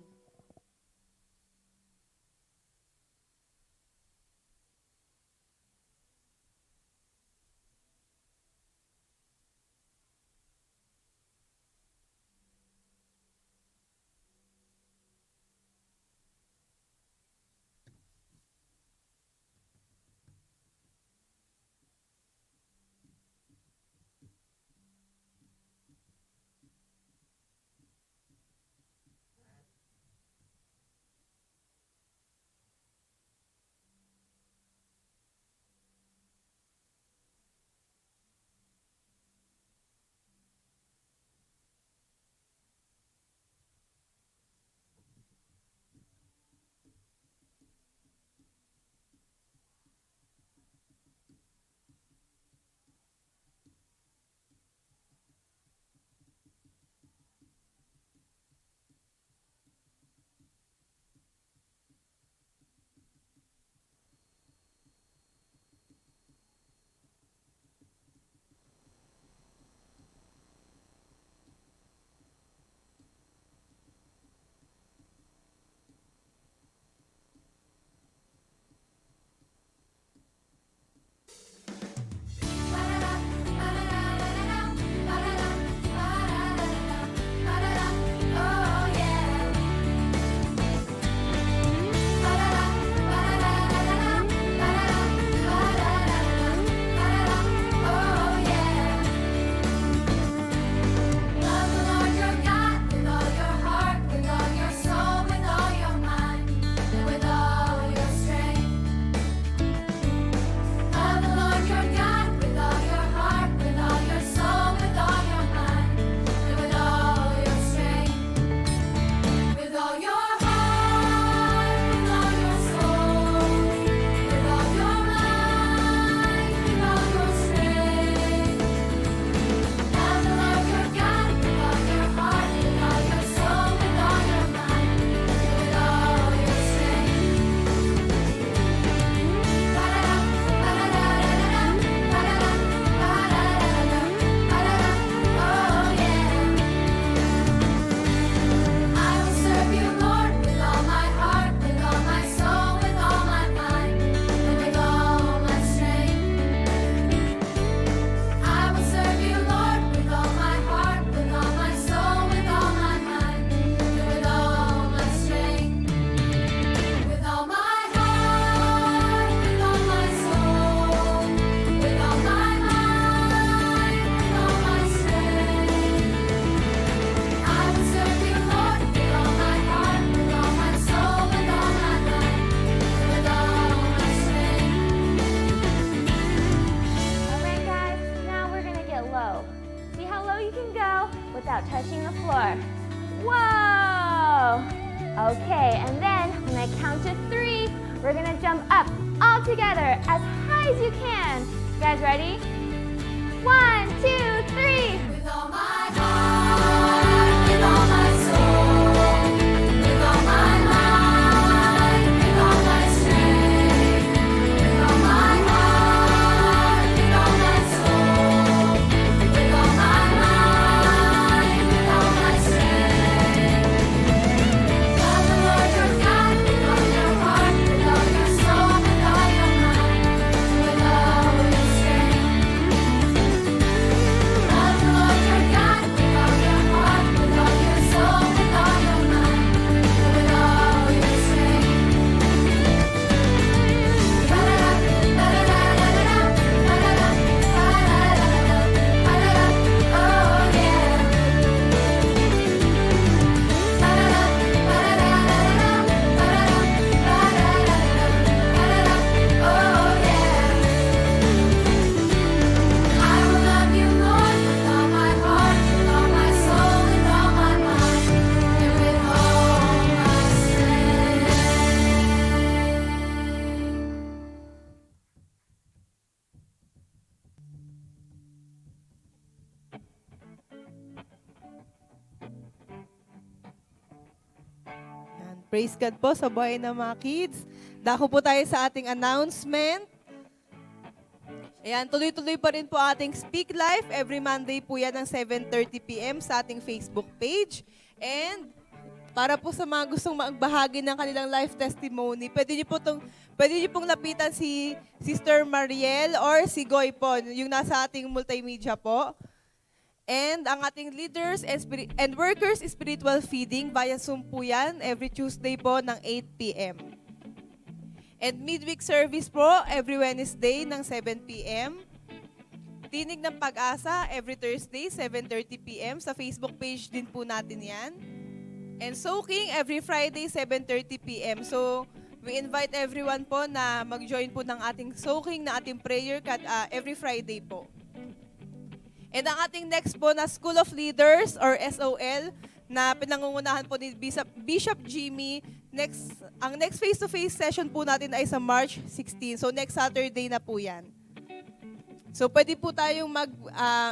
without touching the floor. Whoa! Okay, and then when I count to 3, we're gonna jump up all together as high as you can. You guys ready? 1, 2, 3. With all my heart, with all my soul, with all my might, with all my strength, with all my heart, with all my soul, with all my might, with all my strength. Love the Lord your God with all your heart, with all your soul, with all your mind, with all your strength. Love the Lord your God with all your heart. Praise God po sa buhay ng mga kids. Dako po tayo sa ating announcement. Ayan, tuloy-tuloy pa rin po ating Speak Life. Every Monday po yan ng 7:30 p.m. sa ating Facebook page. And para po sa mga gustong magbahagi ng kanilang life testimony, pwede niyo pong lapitan si Sister Mariel or si Goy po, yung nasa ating multimedia po. And ang ating leaders and workers spiritual feeding via Zoom po yan every Tuesday po ng 8 p.m. And midweek service po every Wednesday ng 7 p.m. Tinig ng Pag-asa every Thursday 7:30 p.m. Sa Facebook page din po natin yan. And soaking every Friday 7:30 p.m. So we invite everyone po na mag-join po ng ating soaking, na ating prayer every Friday po. And ang ating next po na School of Leaders or SOL na pinangungunahan po ni Bishop Jimmy. Ang next face-to-face session po natin ay sa March 16. So next Saturday na po yan. So pwede po tayong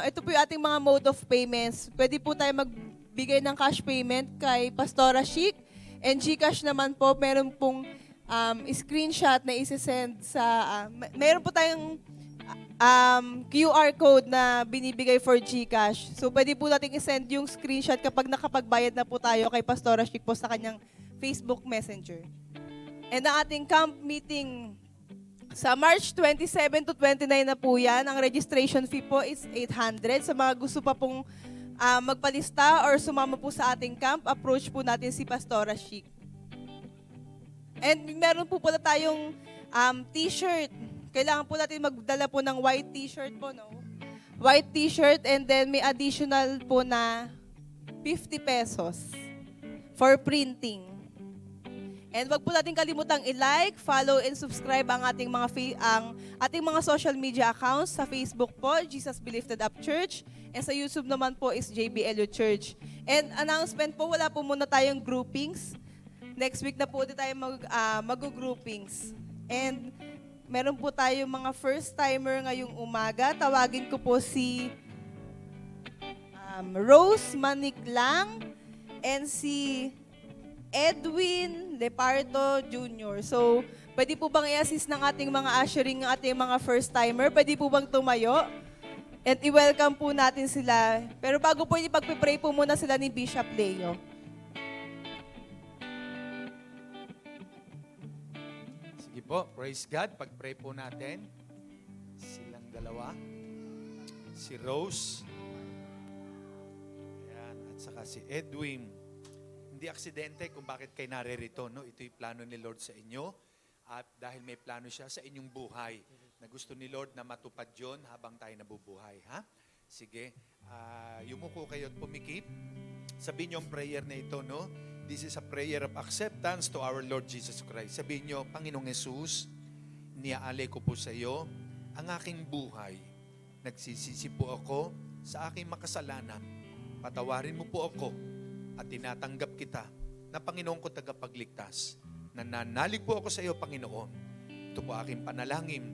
ito po yung ating mga mode of payments. Pwede po tayo magbigay ng cash payment kay Pastora Chic. And GCash naman po, meron pong screenshot na isi-send sa, meron po tayong QR code na binibigay for GCash. So pwede po natin i-send yung screenshot kapag nakapagbayad na po tayo kay Pastora Chic po sa kanyang Facebook Messenger. And ang ating camp meeting sa March 27 to 29 na po yan. Ang registration fee po is 800. Sa mga gusto pa pong magpalista or sumama po sa ating camp, approach po natin si Pastora Chic. And meron po pala tayong t-shirt. Kailangan po natin magdala po ng white t-shirt po, no? White t-shirt and then may additional po na 50 pesos for printing. And wag po natin kalimutang i-like, follow, and subscribe ang ating mga social media accounts sa Facebook po, Jesus Be Lifted Up Church, and sa YouTube naman po is JBLU Church. And announcement po, wala po muna tayong groupings. Next week na po ulit tayo mag-groupings. And meron po tayong mga first-timer ngayong umaga. Tawagin ko po si Rose Maniklang and si Edwin Lepardo Jr. So, pwede po bang i-assist ng ating mga ushering, ng ating mga first-timer? Pwede po bang tumayo? And i-welcome po natin sila. Pero bago po, ipag-pray po muna sila ni Bishop Leo. Sige po, praise God. Pag-pray po natin. Silang dalawa. Si Rose. Ayan, at saka si Edwin. Hindi aksidente kung bakit kayo naririto. No? Ito yung plano ni Lord sa inyo. At dahil may plano siya sa inyong buhay, na gusto ni Lord na matupad yun habang tayo nabubuhay. Ha? Sige, yumuko kayo at pumikip. Sabihin niyo ang prayer na ito, no? This is a prayer of acceptance to our Lord Jesus Christ. Sabihin niyo, Panginoong Jesus, niaalay ko po sa iyo ang aking buhay. Nagsisisi po ako sa aking makasalanan. Patawarin mo po ako at tinatanggap kita na Panginoon ko tagapagligtas. Nananalig po ako sa iyo, Panginoon. Ito po aking panalangin.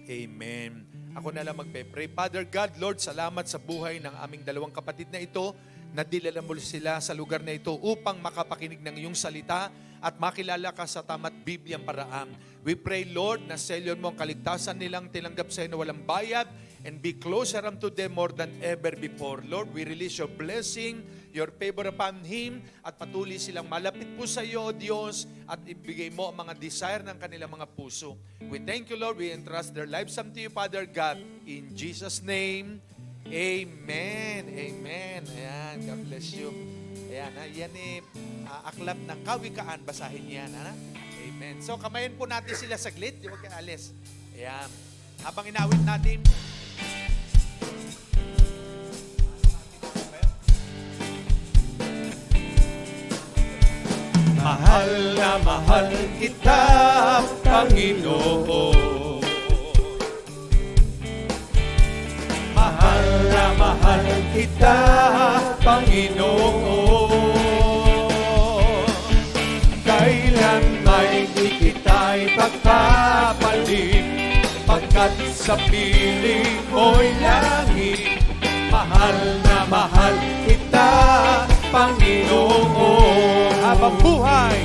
Amen. Ako na lang magpe-pray. Father God, Lord, salamat sa buhay ng aming dalawang kapatid na ito. Nadilala mo sila sa lugar na ito upang makapakinig ng iyong salita at makilala ka sa tama't Bibliang paraan. We pray, Lord, na selyon mo ang kaligtasan nilang tinanggap sa iyo na walang bayad and be closer unto them more than ever before. Lord, we release your blessing, your favor upon him, at patuloy silang malapit po sa iyo, O Diyos, at ibigay mo ang mga desire ng kanilang mga puso. We thank you, Lord. We entrust their lives unto you, Father God. In Jesus' name, Amen. Amen. Ayan, God bless you. Ayan, yan aklat ng kawikaan. Basahin yan. Amen. So, kamayan po natin sila saglit. Huwag kayo alis. Ayan. Habang inawit natin, mahal na mahal kita, Panginoon. Mahal na mahal kita, Panginoon. Kailan may di kita'y pagpapalit, pagkat sa piling mo'y langit. Mahal na mahal kita, Panginoon. Habang buhay,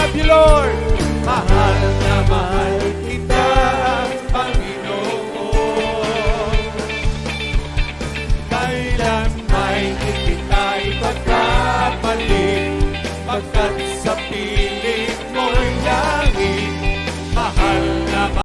love you, Lord. Mahal na mahal kita, Panginoon. Kailan may